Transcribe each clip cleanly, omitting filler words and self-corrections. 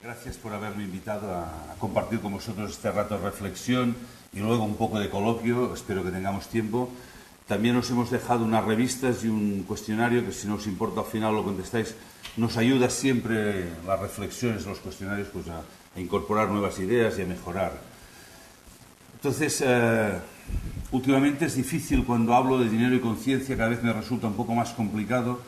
Gracias por haberme invitado a compartir con vosotros este rato de reflexión y luego un poco de coloquio. Espero que tengamos tiempo. También os hemos dejado unas revistas y un cuestionario que, si no os importa, al final lo contestáis. Nos ayuda siempre las reflexiones, los cuestionarios, pues a incorporar nuevas ideas y a mejorar. Entonces, últimamente es difícil cuando hablo de dinero y conciencia, cada vez me resulta un poco más complicado,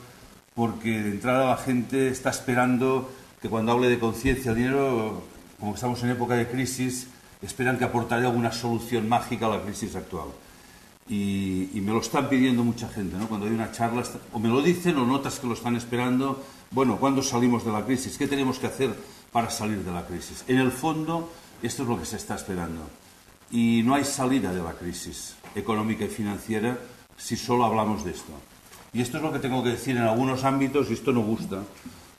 porque de entrada la gente está esperando que cuando hable de conciencia, el dinero, como estamos en época de crisis, esperan que aportaré alguna solución mágica a la crisis actual. Y me lo están pidiendo mucha gente, ¿no? Cuando hay una charla, o me lo dicen o notas que lo están esperando. Bueno, ¿cuándo salimos de la crisis? ¿Qué tenemos que hacer para salir de la crisis? En el fondo, esto es lo que se está esperando. Y no hay salida de la crisis económica y financiera si solo hablamos de esto. Y esto es lo que tengo que decir en algunos ámbitos, y esto no gusta,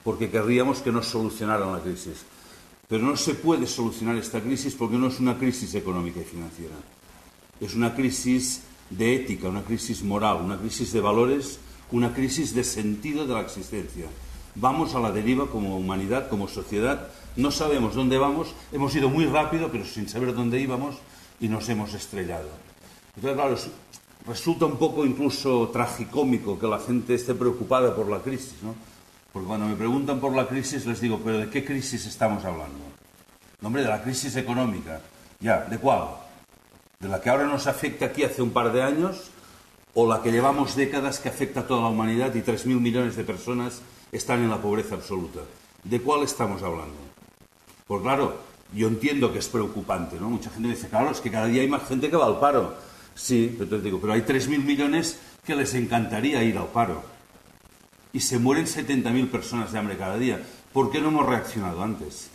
porque querríamos que nos solucionaran la crisis. Pero no se puede solucionar esta crisis porque no es una crisis económica y financiera. Es una crisis de ética, una crisis moral, una crisis de valores, una crisis de sentido de la existencia. Vamos a la deriva como humanidad, como sociedad, no sabemos dónde vamos, hemos ido muy rápido, pero sin saber dónde íbamos, y nos hemos estrellado. Entonces, claro, resulta un poco incluso tragicómico que la gente esté preocupada por la crisis, ¿no? Porque cuando me preguntan por la crisis les digo, ¿pero de qué crisis estamos hablando? No, hombre, de la crisis económica. Ya, ¿de cuál? ¿De la que ahora nos afecta aquí hace un par de años? ¿O la que llevamos décadas que afecta a toda la humanidad y 3.000 millones de personas están en la pobreza absoluta? ¿De cuál estamos hablando? Pues claro, yo entiendo que es preocupante, ¿no? Mucha gente me dice, claro, es que cada día hay más gente que va al paro. Sí, entonces digo, pero hay 3.000 millones que les encantaría ir al paro. Y se mueren 70.000 personas de hambre cada día. ¿Por qué no hemos reaccionado antes?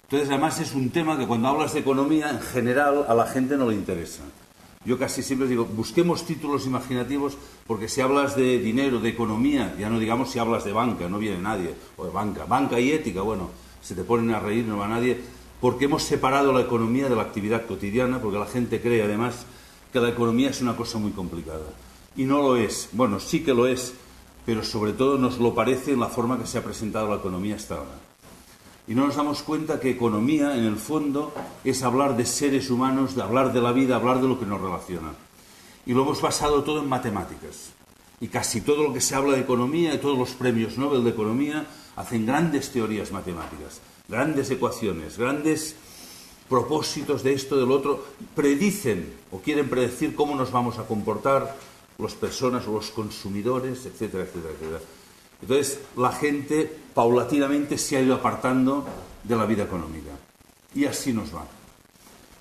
Entonces, además, es un tema que cuando hablas de economía, en general, a la gente no le interesa. Yo casi siempre digo, busquemos títulos imaginativos, porque si hablas de dinero, de economía, ya no digamos si hablas de banca, no viene nadie, o de banca y ética, bueno, se te ponen a reír, no va nadie, porque hemos separado la economía de la actividad cotidiana, porque la gente cree, además, que la economía es una cosa muy complicada. Y no lo es. Bueno, sí que lo es, pero sobre todo nos lo parece en la forma que se ha presentado la economía hasta ahora. Y no nos damos cuenta que economía, en el fondo, es hablar de seres humanos, de hablar de la vida, hablar de lo que nos relaciona. Y lo hemos basado todo en matemáticas. Y casi todo lo que se habla de economía, y todos los premios Nobel de economía, hacen grandes teorías matemáticas, grandes ecuaciones, grandes propósitos de esto, del otro, predicen o quieren predecir cómo nos vamos a comportar las personas o los consumidores, etcétera, etcétera, etcétera. Entonces, la gente paulatinamente se ha ido apartando de la vida económica. Y así nos va.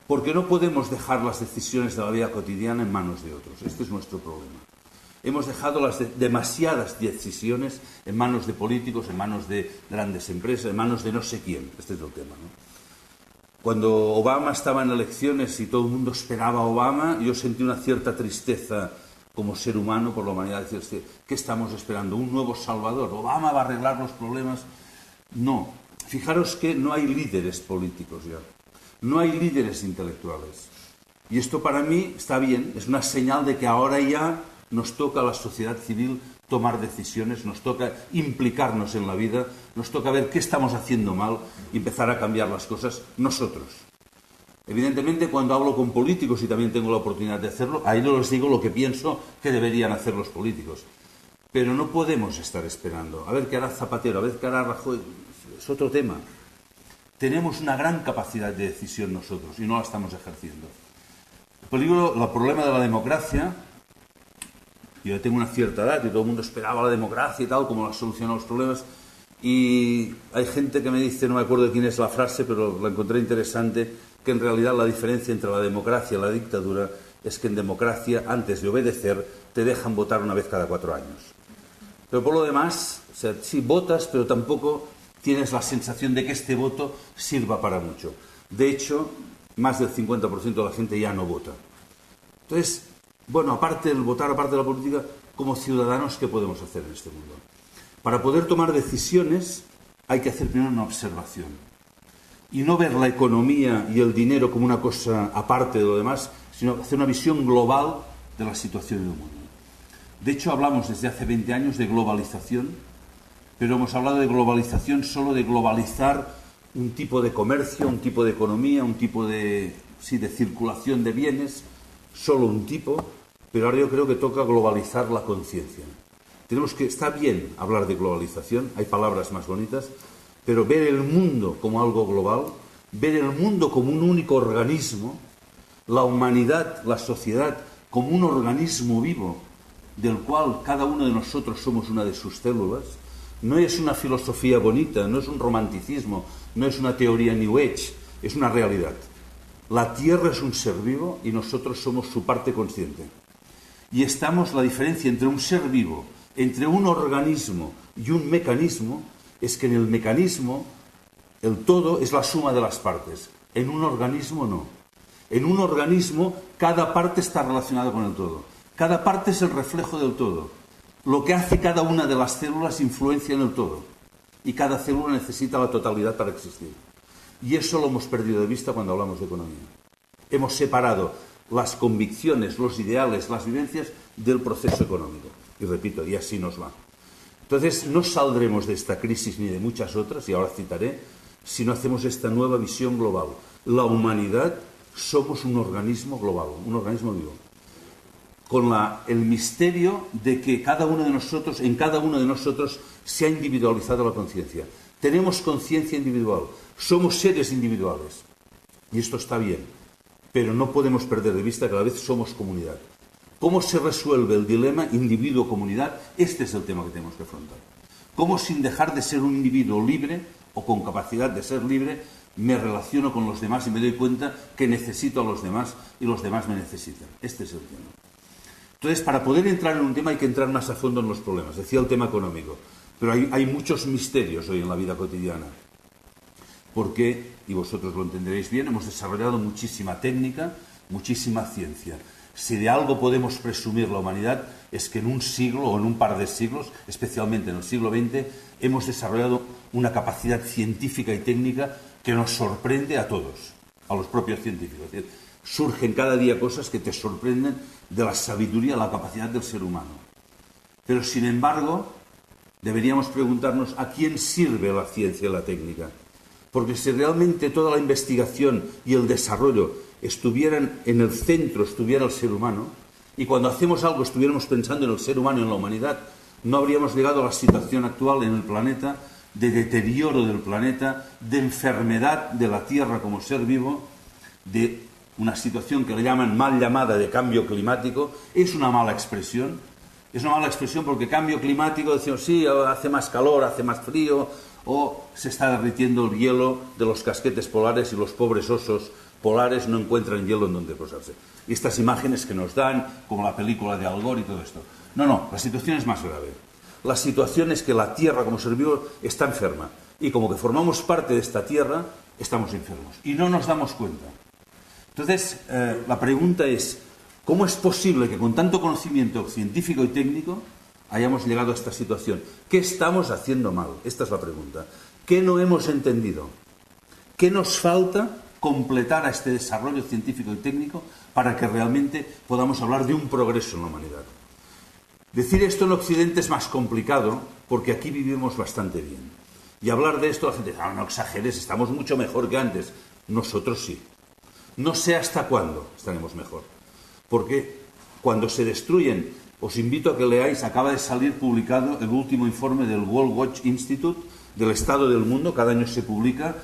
Porque no podemos dejar las decisiones de la vida cotidiana en manos de otros. Este es nuestro problema. Hemos dejado demasiadas decisiones en manos de políticos, en manos de grandes empresas, en manos de no sé quién. Este es el tema, ¿no? Cuando Obama estaba en elecciones y todo el mundo esperaba a Obama, yo sentí una cierta tristeza como ser humano por la humanidad. Decir, ¿qué estamos esperando? ¿Un nuevo Salvador? ¿Obama va a arreglar los problemas? No. Fijaros que no hay líderes políticos ya. No hay líderes intelectuales. Y esto para mí está bien. Es una señal de que ahora ya nos toca a la sociedad civil tomar decisiones, nos toca implicarnos en la vida, nos toca ver qué estamos haciendo mal y empezar a cambiar las cosas nosotros. Evidentemente, cuando hablo con políticos, y también tengo la oportunidad de hacerlo, ahí no les digo lo que pienso que deberían hacer los políticos. Pero no podemos estar esperando a ver qué hará Zapatero, a ver qué hará Rajoy. Es otro tema. Tenemos una gran capacidad de decisión nosotros y no la estamos ejerciendo. El problema de la democracia, yo tengo una cierta edad y todo el mundo esperaba la democracia y tal, como la solución a los problemas. Y hay gente que me dice, no me acuerdo de quién es la frase, pero la encontré interesante, que en realidad la diferencia entre la democracia y la dictadura es que en democracia, antes de obedecer, te dejan votar una vez cada 4 años. Pero por lo demás, o sea, sí votas, pero tampoco tienes la sensación de que este voto sirva para mucho. De hecho, más del 50% de la gente ya no vota. Entonces, bueno, aparte del votar, aparte de la política, como ciudadanos, ¿qué podemos hacer en este mundo? Para poder tomar decisiones hay que hacer primero una observación. Y no ver la economía y el dinero como una cosa aparte de lo demás, sino hacer una visión global de la situación del mundo. De hecho, hablamos desde hace 20 años de globalización, pero hemos hablado de globalización solo de globalizar un tipo de comercio, un tipo de economía, un tipo de circulación de bienes, solo un tipo, pero ahora yo creo que toca globalizar la conciencia. Está bien hablar de globalización, hay palabras más bonitas, pero ver el mundo como algo global, ver el mundo como un único organismo, la humanidad, la sociedad, como un organismo vivo, del cual cada uno de nosotros somos una de sus células, no es una filosofía bonita, no es un romanticismo, no es una teoría New Age, es una realidad. La Tierra es un ser vivo y nosotros somos su parte consciente. Y la diferencia entre un ser vivo, entre un organismo y un mecanismo, es que en el mecanismo el todo es la suma de las partes. En un organismo no. En un organismo cada parte está relacionada con el todo. Cada parte es el reflejo del todo. Lo que hace cada una de las células influencia en el todo. Y cada célula necesita la totalidad para existir. Y eso lo hemos perdido de vista cuando hablamos de economía. Hemos separado las convicciones, los ideales, las vivencias del proceso económico. Y repito, y así nos va. Entonces, no saldremos de esta crisis ni de muchas otras, y ahora citaré, si no hacemos esta nueva visión global. La humanidad somos un organismo global, un organismo vivo. Con el misterio de que en cada uno de nosotros se ha individualizado la conciencia. Tenemos conciencia individual, somos seres individuales. Y esto está bien, pero no podemos perder de vista que a la vez somos comunidad. ¿Cómo se resuelve el dilema individuo-comunidad? Este es el tema que tenemos que afrontar. ¿Cómo sin dejar de ser un individuo libre o con capacidad de ser libre me relaciono con los demás y me doy cuenta que necesito a los demás y los demás me necesitan? Este es el tema. Entonces, para poder entrar en un tema hay que entrar más a fondo en los problemas. Decía el tema económico, pero hay muchos misterios hoy en la vida cotidiana. Porque, y vosotros lo entenderéis bien, hemos desarrollado muchísima técnica, muchísima ciencia. Si de algo podemos presumir la humanidad es que en un siglo o en un par de siglos, especialmente en el siglo XX, hemos desarrollado una capacidad científica y técnica que nos sorprende a todos, a los propios científicos. Es decir, surgen cada día cosas que te sorprenden de la sabiduría, la capacidad del ser humano. Pero, sin embargo, deberíamos preguntarnos a quién sirve la ciencia y la técnica. Porque si realmente toda la investigación y el desarrollo estuvieran en el centro, estuviera el ser humano, y cuando hacemos algo estuviéramos pensando en el ser humano y en la humanidad, no habríamos llegado a la situación actual en el planeta, de deterioro del planeta, de enfermedad de la Tierra como ser vivo, de una situación que le llaman mal llamada de cambio climático. Es una mala expresión. Es una mala expresión porque cambio climático, decimos, sí, hace más calor, hace más frío, o se está derritiendo el hielo de los casquetes polares y los pobres osos polares no encuentran hielo en donde posarse. Y estas imágenes que nos dan, como la película de Al Gore y todo esto. No, la situación es más grave. La situación es que la Tierra como ser vivo está enferma. Y como que formamos parte de esta Tierra, estamos enfermos. Y no nos damos cuenta. Entonces, la pregunta es, ¿cómo es posible que con tanto conocimiento científico y técnico hayamos llegado a esta situación? ¿Qué estamos haciendo mal? Esta es la pregunta. ¿Qué no hemos entendido? ¿Qué nos falta completar a este desarrollo científico y técnico para que realmente podamos hablar de un progreso en la humanidad? Decir esto en Occidente es más complicado porque aquí vivimos bastante bien. Y hablar de esto la gente dice, no exageres, estamos mucho mejor que antes. Nosotros sí. No sé hasta cuándo estaremos mejor. Porque cuando se destruyen, os invito a que leáis, acaba de salir publicado el último informe del World Watch Institute del estado del mundo, cada año se publica,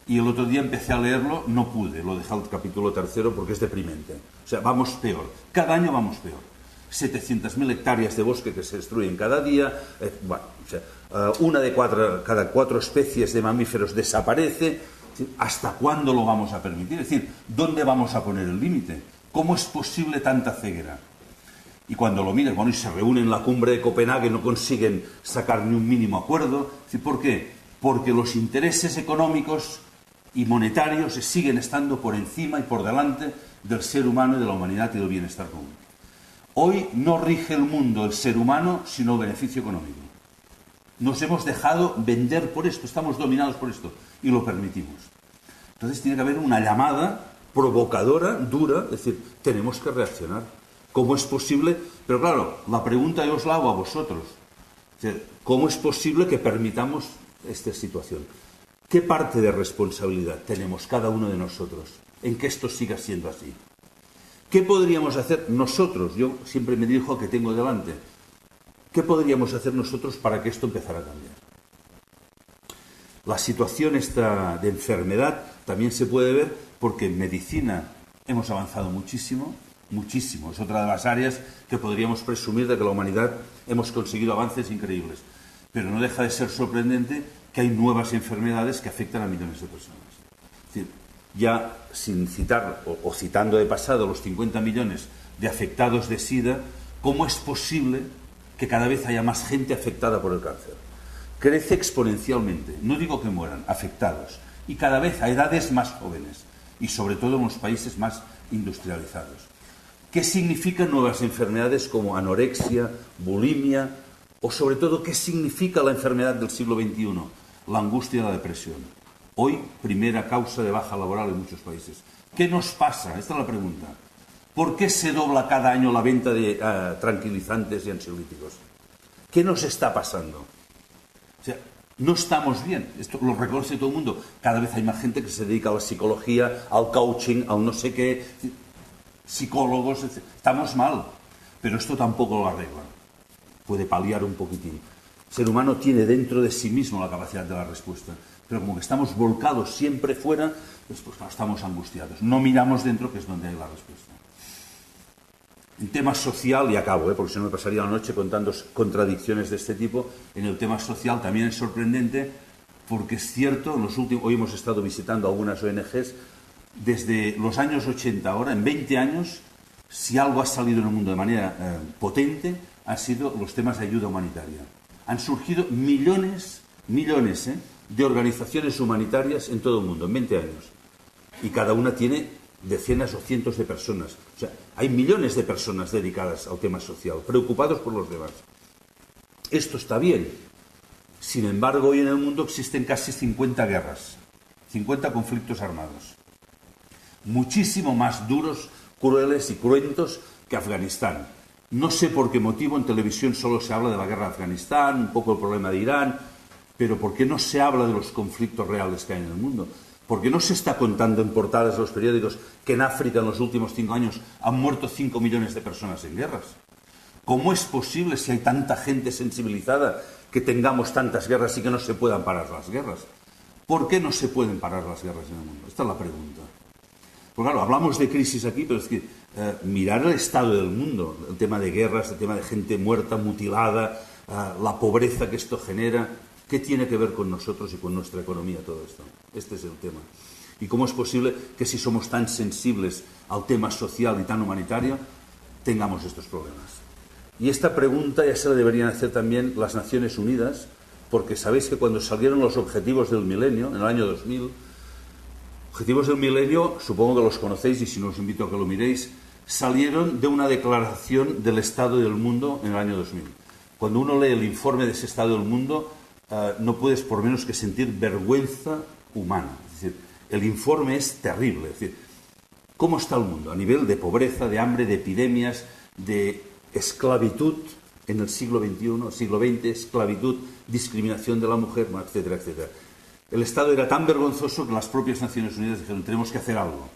y el otro día empecé a leerlo, no pude, lo dejé al capítulo 3 porque es deprimente. O sea, vamos peor, cada año vamos peor. 700.000 hectáreas de bosque que se destruyen cada día, una de cada 4 especies de mamíferos desaparece. ¿Hasta cuándo lo vamos a permitir? Es decir, ¿dónde vamos a poner el límite? ¿Cómo es posible tanta ceguera? Y cuando lo miran, y se reúnen en la cumbre de Copenhague, no consiguen sacar ni un mínimo acuerdo. ¿Por qué? Porque los intereses económicos y monetarios siguen estando por encima y por delante del ser humano y de la humanidad y del bienestar común. Hoy no rige el mundo el ser humano, sino el beneficio económico. Nos hemos dejado vender por esto, estamos dominados por esto, y lo permitimos. Entonces tiene que haber una llamada provocadora, dura, es decir, tenemos que reaccionar. ¿Cómo es posible? Pero claro, la pregunta yo os la hago a vosotros. ¿Cómo es posible que permitamos esta situación? ¿Qué parte de responsabilidad tenemos cada uno de nosotros en que esto siga siendo así? ¿Qué podríamos hacer nosotros? Yo siempre me dirijo a que tengo delante. ¿Qué podríamos hacer nosotros para que esto empezara a cambiar? La situación esta de enfermedad también se puede ver porque en medicina hemos avanzado muchísimo, muchísimo. Es otra de las áreas que podríamos presumir de que la humanidad hemos conseguido avances increíbles. Pero no deja de ser sorprendente que hay nuevas enfermedades que afectan a millones de personas. Es decir, ya sin citar o citando de pasado los 50 millones de afectados de SIDA, ¿cómo es posible que cada vez haya más gente afectada por el cáncer? Crece exponencialmente, no digo que mueran, afectados, y cada vez a edades más jóvenes, y sobre todo en los países más industrializados. ¿Qué significan nuevas enfermedades como anorexia, bulimia, o sobre todo qué significa la enfermedad del siglo XXI? La angustia y la depresión. Hoy, primera causa de baja laboral en muchos países. ¿Qué nos pasa? Esta es la pregunta. ¿Por qué se dobla cada año la venta de tranquilizantes y ansiolíticos? ¿Qué nos está pasando? O sea, no estamos bien. Esto lo reconoce todo el mundo. Cada vez hay más gente que se dedica a la psicología, al coaching, al no sé qué, psicólogos, etc. Estamos mal, pero esto tampoco lo arregla. Puede paliar un poquitín. El ser humano tiene dentro de sí mismo la capacidad de la respuesta, pero como que estamos volcados siempre fuera, pues claro, estamos angustiados. No miramos dentro, que es donde hay la respuesta. En tema social, y acabo, porque si no me pasaría la noche contando contradicciones de este tipo, en el tema social también es sorprendente, porque es cierto, hoy hemos estado visitando algunas ONGs, desde los años 80 ahora, en 20 años, si algo ha salido en el mundo de manera potente, han sido los temas de ayuda humanitaria. Han surgido millones de organizaciones humanitarias en todo el mundo, en 20 años. Y cada una tiene decenas o cientos de personas. O sea, hay millones de personas dedicadas al tema social, preocupados por los demás. Esto está bien. Sin embargo, hoy en el mundo existen casi 50 guerras, 50 conflictos armados. Muchísimo más duros, crueles y cruentos que Afganistán. No sé por qué motivo en televisión solo se habla de la guerra de Afganistán, un poco el problema de Irán, pero ¿por qué no se habla de los conflictos reales que hay en el mundo? ¿Por qué no se está contando en portadas de los periódicos que en África en los últimos 5 años han muerto 5 millones de personas en guerras? ¿Cómo es posible, si hay tanta gente sensibilizada, que tengamos tantas guerras y que no se puedan parar las guerras? ¿Por qué no se pueden parar las guerras en el mundo? Esta es la pregunta. Pues claro, hablamos de crisis aquí, pero es que mirar el estado del mundo, el tema de guerras, el tema de gente muerta, mutilada, la pobreza que esto genera, ¿qué tiene que ver con nosotros y con nuestra economía todo esto? Este es el tema. ¿Y cómo es posible que si somos tan sensibles al tema social y tan humanitario, tengamos estos problemas? Y esta pregunta ya se la deberían hacer también las Naciones Unidas, porque sabéis que cuando salieron los objetivos del milenio, en el año 2000, objetivos del milenio, supongo que los conocéis y si no os invito a que lo miréis, salieron de una declaración del Estado del Mundo en el año 2000. Cuando uno lee el informe de ese Estado del Mundo, no puedes por menos que sentir vergüenza humana. Es decir, el informe es terrible. Es decir, ¿cómo está el mundo? A nivel de pobreza, de hambre, de epidemias, de esclavitud en el siglo XXI, siglo XX, esclavitud, discriminación de la mujer, etcétera, etcétera. El estado era tan vergonzoso que las propias Naciones Unidas dijeron, tenemos que hacer algo.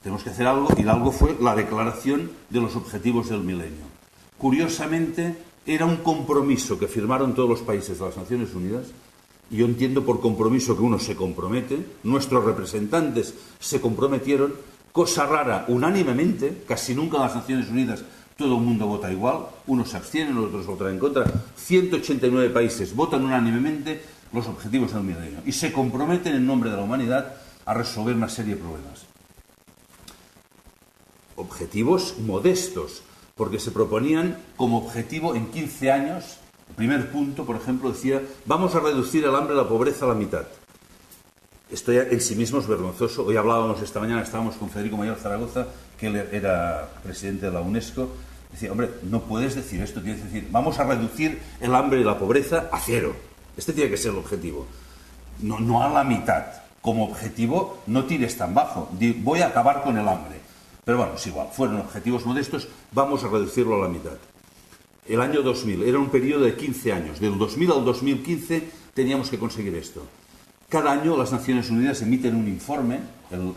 Tenemos que hacer algo, y algo fue la declaración de los objetivos del milenio. Curiosamente, era un compromiso que firmaron todos los países de las Naciones Unidas, y yo entiendo por compromiso que uno se compromete, nuestros representantes se comprometieron, cosa rara, unánimemente, casi nunca en las Naciones Unidas todo el mundo vota igual, unos se abstienen, otros votan en contra, 189 países votan unánimemente los objetivos del milenio y se comprometen en nombre de la humanidad a resolver una serie de problemas. Objetivos modestos, porque se proponían como objetivo en 15 años, el primer punto, por ejemplo, decía, vamos a reducir el hambre y la pobreza a la mitad. Esto ya en sí mismo es vergonzoso. Hoy hablábamos esta mañana, estábamos con Federico Mayor Zaragoza, que él era presidente de la UNESCO, decía, hombre, no puedes decir esto, tienes que decir, vamos a reducir el hambre y la pobreza a 0. Este tiene que ser el objetivo, no a la mitad. Como objetivo no tires tan bajo, voy a acabar con el hambre. Pero bueno, es igual, fueron objetivos modestos, vamos a reducirlo a la mitad. El año 2000 era un periodo de 15 años, del 2000 al 2015 teníamos que conseguir esto. Cada año las Naciones Unidas emiten un informe, el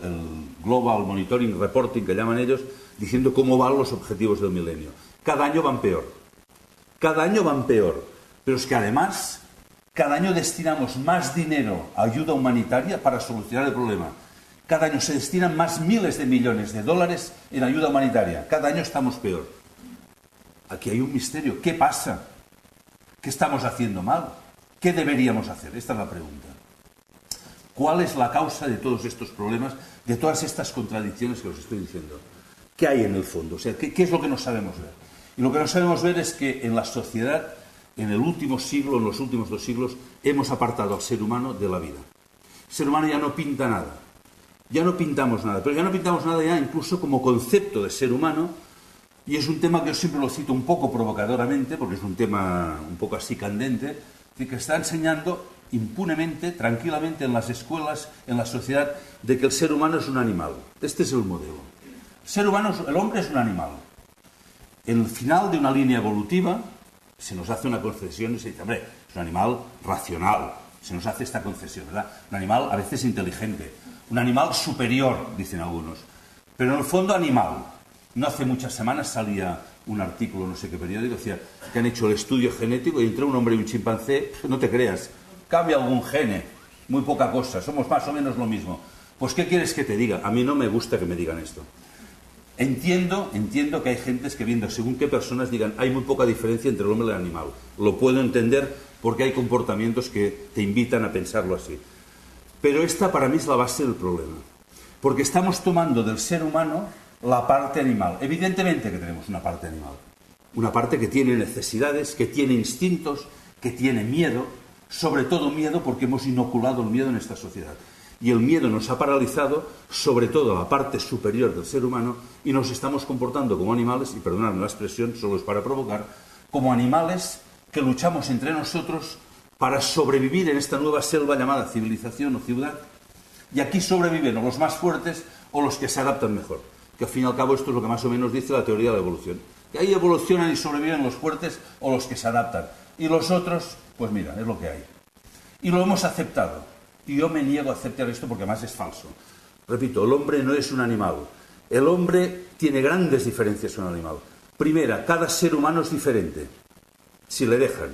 Global Monitoring Reporting que llaman ellos, diciendo cómo van los objetivos del milenio. Cada año van peor. Cada año van peor. Pero es que además, cada año destinamos más dinero a ayuda humanitaria para solucionar el problema. Cada año se destinan más miles de millones de dólares en ayuda humanitaria. Cada año estamos peor. Aquí hay un misterio. ¿Qué pasa? ¿Qué estamos haciendo mal? ¿Qué deberíamos hacer? Esta es la pregunta. ¿Cuál es la causa de todos estos problemas, de todas estas contradicciones que os estoy diciendo? ¿Qué hay en el fondo? O sea, ¿qué es lo que no sabemos ver? Y lo que no sabemos ver es que en la sociedad, en el último siglo, en los últimos 2 siglos, hemos apartado al ser humano de la vida. El ser humano ya no pinta nada. Ya no pintamos nada. Pero ya no pintamos nada ya incluso como concepto de ser humano. Y es un tema que yo siempre lo cito un poco provocadoramente, porque es un tema un poco así candente, de que está enseñando impunemente, tranquilamente en las escuelas, en la sociedad, de que el ser humano es un animal. Este es el modelo. El hombre es un animal. En el final de una línea evolutiva se nos hace una concesión y se dice, hombre, es un animal racional. Se nos hace esta concesión, ¿verdad? Un animal a veces inteligente. Un animal superior, dicen algunos. Pero en el fondo animal. No hace muchas semanas salía un artículo, no sé qué periódico, decía que han hecho el estudio genético y entre un hombre y un chimpancé, no te creas, cambia algún gene, muy poca cosa, somos más o menos lo mismo. Pues, ¿qué quieres que te diga? A mí no me gusta que me digan esto. Entiendo que hay gentes que viendo según qué personas digan hay muy poca diferencia entre el hombre y el animal. Lo puedo entender porque hay comportamientos que te invitan a pensarlo así. Pero esta para mí es la base del problema. Porque estamos tomando del ser humano la parte animal. Evidentemente que tenemos una parte animal. Una parte que tiene necesidades, que tiene instintos, que tiene miedo. Sobre todo miedo porque hemos inoculado el miedo en esta sociedad. Y el miedo nos ha paralizado, sobre todo a la parte superior del ser humano, y nos estamos comportando como animales, y perdonadme la expresión, solo es para provocar, como animales que luchamos entre nosotros para sobrevivir en esta nueva selva llamada civilización o ciudad. Y aquí sobreviven o los más fuertes o los que se adaptan mejor. Que al fin y al cabo esto es lo que más o menos dice la teoría de la evolución. Que ahí evolucionan y sobreviven los fuertes o los que se adaptan. Y los otros, pues mira, es lo que hay. Y lo hemos aceptado. Y yo me niego a aceptar esto porque además es falso. Repito, el hombre no es un animal. El hombre tiene grandes diferencias con el animal. Primera, cada ser humano es diferente, si le dejan.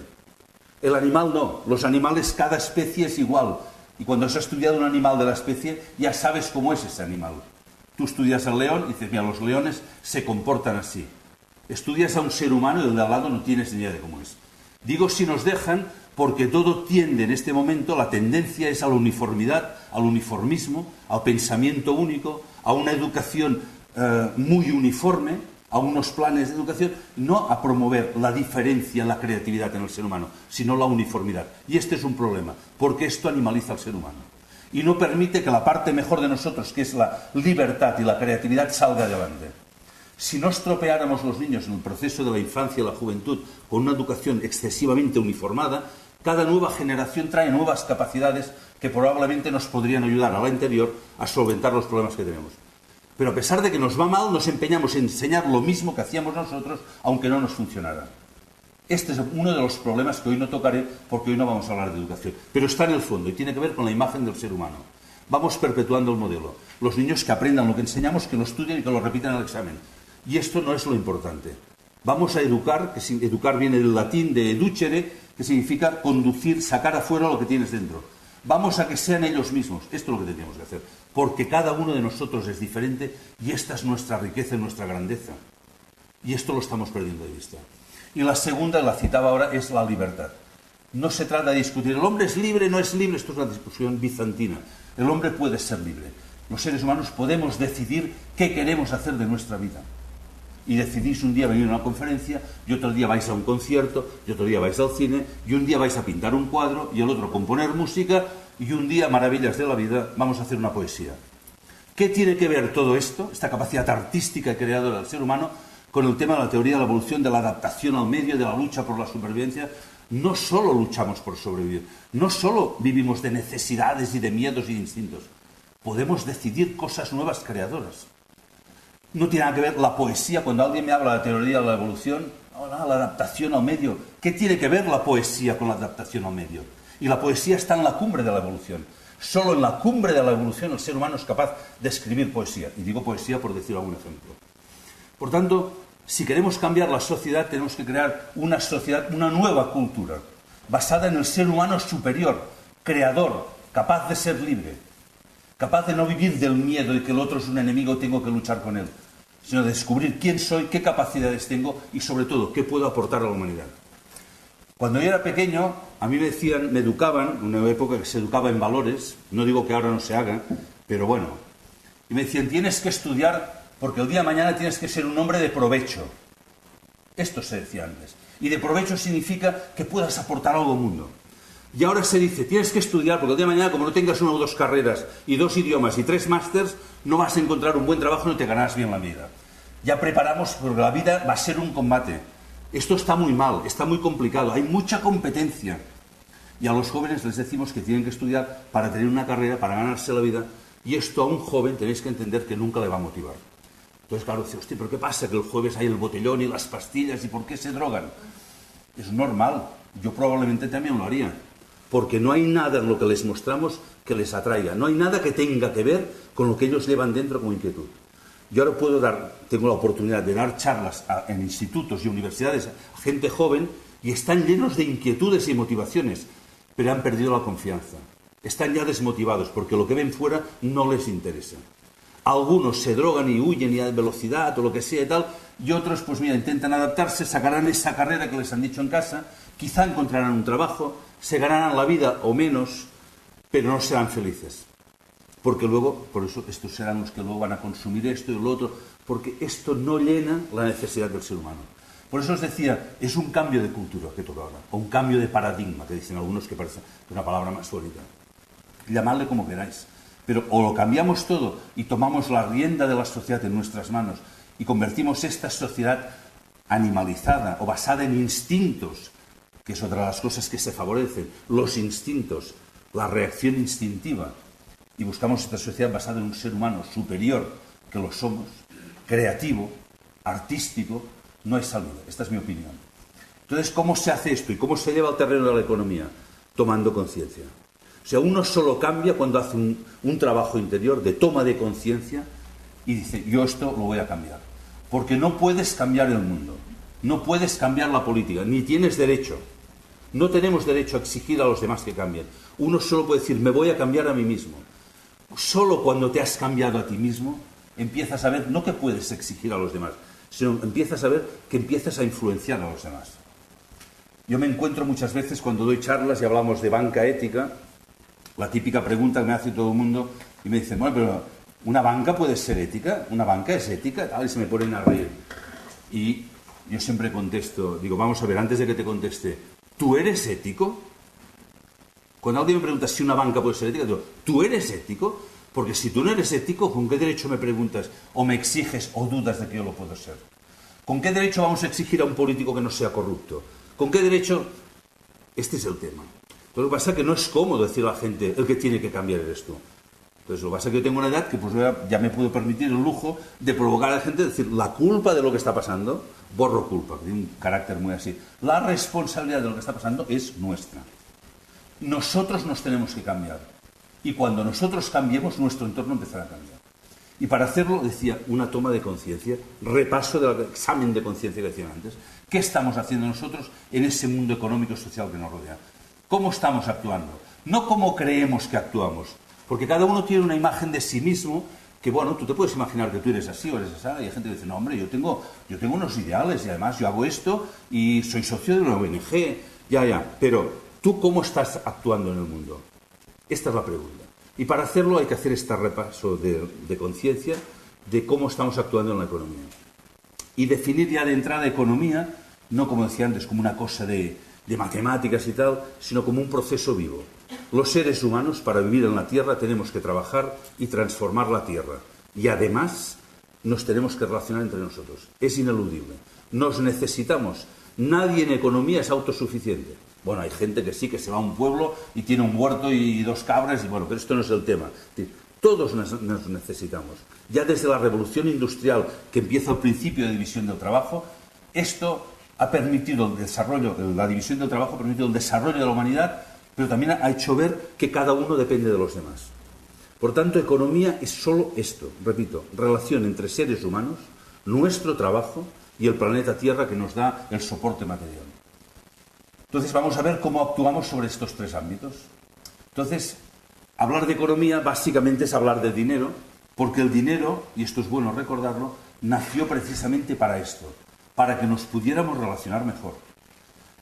El animal no. Los animales, cada especie es igual. Y cuando has estudiado un animal de la especie, ya sabes cómo es ese animal. Tú estudias al león y dices, mira, los leones se comportan así. Estudias a un ser humano y el de al lado no tienes ni idea de cómo es. Digo si nos dejan porque todo tiende en este momento, la tendencia es a la uniformidad, al uniformismo, al pensamiento único, a una educación muy uniforme, a unos planes de educación, no a promover la diferencia, la creatividad en el ser humano, sino la uniformidad. Y este es un problema, porque esto animaliza al ser humano. Y no permite que la parte mejor de nosotros, que es la libertad y la creatividad, salga adelante. Si no estropeáramos los niños en el proceso de la infancia y la juventud con una educación excesivamente uniformada, cada nueva generación trae nuevas capacidades que probablemente nos podrían ayudar a la anterior a solventar los problemas que tenemos. Pero a pesar de que nos va mal, nos empeñamos en enseñar lo mismo que hacíamos nosotros, aunque no nos funcionara. Este es uno de los problemas que hoy no tocaré, porque hoy no vamos a hablar de educación. Pero está en el fondo y tiene que ver con la imagen del ser humano. Vamos perpetuando el modelo. Los niños que aprendan lo que enseñamos, que lo estudien y que lo repitan en el examen. Y esto no es lo importante. Vamos a educar, que educar viene del latín de educere, que significa conducir, sacar afuera lo que tienes dentro. Vamos a que sean ellos mismos. Esto es lo que tenemos que hacer. Porque cada uno de nosotros es diferente y esta es nuestra riqueza y nuestra grandeza. Y esto lo estamos perdiendo de vista. Y la segunda, la citaba ahora, es la libertad. No se trata de discutir, el hombre es libre, no es libre, esto es una discusión bizantina. El hombre puede ser libre. Los seres humanos podemos decidir qué queremos hacer de nuestra vida. Y decidís un día venir a una conferencia, y otro día vais a un concierto, y otro día vais al cine, y un día vais a pintar un cuadro, y el otro componer música, y un día, maravillas de la vida, vamos a hacer una poesía. ¿Qué tiene que ver todo esto, esta capacidad artística y creadora del ser humano, con el tema de la teoría de la evolución, de la adaptación al medio, de la lucha por la supervivencia? No solo luchamos por sobrevivir, no solo vivimos de necesidades y de miedos y de instintos, podemos decidir cosas nuevas creadoras. No tiene nada que ver la poesía, cuando alguien me habla de la teoría de la evolución, la adaptación al medio. ¿Qué tiene que ver la poesía con la adaptación al medio? Y la poesía está en la cumbre de la evolución. Solo en la cumbre de la evolución el ser humano es capaz de escribir poesía. Y digo poesía por decir algún ejemplo. Por tanto, si queremos cambiar la sociedad, tenemos que crear una sociedad, una nueva cultura, basada en el ser humano superior, creador, capaz de ser libre, capaz de no vivir del miedo de que el otro es un enemigo y tengo que luchar con él, sino de descubrir quién soy, qué capacidades tengo y, sobre todo, qué puedo aportar a la humanidad. Cuando yo era pequeño, a mí me decían, me educaban, en una época que se educaba en valores, no digo que ahora no se haga, pero bueno, y me decían, tienes que estudiar porque el día de mañana tienes que ser un hombre de provecho. Esto se decía antes. Y de provecho significa que puedas aportar algo al mundo. Y ahora se dice, tienes que estudiar porque el día de mañana, como no tengas una o dos carreras y 2 idiomas y 3 másters, no vas a encontrar un buen trabajo y no te ganarás bien la vida. Ya preparamos porque la vida va a ser un combate. Esto está muy mal, está muy complicado, hay mucha competencia. Y a los jóvenes les decimos que tienen que estudiar para tener una carrera, para ganarse la vida. Y esto a un joven tenéis que entender que nunca le va a motivar. Entonces, claro, dice, hostia, ¿pero qué pasa? Que el jueves hay el botellón y las pastillas, ¿y por qué se drogan? Es normal, yo probablemente también lo haría. Porque no hay nada en lo que les mostramos que les atraiga. No hay nada que tenga que ver con lo que ellos llevan dentro como inquietud. Yo ahora tengo la oportunidad de dar charlas en institutos y universidades a gente joven y están llenos de inquietudes y motivaciones, pero han perdido la confianza. Están ya desmotivados porque lo que ven fuera no les interesa. Algunos se drogan y huyen y a velocidad o lo que sea y tal, y otros, pues mira, intentan adaptarse, sacarán esa carrera que les han dicho en casa, quizá encontrarán un trabajo, se ganarán la vida o menos, pero no serán felices. Porque luego, por eso, estos serán los que luego van a consumir esto y lo otro, porque esto no llena la necesidad del ser humano. Por eso os decía, es un cambio de cultura que toca ahora, o un cambio de paradigma, que dicen algunos que parece una palabra más bonita. Llamadle como queráis. Pero o lo cambiamos todo y tomamos la rienda de la sociedad en nuestras manos y convertimos esta sociedad animalizada o basada en instintos, que es otra de las cosas que se favorecen, los instintos, la reacción instintiva, y buscamos esta sociedad basada en un ser humano superior, que lo somos, creativo, artístico, no hay salida. Esta es mi opinión. Entonces, ¿cómo se hace esto y cómo se lleva al terreno de la economía? Tomando conciencia. O sea, uno solo cambia cuando hace un trabajo interior de toma de conciencia y dice, yo esto lo voy a cambiar. Porque no puedes cambiar el mundo, no puedes cambiar la política, ni tienes derecho. No tenemos derecho a exigir a los demás que cambien. Uno solo puede decir, me voy a cambiar a mí mismo. Solo cuando te has cambiado a ti mismo, empiezas a ver, no que puedes exigir a los demás, sino empiezas a ver que empiezas a influenciar a los demás. Yo me encuentro muchas veces cuando doy charlas y hablamos de banca ética, la típica pregunta que me hace todo el mundo, y me dicen, bueno, pero ¿una banca puede ser ética? ¿Una banca es ética? Y se me ponen a reír. Y yo siempre contesto, digo, vamos a ver, antes de que te conteste, ¿tú eres ético? Cuando alguien me pregunta si una banca puede ser ética, digo, ¿tú eres ético? Porque si tú no eres ético, ¿con qué derecho me preguntas o me exiges o dudas de que yo lo puedo ser? ¿Con qué derecho vamos a exigir a un político que no sea corrupto? ¿Con qué derecho? Este es el tema. Lo que pasa es que no es cómodo decir a la gente, el que tiene que cambiar eres tú. Entonces, lo que pasa es que yo tengo una edad que pues ya me puedo permitir el lujo de provocar a la gente, decir, la culpa de lo que está pasando, borro culpa, que tiene un carácter muy así. La responsabilidad de lo que está pasando es nuestra. Nosotros nos tenemos que cambiar. Y cuando nosotros cambiemos, nuestro entorno empezará a cambiar. Y para hacerlo, decía, una toma de conciencia, repaso del examen de conciencia que decía antes. ¿Qué estamos haciendo nosotros en ese mundo económico y social que nos rodea? ¿Cómo estamos actuando? No cómo creemos que actuamos. Porque cada uno tiene una imagen de sí mismo que, bueno, tú te puedes imaginar que tú eres así o eres así. Y hay gente que dice, no, hombre, yo tengo unos ideales y además yo hago esto y soy socio de una ONG. Ya. Pero, ¿tú cómo estás actuando en el mundo? Esta es la pregunta. Y para hacerlo hay que hacer este repaso de conciencia de cómo estamos actuando en la economía. Y definir ya de entrada economía, no como decía antes, como una cosa de matemáticas y tal, sino como un proceso vivo. Los seres humanos, para vivir en la Tierra, tenemos que trabajar y transformar la Tierra. Y además, nos tenemos que relacionar entre nosotros. Es ineludible. Nos necesitamos. Nadie en economía es autosuficiente. Bueno, hay gente que sí, que se va a un pueblo y tiene un huerto y 2 cabras, y bueno, pero esto no es el tema. Todos nos necesitamos. Ya desde la revolución industrial, que empieza al principio de división del trabajo, esto ha permitido el desarrollo, la división del trabajo ha permitido el desarrollo de la humanidad pero también ha hecho ver que cada uno depende de los demás. Por tanto, economía es solo esto, repito, relación entre seres humanos, nuestro trabajo y el planeta Tierra que nos da el soporte material. Entonces vamos a ver cómo actuamos sobre estos tres ámbitos. Entonces, hablar de economía básicamente es hablar de dinero, porque el dinero, y esto es bueno recordarlo, nació precisamente para esto, para que nos pudiéramos relacionar mejor.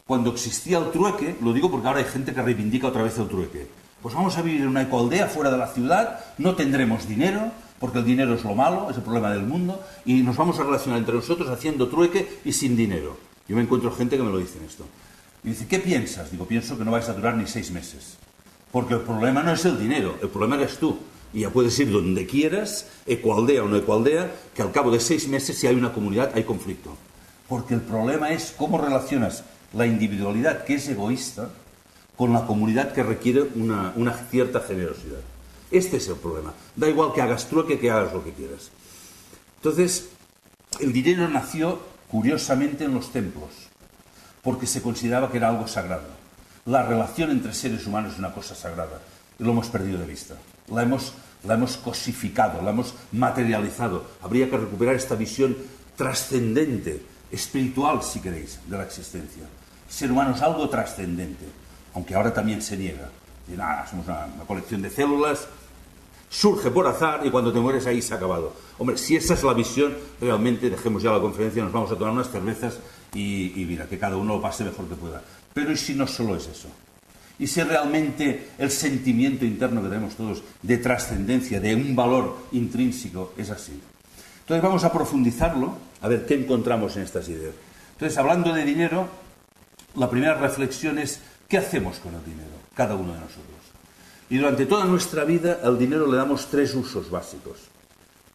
Cuando existía el trueque, lo digo porque ahora hay gente que reivindica otra vez el trueque, pues vamos a vivir en una ecoaldea fuera de la ciudad, no tendremos dinero, porque el dinero es lo malo, es el problema del mundo, y nos vamos a relacionar entre nosotros haciendo trueque y sin dinero. Yo me encuentro gente que me lo dice esto. Y dice, ¿qué piensas? Digo, pienso que no vais a durar ni 6 meses. Porque el problema no es el dinero, el problema eres tú. Y ya puedes ir donde quieras, ecoaldea o no ecoaldea, que al cabo de 6 meses, si hay una comunidad, hay conflicto. Porque el problema es cómo relacionas la individualidad, que es egoísta, con la comunidad que requiere una cierta generosidad. Este es el problema. Da igual que hagas trueque, que hagas lo que quieras. Entonces, el dinero nació, curiosamente, en los templos, porque se consideraba que era algo sagrado. La relación entre seres humanos es una cosa sagrada, y lo hemos perdido de vista. La hemos cosificado, la hemos materializado. Habría que recuperar esta visión trascendente, espiritual, si queréis, de la existencia. El ser humano es algo trascendente, aunque ahora también se niega. Y nada, somos una colección de células, surge por azar y cuando te mueres ahí se ha acabado. Hombre, si esa es la visión, realmente dejemos ya la conferencia, nos vamos a tomar unas cervezas y mira, que cada uno lo pase mejor que pueda. Pero ¿y si no solo es eso? ¿Y si realmente el sentimiento interno que tenemos todos de trascendencia, de un valor intrínseco, es así? Entonces vamos a profundizarlo, a ver qué encontramos en estas ideas. Entonces, hablando de dinero, la primera reflexión es ¿qué hacemos con el dinero? Cada uno de nosotros. Y durante toda nuestra vida al dinero le damos 3 usos básicos.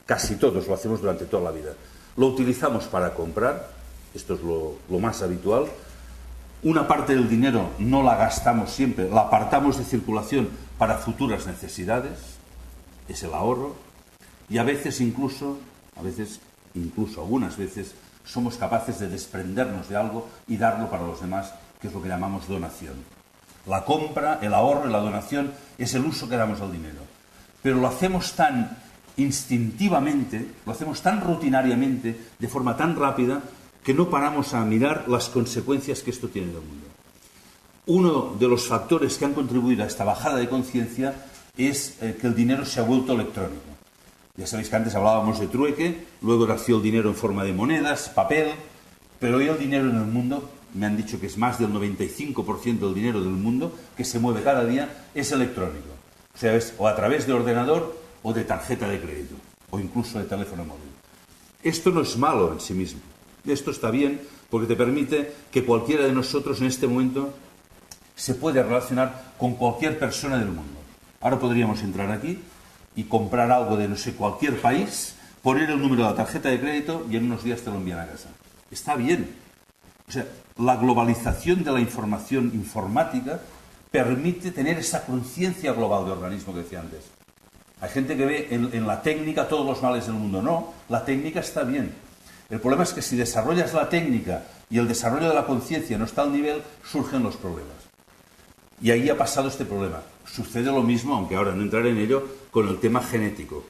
Casi todos lo hacemos durante toda la vida. Lo utilizamos para comprar, esto es lo más habitual. Una parte del dinero no la gastamos siempre, la apartamos de circulación para futuras necesidades, es el ahorro. Y algunas veces, somos capaces de desprendernos de algo y darlo para los demás, que es lo que llamamos donación. La compra, el ahorro y la donación es el uso que damos al dinero. Pero lo hacemos tan instintivamente, lo hacemos tan rutinariamente, de forma tan rápida, que no paramos a mirar las consecuencias que esto tiene en el mundo. Uno de los factores que han contribuido a esta bajada de conciencia es que el dinero se ha vuelto electrónico. Ya sabéis que antes hablábamos de trueque, luego nació el dinero en forma de monedas, papel, pero hoy el dinero en el mundo, me han dicho que es más del 95% del dinero del mundo que se mueve cada día, es electrónico. O sea, es o a través de ordenador o de tarjeta de crédito, o incluso de teléfono móvil. Esto no es malo en sí mismo. Esto está bien porque te permite que cualquiera de nosotros en este momento se puede relacionar con cualquier persona del mundo. Ahora podríamos entrar aquí y comprar algo de, no sé, cualquier país, poner el número de la tarjeta de crédito y en unos días te lo envían a casa. Está bien. O sea, la globalización de la información informática permite tener esa conciencia global de organismo que decía antes. Hay gente que ve en la técnica todos los males del mundo. No, la técnica está bien. El problema es que si desarrollas la técnica y el desarrollo de la conciencia no está al nivel, surgen los problemas. Y ahí ha pasado este problema. Sucede lo mismo, aunque ahora no entraré en ello, con el tema genético.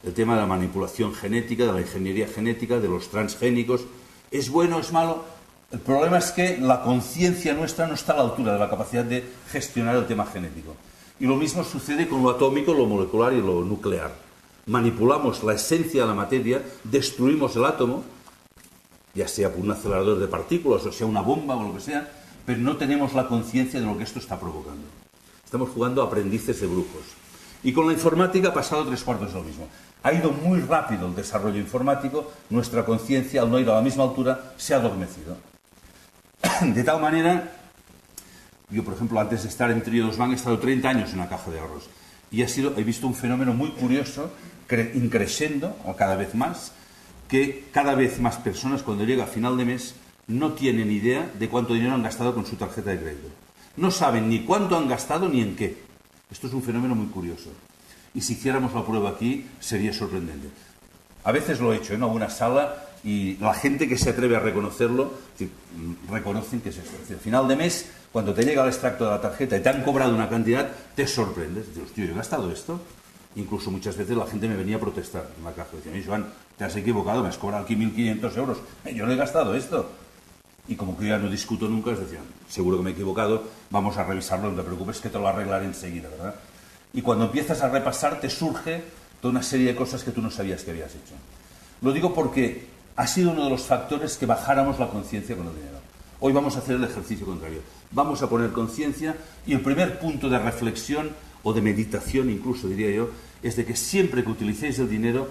El tema de la manipulación genética, de la ingeniería genética, de los transgénicos. ¿Es bueno o es malo? El problema es que la conciencia nuestra no está a la altura de la capacidad de gestionar el tema genético. Y lo mismo sucede con lo atómico, lo molecular y lo nuclear. Manipulamos la esencia de la materia, destruimos el átomo, ya sea por un acelerador de partículas o sea una bomba o lo que sea, pero no tenemos la conciencia de lo que esto está provocando. Estamos jugando a aprendices de brujos. Y con la informática ha pasado 3/4 de lo mismo. Ha ido muy rápido el desarrollo informático, nuestra conciencia, al no ir a la misma altura, se ha adormecido. De tal manera, yo por ejemplo, antes de estar en Triodos Bank he estado 30 años en una caja de ahorros. Y he visto un fenómeno muy curioso, increciendo, o cada vez más, que cada vez más personas cuando llega a final de mes no tienen idea de cuánto dinero han gastado con su tarjeta de crédito. No saben ni cuánto han gastado ni en qué. Esto es un fenómeno muy curioso. Y si hiciéramos la prueba aquí, sería sorprendente. A veces lo he hecho en alguna sala y la gente que se atreve a reconocerlo, reconocen que es esto. Al final de mes, cuando te llega el extracto de la tarjeta y te han cobrado una cantidad, te sorprendes. Dices, tío, ¿yo he gastado esto? Incluso muchas veces la gente me venía a protestar en la caja. Decía, Joan, te has equivocado, me has cobrado aquí 1.500 euros. Yo no he gastado esto. Y como que yo ya no discuto nunca, les decían, seguro que me he equivocado, vamos a revisarlo, no te preocupes que te lo arreglaré enseguida, ¿verdad? Y cuando empiezas a repasar te surge toda una serie de cosas que tú no sabías que habías hecho. Lo digo porque ha sido uno de los factores que bajáramos la conciencia con el dinero. Hoy vamos a hacer el ejercicio contrario. Vamos a poner conciencia y el primer punto de reflexión o de meditación incluso diría yo, es de que siempre que utilicéis el dinero,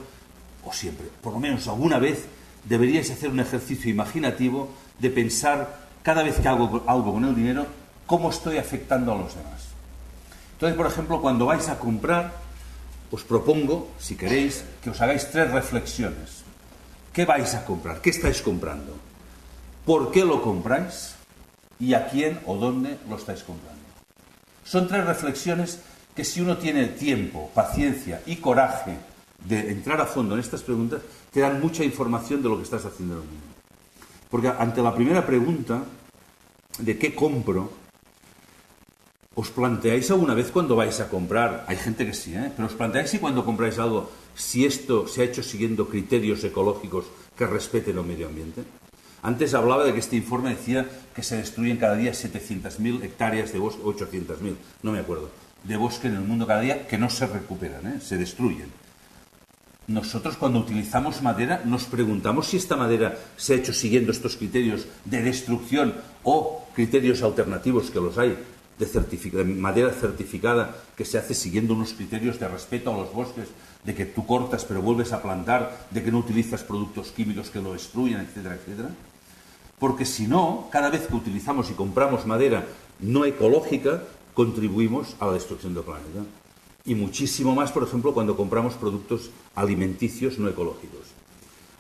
o siempre, por lo menos alguna vez, deberíais hacer un ejercicio imaginativo de pensar cada vez que hago algo con el dinero, cómo estoy afectando a los demás. Entonces, por ejemplo, cuando vais a comprar, os propongo, si queréis, que os hagáis 3 reflexiones. ¿Qué vais a comprar? ¿Qué estáis comprando? ¿Por qué lo compráis? ¿Y a quién o dónde lo estáis comprando? Son 3 reflexiones que si uno tiene tiempo, paciencia y coraje de entrar a fondo en estas preguntas, te dan mucha información de lo que estás haciendo en el mundo. Porque ante la primera pregunta de qué compro, ¿os planteáis alguna vez cuando vais a comprar? Hay gente que sí, pero ¿os planteáis si cuando compráis algo, si esto se ha hecho siguiendo criterios ecológicos que respeten el medio ambiente? Antes hablaba de que este informe decía que se destruyen cada día 700.000 hectáreas de bosque, 800.000, no me acuerdo, de bosque en el mundo cada día que no se recuperan, se destruyen. Nosotros cuando utilizamos madera nos preguntamos si esta madera se ha hecho siguiendo estos criterios de destrucción o criterios alternativos que los hay, de madera certificada que se hace siguiendo unos criterios de respeto a los bosques, de que tú cortas pero vuelves a plantar, de que no utilizas productos químicos que lo destruyen, etcétera, etcétera. Porque si no, cada vez que utilizamos y compramos madera no ecológica, contribuimos a la destrucción del planeta. Y muchísimo más, por ejemplo, cuando compramos productos alimenticios no ecológicos.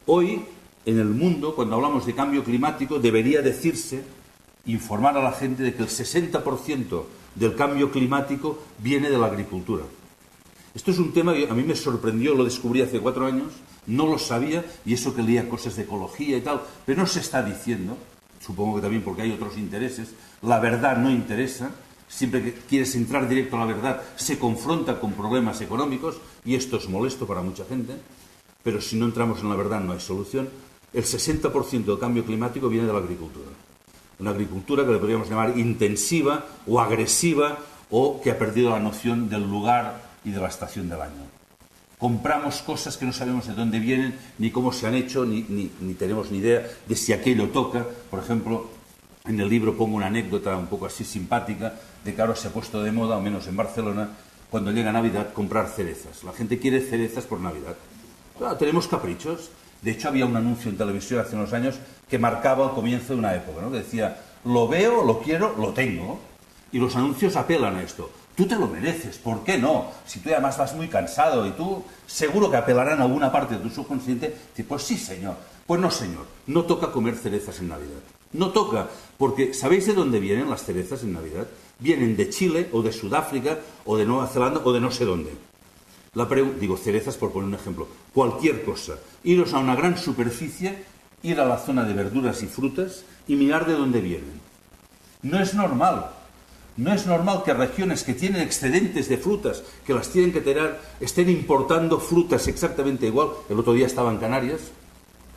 Hoy, en el mundo, cuando hablamos de cambio climático, debería decirse, informar a la gente de que el 60% del cambio climático viene de la agricultura. Esto es un tema que a mí me sorprendió, lo descubrí hace 4 años, no lo sabía, y eso que leía cosas de ecología y tal, pero no se está diciendo, supongo que también porque hay otros intereses, la verdad no interesa. Siempre que quieres entrar directo a la verdad, se confronta con problemas económicos y esto es molesto para mucha gente, pero si no entramos en la verdad no hay solución. El 60% del cambio climático viene de la agricultura. Una agricultura que le podríamos llamar intensiva o agresiva o que ha perdido la noción del lugar y de la estación del año. Compramos cosas que no sabemos de dónde vienen, ni cómo se han hecho, ni tenemos ni idea de si aquello toca. Por ejemplo, en el libro pongo una anécdota un poco así simpática de que ahora se ha puesto de moda, al menos en Barcelona, cuando llega Navidad, comprar cerezas. La gente quiere cerezas por Navidad. Claro, tenemos caprichos. De hecho, había un anuncio en televisión hace unos años que marcaba el comienzo de una época, ¿no? Que decía, lo veo, lo quiero, lo tengo. Y los anuncios apelan a esto. Tú te lo mereces, ¿por qué no? Si tú además vas muy cansado y tú seguro que apelarán a alguna parte de tu subconsciente, dices, pues sí, señor. Pues no, señor, no toca comer cerezas en Navidad. No toca, porque ¿sabéis de dónde vienen las cerezas en Navidad? Vienen de Chile o de Sudáfrica o de Nueva Zelanda o de no sé dónde. Digo cerezas por poner un ejemplo. Cualquier cosa. Iros a una gran superficie, ir a la zona de verduras y frutas y mirar de dónde vienen. No es normal. No es normal que regiones que tienen excedentes de frutas, que las tienen que tener, estén importando frutas exactamente igual. El otro día estaba en Canarias.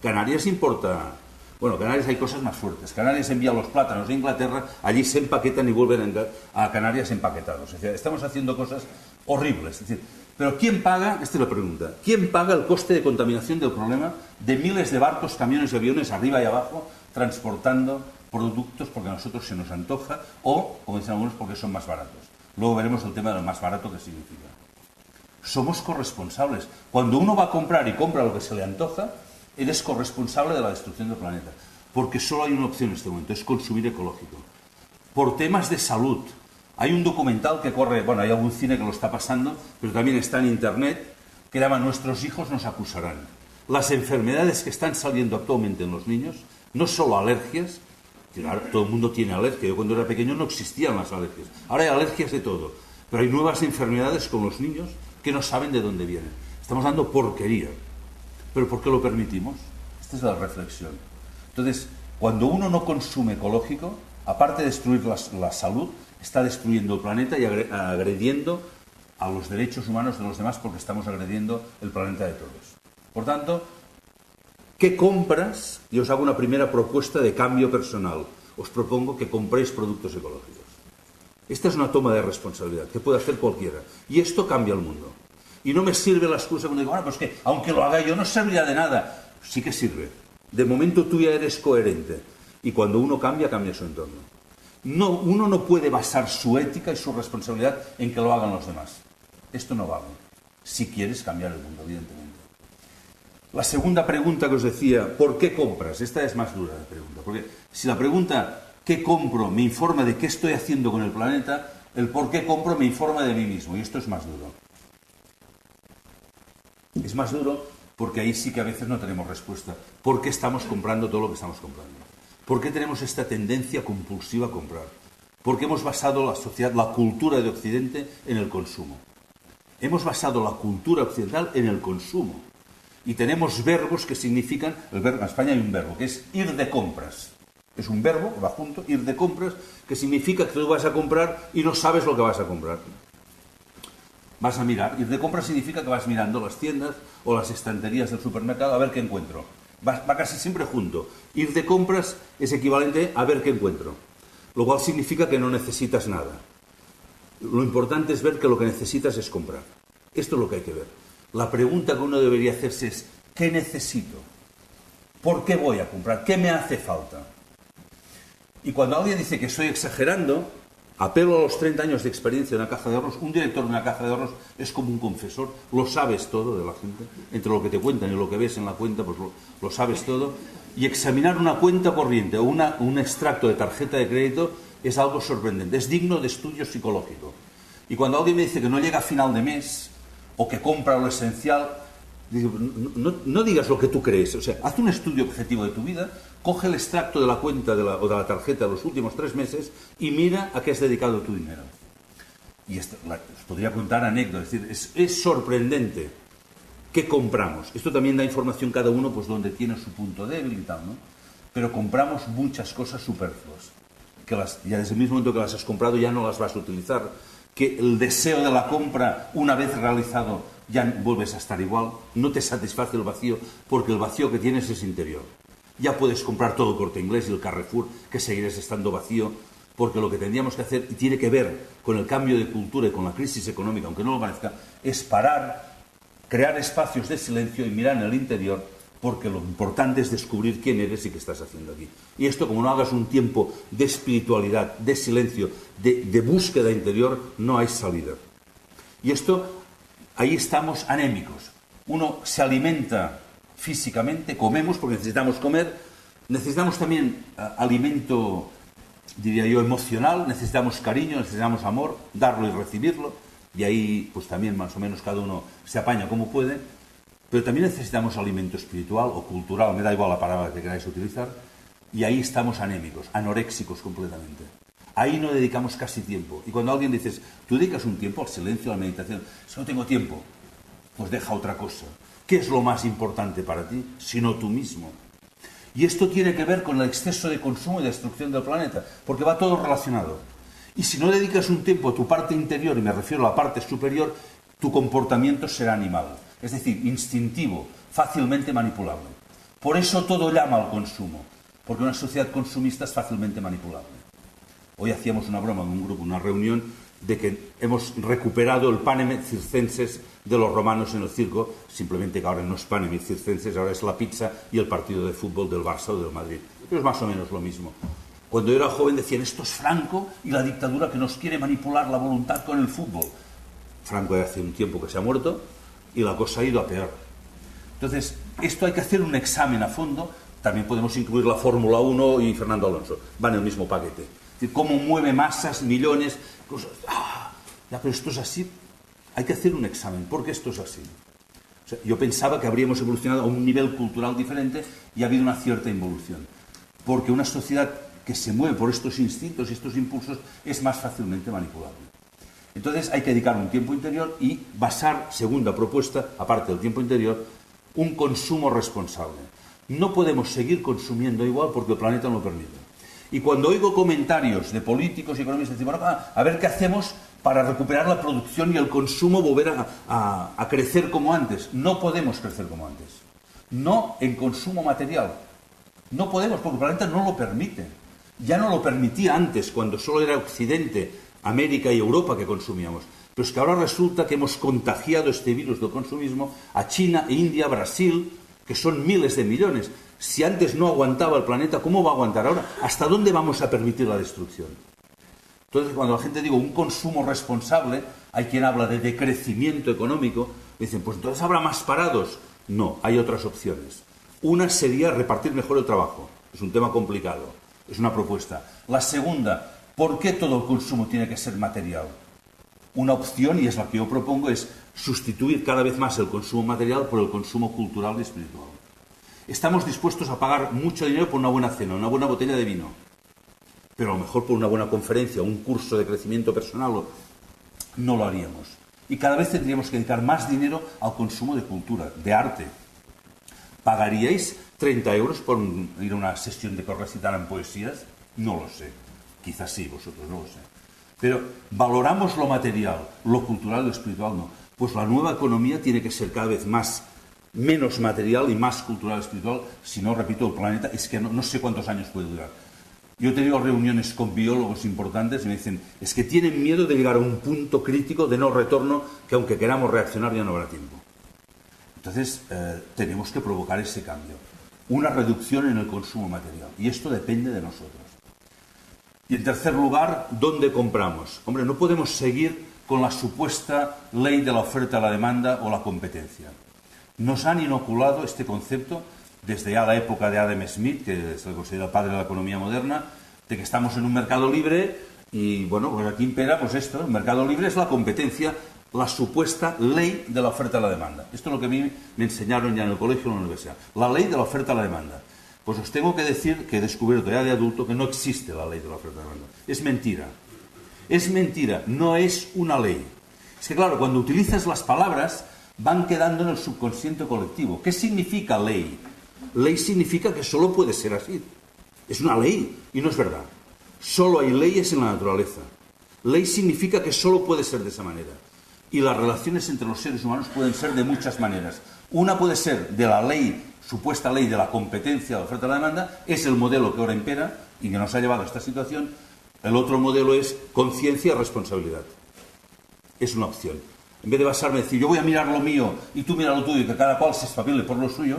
Canarias importa... Bueno, Canarias hay cosas más fuertes. Canarias envía los plátanos de Inglaterra, allí se empaquetan y vuelven a Canarias empaquetados. Es decir, estamos haciendo cosas horribles. Es decir, pero ¿quién paga? Esta es la pregunta. ¿Quién paga el coste de contaminación del problema de miles de barcos, camiones y aviones arriba y abajo transportando productos porque a nosotros se nos antoja o, como dicen algunos, porque son más baratos? Luego veremos el tema de lo más barato que significa. Somos corresponsables. Cuando uno va a comprar y compra lo que se le antoja, él es corresponsable de la destrucción del planeta. Porque solo hay una opción en este momento, es consumir ecológico. Por temas de salud. Hay un documental que corre, bueno, hay algún cine que lo está pasando, pero también está en internet, que llama Nuestros hijos nos acusarán. Las enfermedades que están saliendo actualmente en los niños, no solo alergias, claro, todo el mundo tiene alergia. Yo cuando era pequeño no existían las alergias. Ahora hay alergias de todo. Pero hay nuevas enfermedades con los niños que no saben de dónde vienen. Estamos dando porquería. ¿Pero por qué lo permitimos? Esta es la reflexión. Entonces, cuando uno no consume ecológico, aparte de destruir la salud, está destruyendo el planeta y agrediendo a los derechos humanos de los demás, porque estamos agrediendo el planeta de todos. Por tanto, ¿qué compras? Yo os hago una primera propuesta de cambio personal. Os propongo que compréis productos ecológicos. Esta es una toma de responsabilidad que puede hacer cualquiera. Y esto cambia el mundo. Y no me sirve la excusa cuando digo, bueno, pues que aunque lo haga yo no serviría de nada. Sí que sirve. De momento tú ya eres coherente. Y cuando uno cambia, cambia su entorno. No, uno no puede basar su ética y su responsabilidad en que lo hagan los demás. Esto no vale. Si quieres cambiar el mundo, evidentemente. La segunda pregunta que os decía, ¿por qué compras? Esta es más dura la pregunta. Porque si la pregunta, ¿qué compro?, me informa de qué estoy haciendo con el planeta, el por qué compro me informa de mí mismo. Y esto es más duro. Es más duro porque ahí sí que a veces no tenemos respuesta. ¿Por qué estamos comprando todo lo que estamos comprando? ¿Por qué tenemos esta tendencia compulsiva a comprar? ¿Por qué hemos basado la sociedad, la cultura de Occidente en el consumo? Hemos basado la cultura occidental en el consumo. Y tenemos verbos que significan, en España hay un verbo que es ir de compras. Es un verbo que va junto, ir de compras, que significa que tú vas a comprar y no sabes lo que vas a comprar. Vas a mirar. Ir de compras significa que vas mirando las tiendas o las estanterías del supermercado a ver qué encuentro. Va casi siempre junto. Ir de compras es equivalente a ver qué encuentro. Lo cual significa que no necesitas nada. Lo importante es ver que lo que necesitas es comprar. Esto es lo que hay que ver. La pregunta que uno debería hacerse es, ¿qué necesito? ¿Por qué voy a comprar? ¿Qué me hace falta? Y cuando alguien dice que estoy exagerando, apelo a los 30 años de experiencia en una caja de ahorros. Un director de una caja de ahorros es como un confesor, lo sabes todo de la gente, entre lo que te cuentan y lo que ves en la cuenta, pues lo sabes todo. Y examinar una cuenta corriente o un extracto de tarjeta de crédito es algo sorprendente, es digno de estudio psicológico. Y cuando alguien me dice que no llega a final de mes o que compra lo esencial, digo, no digas lo que tú crees, o sea, haz un estudio objetivo de tu vida, coge el extracto de la cuenta o de la tarjeta de los últimos 3 meses y mira a qué has dedicado tu dinero. Y os podría contar anécdotas, es decir, es sorprendente qué compramos. Esto también da información cada uno, pues donde tiene su punto débil y tal, ¿no? Pero compramos muchas cosas superfluas, que ya desde el mismo momento que las has comprado ya no las vas a utilizar, que el deseo de la compra, una vez realizado, ya vuelves a estar igual, no te satisface el vacío, porque el vacío que tienes es interior. Ya puedes comprar todo el Corte Inglés y el Carrefour, que seguirás estando vacío, porque lo que tendríamos que hacer, y tiene que ver con el cambio de cultura y con la crisis económica, aunque no lo parezca, es parar, crear espacios de silencio y mirar en el interior, porque lo importante es descubrir quién eres y qué estás haciendo aquí. Y esto, como no hagas un tiempo de espiritualidad, de silencio, de búsqueda interior, no hay salida. Y esto, ahí estamos anémicos. Uno se alimenta físicamente, comemos porque necesitamos comer, necesitamos también alimento, diría yo, emocional, necesitamos cariño, necesitamos amor, darlo y recibirlo, y ahí pues también más o menos cada uno se apaña como puede, pero también necesitamos alimento espiritual o cultural, me da igual la palabra que queráis utilizar, y ahí estamos anémicos, anoréxicos completamente. Ahí no dedicamos casi tiempo. Y cuando alguien dices, tú dedicas un tiempo al silencio, a la meditación, si no tengo tiempo, pues deja otra cosa. ¿Qué es lo más importante para ti, sino tú mismo? Y esto tiene que ver con el exceso de consumo y destrucción del planeta, porque va todo relacionado. Y si no dedicas un tiempo a tu parte interior, y me refiero a la parte superior, tu comportamiento será animal, es decir, instintivo, fácilmente manipulable. Por eso todo llama al consumo, porque una sociedad consumista es fácilmente manipulable. Hoy hacíamos una broma en un grupo, una reunión, de que hemos recuperado el panem circenses de los romanos en el circo, simplemente que ahora no es panem circenses, ahora es la pizza y el partido de fútbol del Barça o del Madrid. Pero es más o menos lo mismo. Cuando yo era joven decían, esto es Franco y la dictadura que nos quiere manipular la voluntad con el fútbol. Franco ya hace un tiempo que se ha muerto y la cosa ha ido a peor. Entonces, esto hay que hacer un examen a fondo. También podemos incluir la Fórmula 1 y Fernando Alonso. Van en el mismo paquete. Es decir, cómo mueve masas, millones, cosas. Ya, pero esto es así. Hay que hacer un examen. ¿Por qué esto es así? O sea, yo pensaba que habríamos evolucionado a un nivel cultural diferente y ha habido una cierta involución. Porque una sociedad que se mueve por estos instintos y estos impulsos es más fácilmente manipulable. Entonces hay que dedicar un tiempo interior y basar, segunda propuesta, aparte del tiempo interior, un consumo responsable. No podemos seguir consumiendo igual porque el planeta no lo permite. Y cuando oigo comentarios de políticos y economistas, decir, bueno, a ver qué hacemos para recuperar la producción y el consumo, volver a crecer como antes. No podemos crecer como antes. No en consumo material. No podemos, porque el planeta no lo permite. Ya no lo permitía antes, cuando solo era Occidente, América y Europa que consumíamos. Pero es que ahora resulta que hemos contagiado este virus del consumismo a China, India, Brasil, que son miles de millones. Si antes no aguantaba el planeta, ¿cómo va a aguantar ahora? ¿Hasta dónde vamos a permitir la destrucción? Entonces, cuando la gente digo un consumo responsable, hay quien habla de decrecimiento económico, dicen, pues entonces habrá más parados. No, hay otras opciones. Una sería repartir mejor el trabajo. Es un tema complicado, es una propuesta. La segunda, ¿por qué todo el consumo tiene que ser material? Una opción, y es la que yo propongo, es sustituir cada vez más el consumo material por el consumo cultural y espiritual. Estamos dispuestos a pagar mucho dinero por una buena cena, una buena botella de vino, pero a lo mejor por una buena conferencia, un curso de crecimiento personal, no lo haríamos. Y cada vez tendríamos que dedicar más dinero al consumo de cultura, de arte. ¿Pagaríais 30 euros por ir a una sesión de que os recitaran poesías? No lo sé. Quizás sí, vosotros no lo sé. Pero valoramos lo material, lo cultural y lo espiritual no. Pues la nueva economía tiene que ser cada vez menos material y más cultural y espiritual. Si no, repito, el planeta es que no sé cuántos años puede durar. Yo he tenido reuniones con biólogos importantes y me dicen, es que tienen miedo de llegar a un punto crítico de no retorno que aunque queramos reaccionar ya no habrá tiempo. Entonces, tenemos que provocar ese cambio. Una reducción en el consumo material. Y esto depende de nosotros. Y en tercer lugar, ¿dónde compramos? Hombre, no podemos seguir con la supuesta ley de la oferta a la demanda o la competencia. Nos han inoculado este concepto desde ya la época de Adam Smith, que se le considera el padre de la economía moderna, de que estamos en un mercado libre y, bueno, pues aquí impera pues esto, el mercado libre es la competencia, la supuesta ley de la oferta a la demanda. Esto es lo que a mí me enseñaron ya en el colegio y en la universidad. La ley de la oferta a la demanda. Pues os tengo que decir que he descubierto ya de adulto que no existe la ley de la oferta a la demanda. Es mentira. Es mentira, no es una ley. Es que claro, cuando utilizas las palabras van quedando en el subconsciente colectivo. ¿Qué significa ley? Ley significa que solo puede ser así. Es una ley y no es verdad. Solo hay leyes en la naturaleza. Ley significa que solo puede ser de esa manera. Y las relaciones entre los seres humanos pueden ser de muchas maneras. Una puede ser de la ley, supuesta ley de la competencia de la oferta y la demanda, es el modelo que ahora impera y que nos ha llevado a esta situación. El otro modelo es conciencia y responsabilidad. Es una opción. En vez de basarme en decir, yo voy a mirar lo mío y tú mira lo tuyo y que cada cual se espabile por lo suyo,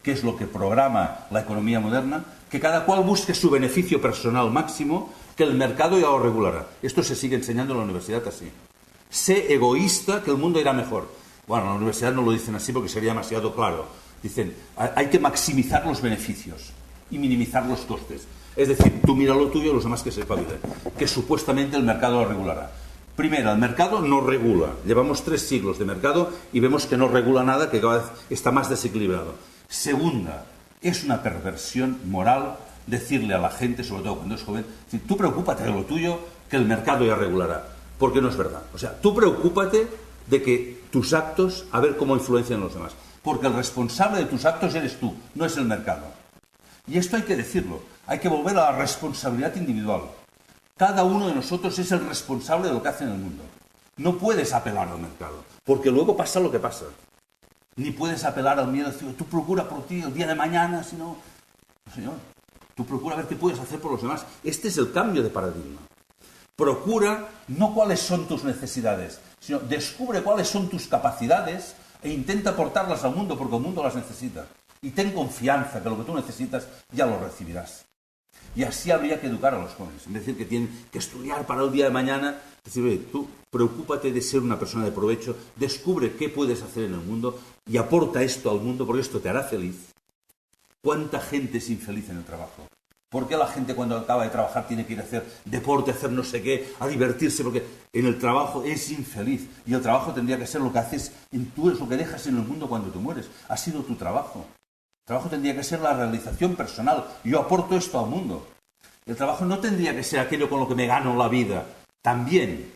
que es lo que programa la economía moderna, que cada cual busque su beneficio personal máximo, que el mercado ya lo regulará. Esto se sigue enseñando en la universidad así. Sé egoísta, que el mundo irá mejor. Bueno, en la universidad no lo dicen así porque sería demasiado claro. Dicen, hay que maximizar los beneficios y minimizar los costes. Es decir, tú mira lo tuyo y los demás que se espabilen. Que supuestamente el mercado lo regulará. Primero, el mercado no regula. Llevamos 3 siglos de mercado y vemos que no regula nada, que cada vez está más desequilibrado. Segunda, es una perversión moral decirle a la gente, sobre todo cuando es joven, decir, tú preocúpate de lo tuyo, que el mercado ya regulará. Porque no es verdad. O sea, tú preocúpate de que tus actos, a ver cómo influencian a los demás. Porque el responsable de tus actos eres tú, no es el mercado. Y esto hay que decirlo. Hay que volver a la responsabilidad individual. Cada uno de nosotros es el responsable de lo que hace en el mundo. No puedes apelar al mercado, porque luego pasa lo que pasa. Ni puedes apelar al miedo, decir, tú procura por ti el día de mañana, si no... No, señor, tú procura ver qué puedes hacer por los demás. Este es el cambio de paradigma. Procura no cuáles son tus necesidades, sino descubre cuáles son tus capacidades e intenta aportarlas al mundo, porque el mundo las necesita. Y ten confianza que lo que tú necesitas ya lo recibirás. Y así habría que educar a los jóvenes. En vez de decir que tienen que estudiar para el día de mañana, decir, oye, tú preocúpate de ser una persona de provecho, descubre qué puedes hacer en el mundo y aporta esto al mundo, porque esto te hará feliz. ¿Cuánta gente es infeliz en el trabajo? ¿Por qué la gente cuando acaba de trabajar tiene que ir a hacer deporte, hacer no sé qué, a divertirse? Porque en el trabajo es infeliz. Y el trabajo tendría que ser lo que haces, tú es lo que dejas en el mundo cuando te mueres. Ha sido tu trabajo. El trabajo tendría que ser la realización personal. Yo aporto esto al mundo. El trabajo no tendría que ser aquello con lo que me gano la vida. También.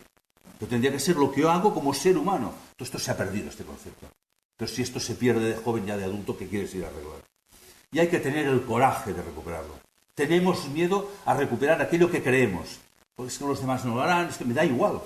Pero tendría que ser lo que yo hago como ser humano. Todo esto se ha perdido, este concepto. Pero si esto se pierde de joven, ya de adulto, ¿qué quieres ir a arreglar? Y hay que tener el coraje de recuperarlo. Tenemos miedo a recuperar aquello que creemos. Pues es que los demás no lo harán, es que me da igual.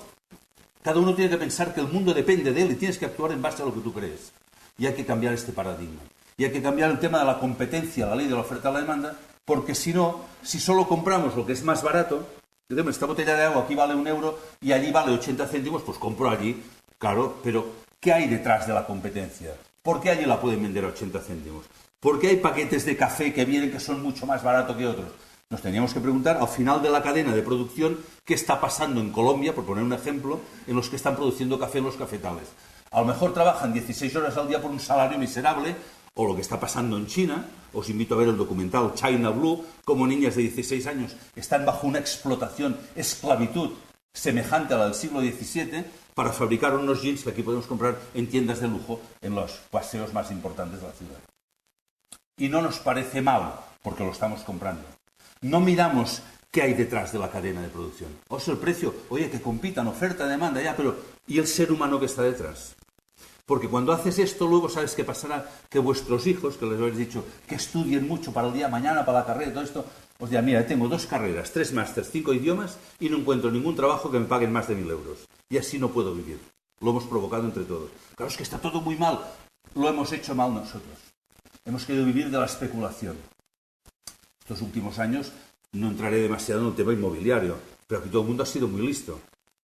Cada uno tiene que pensar que el mundo depende de él y tienes que actuar en base a lo que tú crees. Y hay que cambiar este paradigma. Y hay que cambiar el tema de la competencia, la ley de la oferta y la demanda, porque si no, si solo compramos lo que es más barato, esta botella de agua aquí vale 1 euro y allí vale 80 céntimos, pues compro allí, claro, pero ¿qué hay detrás de la competencia? ¿Por qué allí la pueden vender a 80 céntimos? ¿Por qué hay paquetes de café que vienen que son mucho más baratos que otros? Nos teníamos que preguntar al final de la cadena de producción qué está pasando en Colombia, por poner un ejemplo, en los que están produciendo café en los cafetales. A lo mejor trabajan 16 horas al día por un salario miserable, o lo que está pasando en China. Os invito a ver el documental China Blue, como niñas de 16 años están bajo una explotación, esclavitud, semejante a la del siglo XVII, para fabricar unos jeans que aquí podemos comprar en tiendas de lujo en los paseos más importantes de la ciudad. Y no nos parece mal, porque lo estamos comprando. No miramos qué hay detrás de la cadena de producción. O sea, el precio, oye, que compitan, oferta, demanda, ya, pero ¿y el ser humano que está detrás? Porque cuando haces esto, luego sabes qué pasará, que vuestros hijos, que les habéis dicho que estudien mucho para el día de mañana, para la carrera y todo esto, os dirán, mira, tengo 2 carreras, 3 másters, 5 idiomas y no encuentro ningún trabajo que me paguen más de 1.000 euros. Y así no puedo vivir. Lo hemos provocado entre todos. Claro, es que está todo muy mal. Lo hemos hecho mal nosotros. Hemos querido vivir de la especulación. Estos últimos años no entraré demasiado en el tema inmobiliario, pero aquí todo el mundo ha sido muy listo.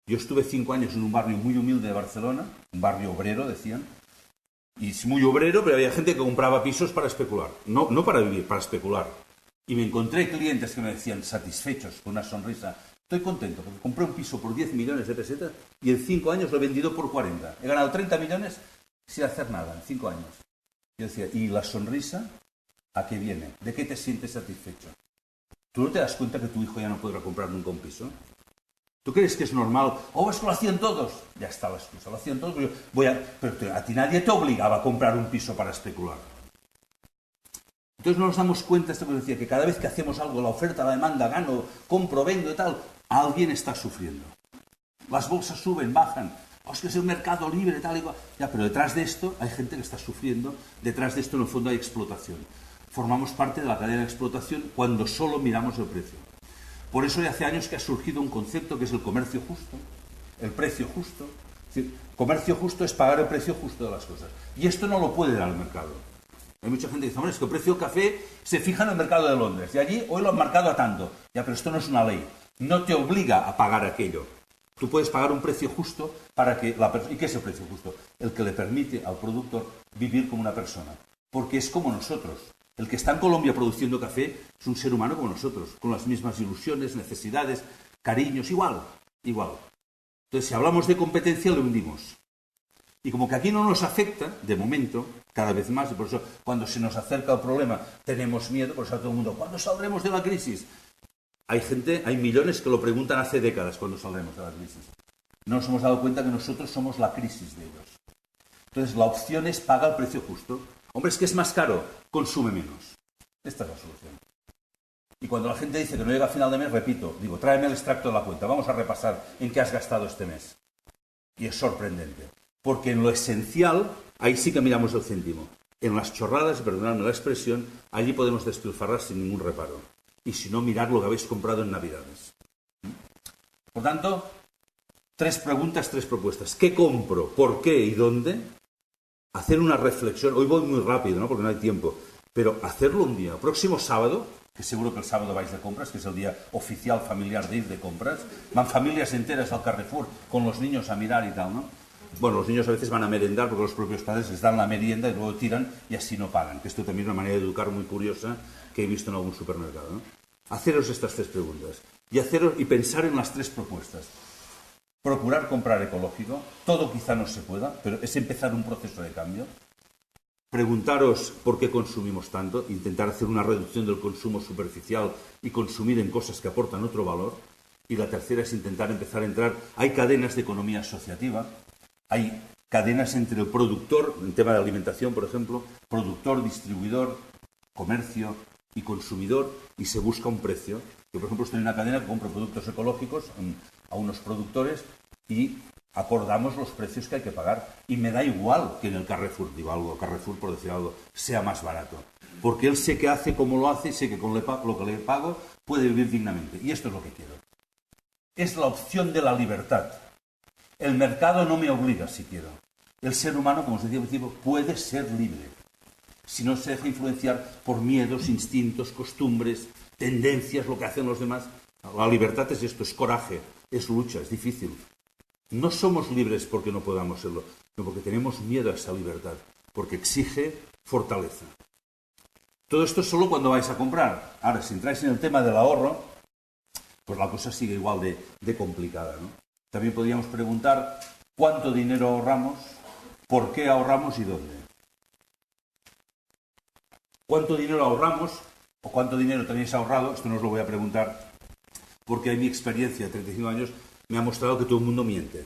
Yo estuve 5 años en un barrio muy humilde de Barcelona, un barrio obrero, decían, y es muy obrero, pero había gente que compraba pisos para especular, no para vivir, para especular. Y me encontré clientes que me decían, satisfechos, con una sonrisa, estoy contento, porque compré un piso por 10 millones de pesetas y en 5 años lo he vendido por 40. He ganado 30 millones sin hacer nada, en 5 años. Yo decía, ¿y la sonrisa a qué viene? ¿De qué te sientes satisfecho? ¿Tú no te das cuenta que tu hijo ya no podrá comprar nunca un piso? ¿Tú crees que es normal? Oh, es que lo hacían todos. Ya está la excusa, lo hacían todos. Pero a ti nadie te obligaba a comprar un piso para especular. Entonces no nos damos cuenta, esto que decía, que cada vez que hacemos algo, la oferta, la demanda, gano, compro, vendo y tal, alguien está sufriendo. Las bolsas suben, bajan. Oh, es que es el mercado libre, tal y cual. Ya, pero detrás de esto hay gente que está sufriendo. Detrás de esto, en el fondo, hay explotación. Formamos parte de la cadena de explotación cuando solo miramos el precio. Por eso ya hace años que ha surgido un concepto que es el comercio justo, el precio justo. Es decir, comercio justo es pagar el precio justo de las cosas. Y esto no lo puede dar el mercado. Hay mucha gente que dice, hombre, es que el precio del café se fija en el mercado de Londres. Y allí hoy lo han marcado a tanto. Ya, pero esto no es una ley. No te obliga a pagar aquello. Tú puedes pagar un precio justo para que la persona... ¿Y qué es el precio justo? El que le permite al productor vivir como una persona. Porque es como nosotros. El que está en Colombia produciendo café es un ser humano como nosotros, con las mismas ilusiones, necesidades, cariños, igual. Entonces, si hablamos de competencia, lo hundimos. Y como que aquí no nos afecta, de momento, cada vez más, y por eso cuando se nos acerca el problema tenemos miedo, por eso a todo el mundo, ¿cuándo saldremos de la crisis? Hay millones que lo preguntan hace décadas, ¿cuándo saldremos de la crisis? No nos hemos dado cuenta que nosotros somos la crisis de ellos. Entonces, la opción es pagar el precio justo. Hombre, es que es más caro, consume menos. Esta es la solución. Y cuando la gente dice que no llega a final de mes, repito, digo, tráeme el extracto de la cuenta, vamos a repasar en qué has gastado este mes. Y es sorprendente. Porque en lo esencial, ahí sí que miramos el céntimo. En las chorradas, perdonadme la expresión, allí podemos despilfarrar sin ningún reparo. Y si no, mirad lo que habéis comprado en Navidades. Por tanto, 3 preguntas, 3 propuestas. ¿Qué compro? ¿Por qué? ¿Y dónde? Hacer una reflexión. Hoy voy muy rápido, ¿no? Porque no hay tiempo. Pero hacerlo un día. Próximo sábado, que seguro que el sábado vais de compras, que es el día oficial familiar de ir de compras. Van familias enteras al Carrefour con los niños a mirar y tal, ¿no? Bueno, los niños a veces van a merendar porque los propios padres les dan la merienda y luego tiran y así no pagan. Que esto también es una manera de educar muy curiosa que he visto en algún supermercado, ¿no? Haceros estas 3 preguntas y pensar en las 3 propuestas. Procurar comprar ecológico, todo quizá no se pueda, pero es empezar un proceso de cambio. Preguntaros por qué consumimos tanto, intentar hacer una reducción del consumo superficial y consumir en cosas que aportan otro valor. Y la tercera es intentar empezar a entrar. Hay cadenas de economía asociativa, hay cadenas entre el productor, en tema de alimentación, por ejemplo, productor, distribuidor, comercio y consumidor, y se busca un precio. Yo, por ejemplo, estoy en una cadena que compro productos ecológicos a unos productores y acordamos los precios que hay que pagar. Y me da igual que en el Carrefour, digo algo, Carrefour por decir algo, sea más barato. porque él sé que hace como lo hace y sé que con lo que le pago puede vivir dignamente. Y esto es lo que quiero. Es la opción de la libertad. El mercado no me obliga si quiero. El ser humano, como os decía al principio, puede ser libre. Si no se deja influenciar por miedos, instintos, costumbres, tendencias, lo que hacen los demás. La libertad es esto, es coraje, es lucha, es difícil. No somos libres porque no podamos serlo, sino porque tenemos miedo a esa libertad, porque exige fortaleza. Todo esto es solo cuando vais a comprar. Ahora, si entráis en el tema del ahorro, pues la cosa sigue igual de complicada, ¿no? También podríamos preguntar cuánto dinero ahorramos, por qué ahorramos y dónde. ¿Cuánto dinero ahorramos o cuánto dinero tenéis ahorrado? Esto no os lo voy a preguntar porque en mi experiencia de 35 años me ha mostrado que todo el mundo miente.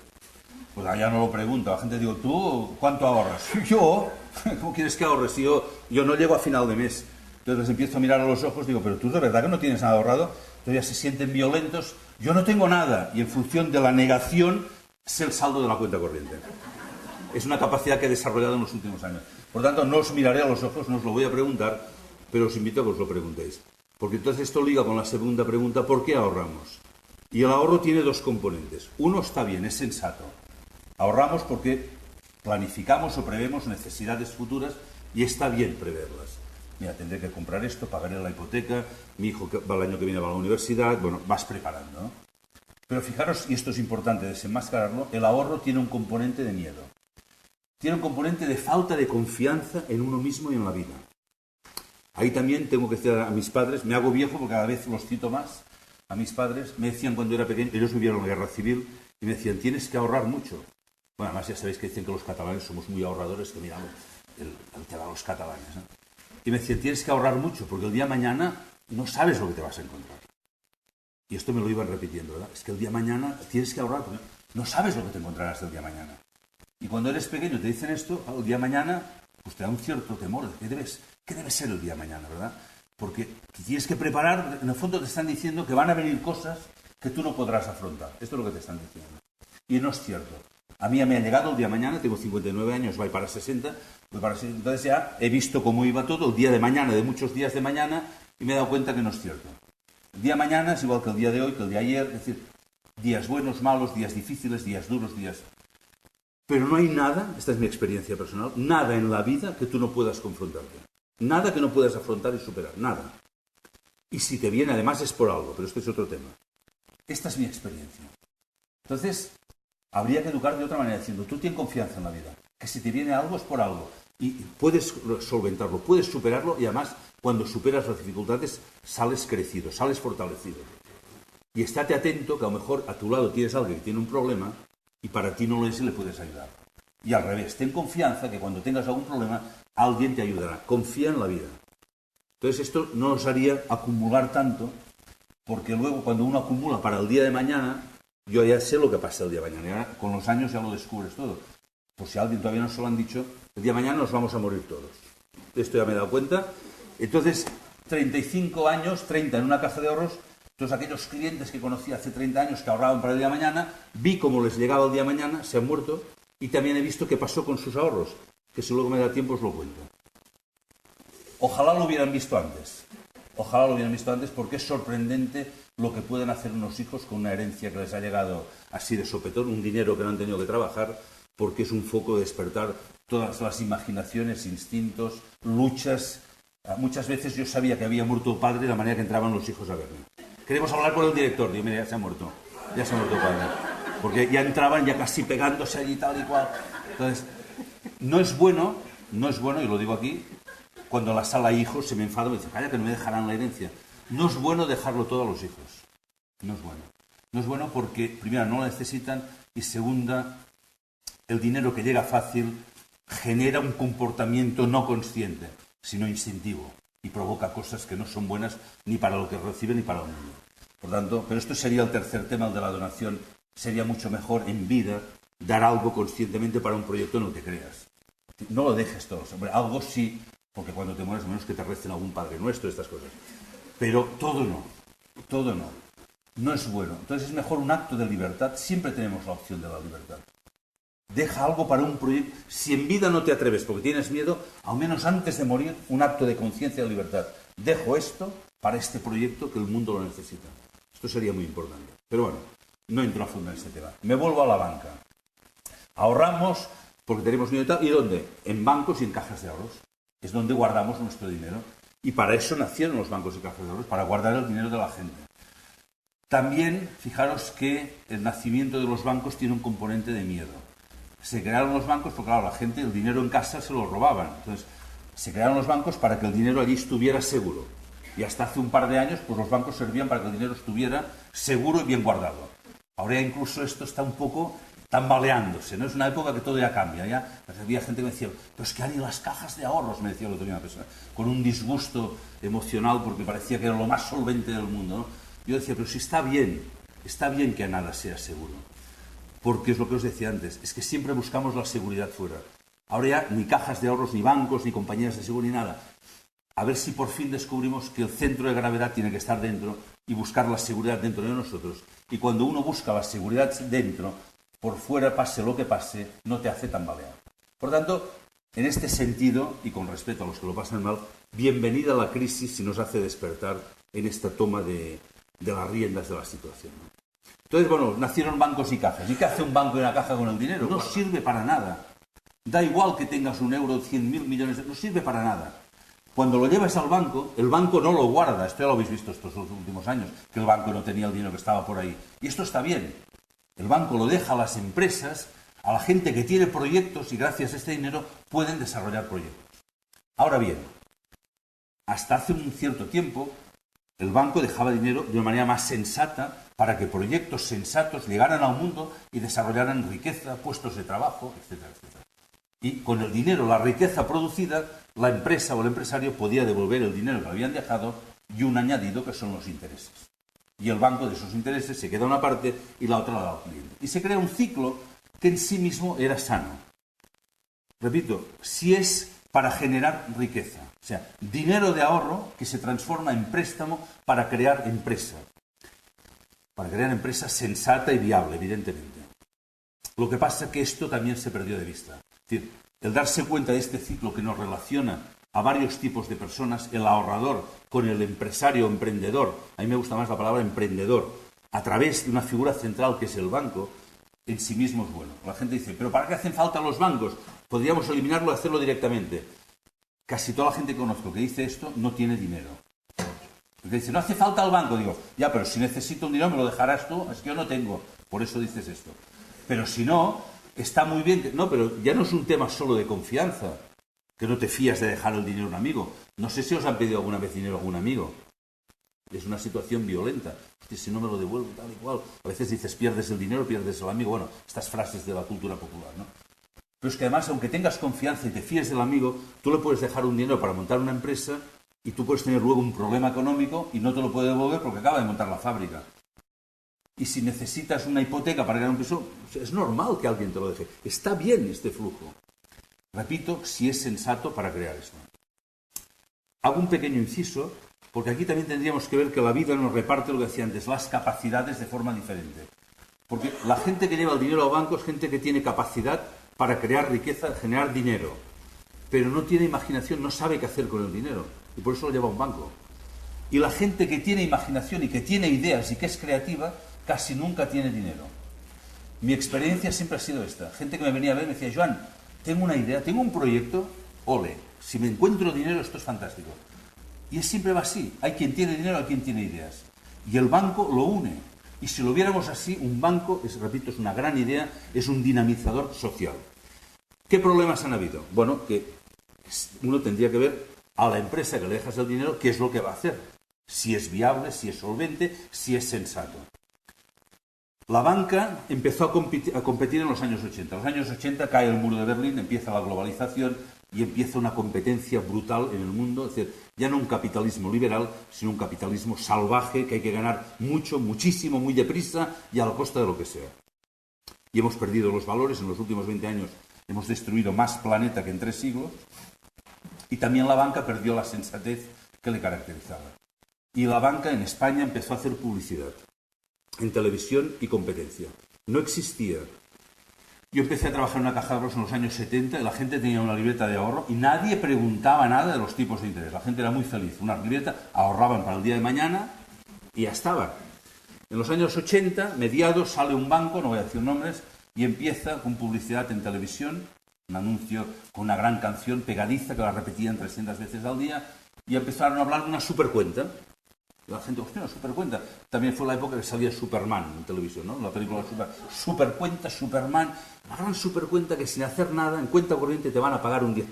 Pues allá no lo pregunto. La gente digo, ¿tú cuánto ahorras? Yo, ¿cómo quieres que ahorres? Si yo no llego a final de mes. Entonces les empiezo a mirar a los ojos, digo, pero tú de verdad que no tienes nada ahorrado. Todavía se sienten violentos. Yo no tengo nada. Y en función de la negación, sé el saldo de la cuenta corriente. Es una capacidad que he desarrollado en los últimos años. Por tanto, no os miraré a los ojos, no os lo voy a preguntar, pero os invito a que os lo preguntéis. Porque entonces esto liga con la segunda pregunta, ¿por qué ahorramos? Y el ahorro tiene dos componentes. Uno está bien, es sensato. Ahorramos porque planificamos o prevemos necesidades futuras y está bien preverlas. Mira, tendré que comprar esto, pagaré la hipoteca, mi hijo va el año que viene va a la universidad, bueno, vas preparando, ¿no? Pero fijaros, y esto es importante desenmascararlo, el ahorro tiene un componente de miedo. Tiene un componente de falta de confianza en uno mismo y en la vida. Ahí también tengo que decir a mis padres, me hago viejo porque cada vez los cito más, a mis padres me decían cuando era pequeño, ellos vivieron la guerra civil, y me decían, tienes que ahorrar mucho. Bueno, además ya sabéis que dicen que los catalanes somos muy ahorradores, que miramos el tema de los catalanes, ¿no? Y me decían, tienes que ahorrar mucho, porque el día de mañana no sabes lo que te vas a encontrar. Y esto me lo iban repitiendo, ¿verdad? Es que el día de mañana tienes que ahorrar, porque no sabes lo que te encontrarás el día de mañana. Y cuando eres pequeño te dicen esto, el día de mañana, pues te da un cierto temor. ¿Qué debe ser el día de mañana, verdad? Porque tienes que preparar, en el fondo te están diciendo que van a venir cosas que tú no podrás afrontar. Esto es lo que te están diciendo. Y no es cierto. A mí me ha llegado el día de mañana, tengo 59 años, voy para 60, entonces ya he visto cómo iba todo el día de mañana, de muchos días de mañana, y me he dado cuenta que no es cierto. El día de mañana es igual que el día de hoy, que el de ayer, es decir, días buenos, malos, días difíciles, días duros, días... Pero no hay nada, esta es mi experiencia personal, nada en la vida que tú no puedas confrontarte. Nada que no puedas afrontar y superar, nada. Y si te viene, además es por algo, pero esto es otro tema. Esta es mi experiencia. Entonces, habría que educar de otra manera, diciendo, tú tienes confianza en la vida, que si te viene algo es por algo. Y puedes solventarlo, puedes superarlo y además, cuando superas las dificultades, sales crecido, sales fortalecido. Y estate atento que a lo mejor a tu lado tienes alguien que tiene un problema y para ti no lo es y le puedes ayudar. Y al revés, ten confianza que cuando tengas algún problema, alguien te ayudará. Confía en la vida. Entonces esto no nos haría acumular tanto, porque luego cuando uno acumula para el día de mañana, yo ya sé lo que pasa el día de mañana. Y ahora, con los años ya lo descubres todo. Por si a alguien todavía no se lo han dicho, el día de mañana nos vamos a morir todos. Esto ya me he dado cuenta. Entonces, 35 años, 30 en una caja de ahorros. Entonces, aquellos clientes que conocí hace 30 años que ahorraban para el día de mañana, vi cómo les llegaba el día de mañana, se han muerto, y también he visto qué pasó con sus ahorros, que si luego me da tiempo os lo cuento. Ojalá lo hubieran visto antes. Ojalá lo hubieran visto antes porque es sorprendente lo que pueden hacer unos hijos con una herencia que les ha llegado así de sopetón, un dinero que no han tenido que trabajar, porque es un foco de despertar todas las imaginaciones, instintos, luchas. Muchas veces yo sabía que había muerto el padre de la manera que entraban los hijos a verme. Queremos hablar con el director. Digo, mira, ya se ha muerto el padre. Porque ya entraban ya casi pegándose allí tal y cual. Entonces, no es bueno, y lo digo aquí, cuando en la sala hay hijos se me enfado y me dicen, calla que no me dejarán la herencia. No es bueno dejarlo todo a los hijos. No es bueno. No es bueno porque, primero, no lo necesitan y segunda, el dinero que llega fácil genera un comportamiento no consciente, sino instintivo, y provoca cosas que no son buenas ni para lo que recibe ni para el mundo. Por tanto, pero esto sería el tercer tema, el de la donación. Sería mucho mejor en vida dar algo conscientemente para un proyecto en el que creas. No lo dejes todo. Hombre, algo sí, porque cuando te mueres, a menos que te recen algún Padre Nuestro, estas cosas. Pero todo no. Todo no. No es bueno. Entonces es mejor un acto de libertad. Siempre tenemos la opción de la libertad. Deja algo para un proyecto. Si en vida no te atreves porque tienes miedo, al menos antes de morir, un acto de conciencia de libertad. Dejo esto para este proyecto que el mundo lo necesita. Esto sería muy importante. Pero bueno, no entro a fondo en este tema. Me vuelvo a la banca. Ahorramos porque tenemos miedo y tal. ¿Y dónde? En bancos y en cajas de ahorros. Es donde guardamos nuestro dinero. Y para eso nacieron los bancos y cajas de ahorros, para guardar el dinero de la gente. También, fijaros que el nacimiento de los bancos tiene un componente de miedo. Se crearon los bancos porque, claro, la gente el dinero en casa se lo robaban. Entonces, se crearon los bancos para que el dinero allí estuviera seguro. Y hasta hace un par de años, pues los bancos servían para que el dinero estuviera seguro y bien guardado. Ahora ya incluso esto está un poco tambaleándose, ¿no? Es una época que todo ya cambia, ya. Había gente que me decía, pero es que han ido las cajas de ahorros, me decía el otro día una persona, con un disgusto emocional porque parecía que era lo más solvente del mundo, ¿no? Yo decía, pero si está bien que nada sea seguro. Porque es lo que os decía antes, es que siempre buscamos la seguridad fuera. Ahora ya ni cajas de ahorros, ni bancos, ni compañías de seguro, ni nada. A ver si por fin descubrimos que el centro de gravedad tiene que estar dentro y buscar la seguridad dentro de nosotros. Y cuando uno busca la seguridad dentro, por fuera, pase lo que pase, no te hace tambalear. Por tanto, en este sentido, y con respeto a los que lo pasan mal, bienvenida la crisis si nos hace despertar en esta toma de las riendas de la situación, ¿no? Entonces, bueno, nacieron bancos y cajas. ¿Y qué hace un banco y una caja con el dinero? No sirve para nada. Da igual que tengas 1 euro, 100.000 millones, no sirve para nada. Cuando lo llevas al banco, el banco no lo guarda. Esto ya lo habéis visto estos últimos años, que el banco no tenía el dinero que estaba por ahí. Y esto está bien. El banco lo deja a las empresas, a la gente que tiene proyectos y gracias a este dinero pueden desarrollar proyectos. Ahora bien, hasta hace un cierto tiempo, el banco dejaba dinero de una manera más sensata para que proyectos sensatos llegaran al mundo y desarrollaran riqueza, puestos de trabajo, etcétera, etcétera. Y con el dinero, la riqueza producida, la empresa o el empresario podía devolver el dinero que habían dejado y un añadido que son los intereses. Y el banco de esos intereses se queda una parte y la otra la da al cliente. Y se crea un ciclo que en sí mismo era sano. Repito, si es para generar riqueza. O sea, dinero de ahorro que se transforma en préstamo para crear empresa. Para crear empresa sensata y viable, evidentemente. Lo que pasa es que esto también se perdió de vista. Es decir, el darse cuenta de este ciclo que nos relaciona a varios tipos de personas, el ahorrador con el empresario o emprendedor, a mí me gusta más la palabra emprendedor, a través de una figura central que es el banco, en sí mismo es bueno. La gente dice, ¿pero para qué hacen falta los bancos? Podríamos eliminarlo y hacerlo directamente. Casi toda la gente que conozco que dice esto no tiene dinero. Porque dice, no hace falta el banco. Digo, ya, pero si necesito un dinero me lo dejarás tú, es que yo no tengo. Por eso dices esto. Pero si no, está muy bien. No, pero ya no es un tema solo de confianza, que no te fías de dejar el dinero a un amigo. No sé si os han pedido alguna vez dinero a algún amigo. Es una situación violenta. Hostia, si no me lo devuelvo, tal y cual. A veces dices, pierdes el dinero, pierdes el amigo. Bueno, estas frases de la cultura popular, ¿no? Pero es que además, aunque tengas confianza y te fíes del amigo, tú le puedes dejar un dinero para montar una empresa y tú puedes tener luego un problema económico y no te lo puede devolver porque acaba de montar la fábrica. Y si necesitas una hipoteca para ganar un piso, es normal que alguien te lo deje. Está bien este flujo. Repito, si es sensato para crear esto. Hago un pequeño inciso, porque aquí también tendríamos que ver que la vida nos reparte, lo que decía antes, las capacidades de forma diferente. Porque la gente que lleva el dinero al banco es gente que tiene capacidad para crear riqueza, generar dinero, pero no tiene imaginación, no sabe qué hacer con el dinero, y por eso lo lleva a un banco. Y la gente que tiene imaginación y que tiene ideas y que es creativa, casi nunca tiene dinero. Mi experiencia siempre ha sido esta. Gente que me venía a ver me decía, Joan, tengo una idea, tengo un proyecto, ole, si me encuentro dinero esto es fantástico. Y siempre va así, hay quien tiene dinero, hay quien tiene ideas. Y el banco lo une. Y si lo viéramos así, un banco, repito, es una gran idea, es un dinamizador social. ¿Qué problemas han habido? Bueno, que uno tendría que ver a la empresa que le dejas el dinero qué es lo que va a hacer. Si es viable, si es solvente, si es sensato. La banca empezó a competir en los años 80. En los años 80 cae el muro de Berlín, empieza la globalización y empieza una competencia brutal en el mundo. Es decir, ya no un capitalismo liberal, sino un capitalismo salvaje que hay que ganar mucho, muchísimo, muy deprisa y a la costa de lo que sea. Y hemos perdido los valores. En los últimos 20 años hemos destruido más planeta que en 3 siglos. Y también la banca perdió la sensatez que le caracterizaba. Y la banca en España empezó a hacer publicidad en televisión y competencia. No existía Yo empecé a trabajar en una caja de ahorros en los años 70 y la gente tenía una libreta de ahorro y nadie preguntaba nada de los tipos de interés. La gente era muy feliz. Una libreta, ahorraban para el día de mañana y ya estaba. En los años 80, mediados, sale un banco, no voy a decir nombres, y empieza con publicidad en televisión, un anuncio con una gran canción pegadiza que la repetían 300 veces al día, y empezaron a hablar de una supercuenta. Y la gente, hostia, una supercuenta. También fue la época que salía Superman en televisión, ¿no? La película Supercuenta, Superman, la gran supercuenta que sin hacer nada, en cuenta corriente te van a pagar un 10%.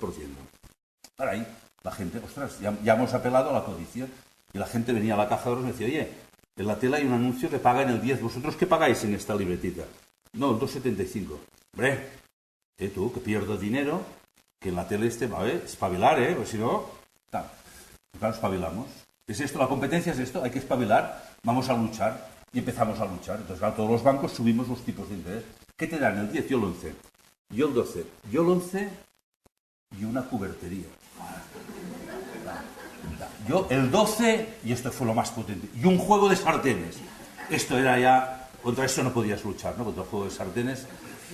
Ahora ahí, la gente, ostras, ya hemos apelado a la codicia, y la gente venía a la caja de ahorros y me decía, oye, en la tele hay un anuncio que paga en el 10, ¿vosotros qué pagáis en esta libretita? No, el 2,75. Hombre, tú, que pierdo dinero, que en la tele espabilar, pues si no, tal. Claro, espabilamos. ¿Es esto? ¿La competencia es esto? Hay que espabilar, vamos a luchar. Y empezamos a luchar. Entonces, claro, todos los bancos subimos los tipos de interés. ¿Qué te dan? El 10, yo el 11. Yo el 12. Yo el 11 y una cubertería. Yo el 12, y esto fue lo más potente, y un juego de sartenes. Esto era ya, contra esto no podías luchar, ¿no? Contra el juego de sartenes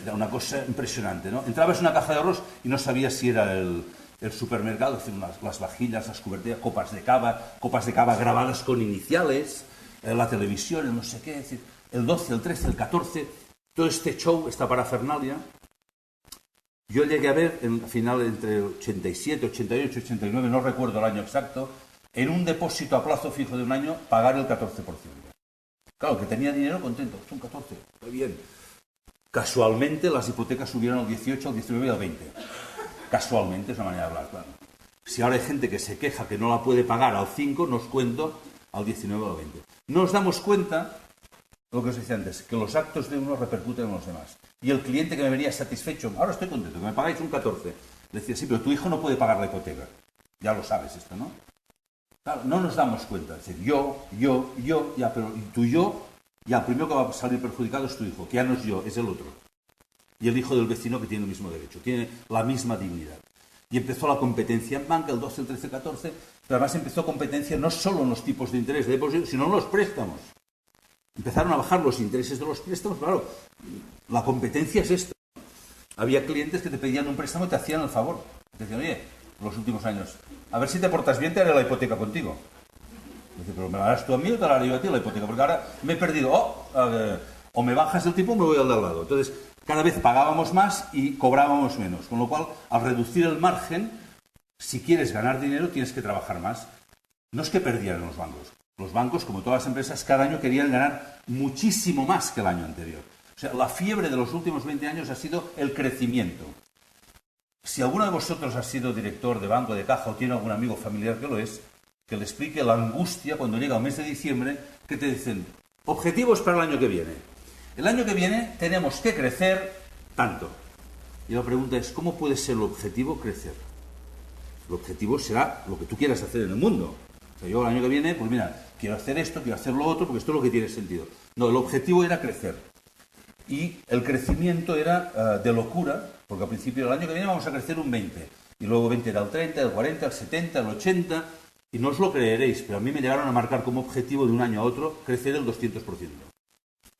era una cosa impresionante, ¿no? Entrabas en una caja de ahorros y no sabías si era el supermercado, es decir, las vajillas, las cuberterías, copas de cava grabadas con iniciales, la televisión, el no sé qué, es decir, el 12, el 13, el 14, todo este show, esta parafernalia. Yo llegué a ver, al final, entre 87, 88, 89, no recuerdo el año exacto, en un depósito a plazo fijo de un año, pagar el 14%. Claro, que tenía dinero, contento, un 14, muy bien. Casualmente las hipotecas subieron al 18, al 19 y al 20. Casualmente, es una manera de hablar, claro. Si ahora hay gente que se queja que no la puede pagar al 5, nos cuento al 19 o al 20. Nos damos cuenta, lo que os decía antes, que los actos de uno repercuten en los demás. Y el cliente que me venía satisfecho, ahora estoy contento, que me pagáis un 14. Le decía, sí, pero tu hijo no puede pagar la hipoteca. Ya lo sabes esto, ¿no? Claro, no nos damos cuenta. Es decir, yo, ya, pero tú y yo, ya, el primero que va a salir perjudicado es tu hijo, que ya no es yo, es el otro. Y el hijo del vecino que tiene el mismo derecho, tiene la misma dignidad. Y empezó la competencia en banca, el 12, el 13, el 14, pero además empezó competencia no solo en los tipos de interés de depósito, sino en los préstamos. Empezaron a bajar los intereses de los préstamos, claro, la competencia es esto. Había clientes que te pedían un préstamo y te hacían el favor. Te decían, oye, en los últimos años, a ver si te portas bien, te haré la hipoteca contigo. Dice, pero ¿me la harás tú a mí o te la haré yo a ti la hipoteca? Porque ahora me he perdido, o me bajas el tipo o me voy al de al lado. Entonces, cada vez pagábamos más y cobrábamos menos. Con lo cual, al reducir el margen, si quieres ganar dinero, tienes que trabajar más. No es que perdieran los bancos. Los bancos, como todas las empresas, cada año querían ganar muchísimo más que el año anterior. O sea, la fiebre de los últimos 20 años ha sido el crecimiento. Si alguno de vosotros ha sido director de banco, de caja, o tiene algún amigo familiar que lo es, que le explique la angustia cuando llega el mes de diciembre, que te dicen, objetivos para el año que viene. El año que viene tenemos que crecer tanto. Y la pregunta es, ¿cómo puede ser el objetivo crecer? El objetivo será lo que tú quieras hacer en el mundo. O sea, yo el año que viene, pues mira, quiero hacer esto, quiero hacer lo otro, porque esto es lo que tiene sentido. No, el objetivo era crecer. Y el crecimiento era de locura, porque al principio del año que viene vamos a crecer un 20. Y luego 20 era el 30, el 40, el 70, el 80. Y no os lo creeréis, pero a mí me llegaron a marcar como objetivo de un año a otro crecer el 200%.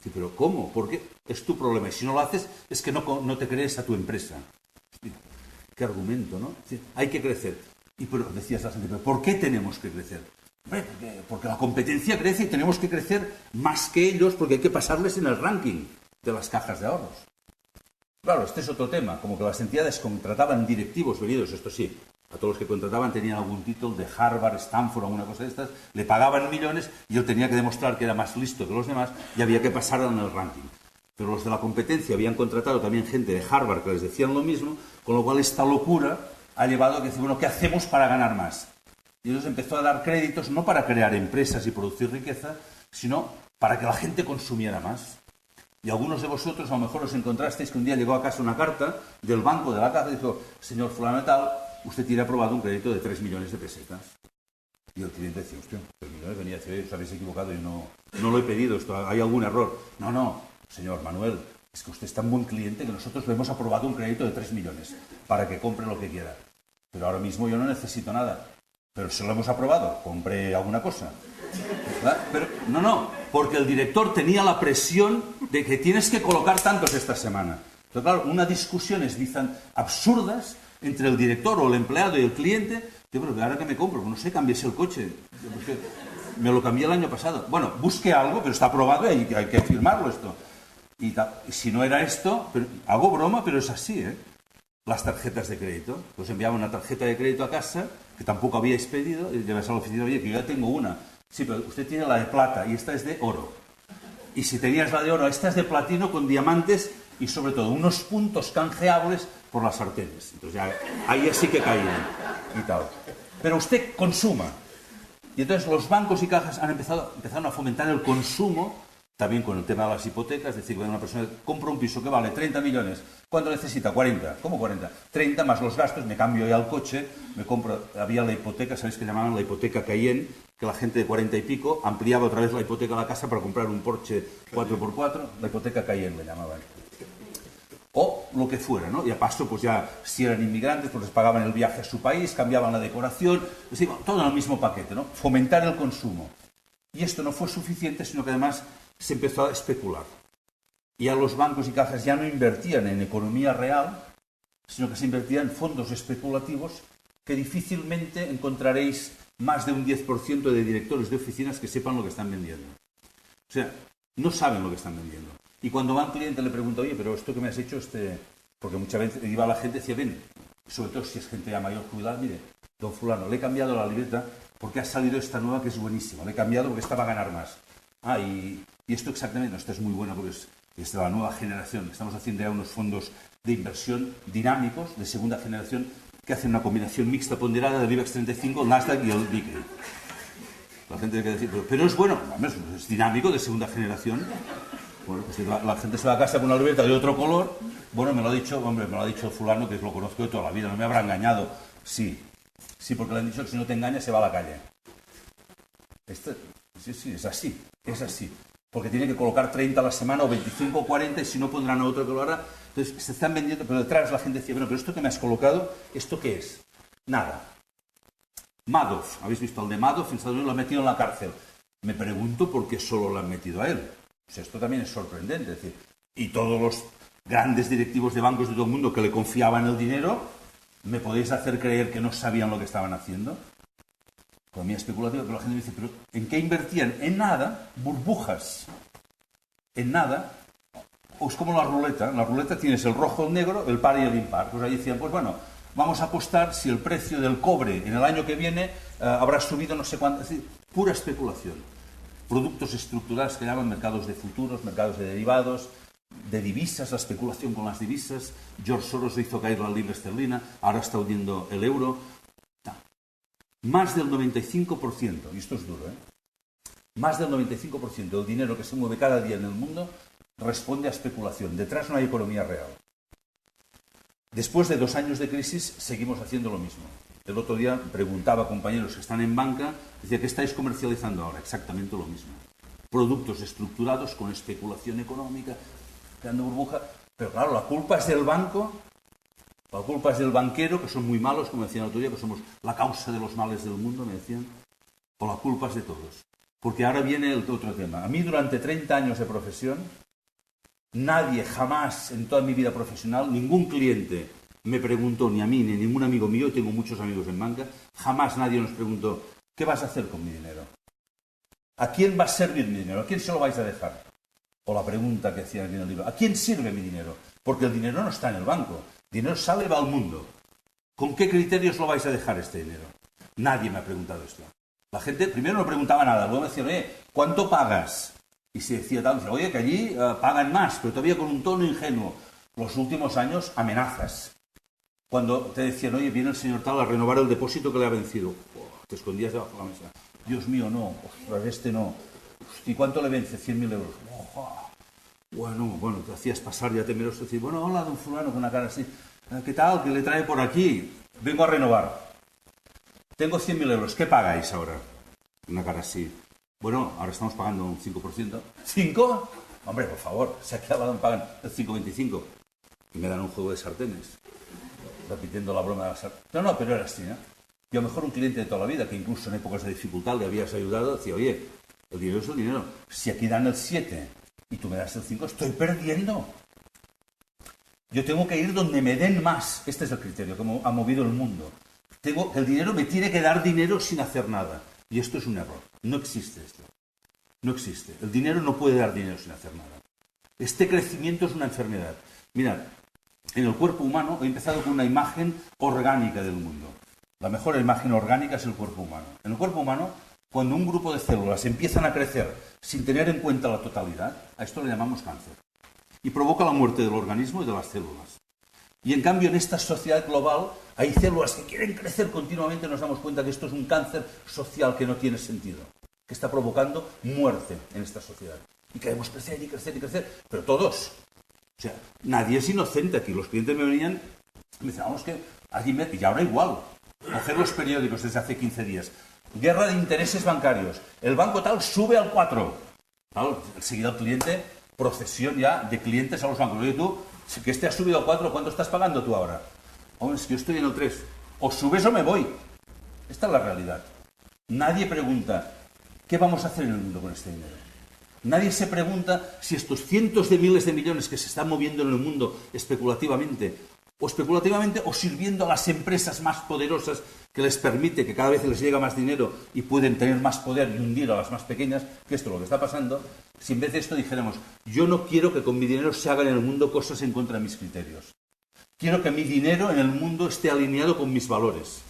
Sí, pero ¿cómo? ¿Por qué? Es tu problema. Y si no lo haces, es que no te crees a tu empresa. Mira, qué argumento, ¿no? Sí, hay que crecer. Y pero decías la gente, ¿pero por qué tenemos que crecer? Porque la competencia crece y tenemos que crecer más que ellos porque hay que pasarles en el ranking de las cajas de ahorros. Claro, este es otro tema, como que las entidades contrataban directivos venidos, esto sí, a todos los que contrataban tenían algún título de Harvard, Stanford, alguna cosa de estas, le pagaban millones y él tenía que demostrar que era más listo que los demás y había que pasar en el ranking. Pero los de la competencia habían contratado también gente de Harvard que les decían lo mismo, con lo cual esta locura ha llevado a que decir, bueno, ¿qué hacemos para ganar más? Y entonces empezó a dar créditos no para crear empresas y producir riqueza, sino para que la gente consumiera más. Y algunos de vosotros a lo mejor os encontrasteis que un día llegó a casa una carta del banco de la caja y dijo, señor fulano de tal, usted tiene aprobado un crédito de 3 millones de pesetas. Y el cliente decía, hostia, 3 millones, venía a decir, os habéis equivocado, yo no lo he pedido, esto, hay algún error. No, señor Manuel, es que usted es tan buen cliente que nosotros le hemos aprobado un crédito de 3 millones para que compre lo que quiera. Pero ahora mismo yo no necesito nada. Pero se lo hemos aprobado, compre alguna cosa. ¿Verdad? Pero no, porque el director tenía la presión de que tienes que colocar tantos esta semana. Pero claro, unas discusiones absurdas entre el director o el empleado y el cliente. Yo, pero ahora que me compro, no sé, cambies el coche. Me lo cambié el año pasado. Bueno, busque algo, pero está aprobado y hay que firmarlo esto. Y si no era esto, pero, hago broma, pero es así, ¿eh? Las tarjetas de crédito. Os enviaba una tarjeta de crédito a casa, que tampoco habíais pedido, y llevas a la oficina, oye, que yo ya tengo una. Sí, pero usted tiene la de plata y esta es de oro. Y si tenías la de oro, esta es de platino con diamantes y sobre todo unos puntos canjeables por las sartenes. Entonces ya, ahí sí que caían y tal. Pero usted consuma. Y entonces los bancos y cajas empezaron a fomentar el consumo, también con el tema de las hipotecas, es decir, cuando una persona compra un piso que vale 30 millones, ¿cuánto necesita? 40. ¿Cómo 40? 30 más los gastos, me cambio ya el coche, me compro, había la hipoteca, ¿sabéis que llamaban la hipoteca Cayenne? Que la gente de 40 y pico ampliaba otra vez la hipoteca de la casa para comprar un Porsche 4x4, la hipoteca Cayenne le llamaban. O lo que fuera, ¿no? Y a paso, pues ya, si eran inmigrantes, pues les pagaban el viaje a su país, cambiaban la decoración, es decir, todo en el mismo paquete, ¿no? Fomentar el consumo. Y esto no fue suficiente, sino que además se empezó a especular. Y a los bancos y cajas ya no invertían en economía real, sino que se invertían en fondos especulativos que difícilmente encontraréis más de un 10% de directores de oficinas que sepan lo que están vendiendo. O sea, no saben lo que están vendiendo. Y cuando va un cliente le pregunta, oye, pero esto que me has hecho, porque muchas veces iba la gente y decía, ven, sobre todo si es gente ya mayor jubilada, mire, don fulano, le he cambiado la libreta porque ha salido esta nueva que es buenísima, le he cambiado porque esta va a ganar más. Ah, y esto exactamente, no, esta es muy buena porque es de la nueva generación. Estamos haciendo ya unos fondos de inversión dinámicos de segunda generación que hacen una combinación mixta ponderada del IBEX 35, el Nasdaq y el Nikkei. La gente tiene que decir, pero es bueno, es dinámico de segunda generación. Bueno, pues si la gente se va a casa con una libreta de otro color, bueno, me lo ha dicho fulano, que lo conozco de toda la vida, no me habrá engañado. Sí, porque le han dicho que si no te engañas se va a la calle. Sí, es así. Porque tiene que colocar 30 a la semana o 25 o 40 y si no pondrán a otro que lo hará. Entonces se están vendiendo, pero detrás la gente decía, bueno, pero esto que me has colocado, ¿esto qué es? Nada. Madoff, ¿habéis visto al de Madoff? En Estados Unidos lo han metido en la cárcel. Me pregunto por qué solo lo han metido a él. O sea, esto también es sorprendente. Es decir, y todos los grandes directivos de bancos de todo el mundo que le confiaban el dinero, ¿me podéis hacer creer que no sabían lo que estaban haciendo? Economía especulativa, pero la gente me dice, ¿pero en qué invertían? En nada, burbujas. En nada. O es como la ruleta. En la ruleta tienes el rojo, el negro, el par y el impar. Pues ahí decían, pues bueno, vamos a apostar si el precio del cobre en el año que viene habrá subido no sé cuánto. Es decir, pura especulación. Productos estructurales que llaman mercados de futuros, mercados de derivados, de divisas, la especulación con las divisas. George Soros hizo caer la libra esterlina, ahora está hundiendo el euro. Más del 95%, y esto es duro, más del 95% del dinero que se mueve cada día en el mundo responde a especulación. Detrás no hay economía real. Después de 2 años de crisis, seguimos haciendo lo mismo. El otro día preguntaba a compañeros que están en banca, decía, ¿qué estáis comercializando ahora? Exactamente lo mismo. Productos estructurados con especulación económica, creando burbuja. Pero claro, la culpa es del banco, la culpa es del banquero, que son muy malos, como decían el otro día, que somos la causa de los males del mundo, me decían. O la culpa es de todos. Porque ahora viene el otro tema. A mí, durante 30 años de profesión, nadie jamás en toda mi vida profesional, ningún cliente me preguntó, ni a mí, ni a ningún amigo mío, y tengo muchos amigos en banca, jamás nadie nos preguntó, ¿qué vas a hacer con mi dinero? ¿A quién va a servir mi dinero? ¿A quién se lo vais a dejar? O la pregunta que hacían en el libro, ¿a quién sirve mi dinero? Porque el dinero no está en el banco, el dinero sale y va al mundo. ¿Con qué criterios lo vais a dejar este dinero? Nadie me ha preguntado esto. La gente primero no preguntaba nada, luego me decían, ¿cuánto pagas? Y se decía tal, oye, que allí pagan más, pero todavía con un tono ingenuo. Los últimos años, amenazas. Cuando te decían, oye, viene el señor tal a renovar el depósito que le ha vencido. Te escondías debajo de la mesa. Dios mío, no, ostras, este no. ¿Y cuánto le vence? 100.000 euros. Bueno, te hacías pasar ya temeroso. Decir, bueno, hola, don fulano, con una cara así. ¿Qué tal? ¿Qué le trae por aquí? Vengo a renovar. Tengo 100.000 euros. ¿Qué pagáis ahora? Una cara así. Bueno, ahora estamos pagando un 5%. ¿5? Hombre, por favor, si aquí al lado me pagan el 5,25 y me dan un juego de sartenes. Repitiendo la broma de la sartén. No, pero era así, ¿no? Y a lo mejor un cliente de toda la vida, que incluso en épocas de dificultad le habías ayudado, decía, oye, el dinero es el dinero. Si aquí dan el 7 y tú me das el 5, estoy perdiendo. Yo tengo que ir donde me den más. Este es el criterio que ha movido el mundo. El dinero me tiene que dar dinero sin hacer nada. Y esto es un error. No existe esto. No existe. El dinero no puede dar dinero sin hacer nada. Este crecimiento es una enfermedad. Mirad, en el cuerpo humano he empezado con una imagen orgánica del mundo. La mejor imagen orgánica es el cuerpo humano. En el cuerpo humano, cuando un grupo de células empiezan a crecer sin tener en cuenta la totalidad, a esto le llamamos cáncer. Y provoca la muerte del organismo y de las células. Y en cambio, en esta sociedad global, hay células que quieren crecer continuamente. Nos damos cuenta que esto es un cáncer social que no tiene sentido, que está provocando muerte en esta sociedad. Y queremos crecer y crecer y crecer, pero todos. O sea, nadie es inocente aquí. Los clientes me venían y me decían, vamos, que allí y ahora igual. Coger los periódicos desde hace 15 días. Guerra de intereses bancarios. El banco tal sube al 4. Claro, enseguida el cliente, procesión ya de clientes a los bancos. Oye, tú, que este ha subido al 4, ¿cuánto estás pagando tú ahora? Hombre, es que yo estoy en el 3. O subes o me voy. Esta es la realidad. Nadie pregunta, ¿qué vamos a hacer en el mundo con este dinero? Nadie se pregunta si estos cientos de miles de millones que se están moviendo en el mundo especulativamente o sirviendo a las empresas más poderosas que les permite que cada vez les llega más dinero y pueden tener más poder y hundir a las más pequeñas, que esto es lo que está pasando, si en vez de esto dijéramos, yo no quiero que con mi dinero se hagan en el mundo cosas en contra de mis criterios. Quiero que mi dinero en el mundo esté alineado con mis valores.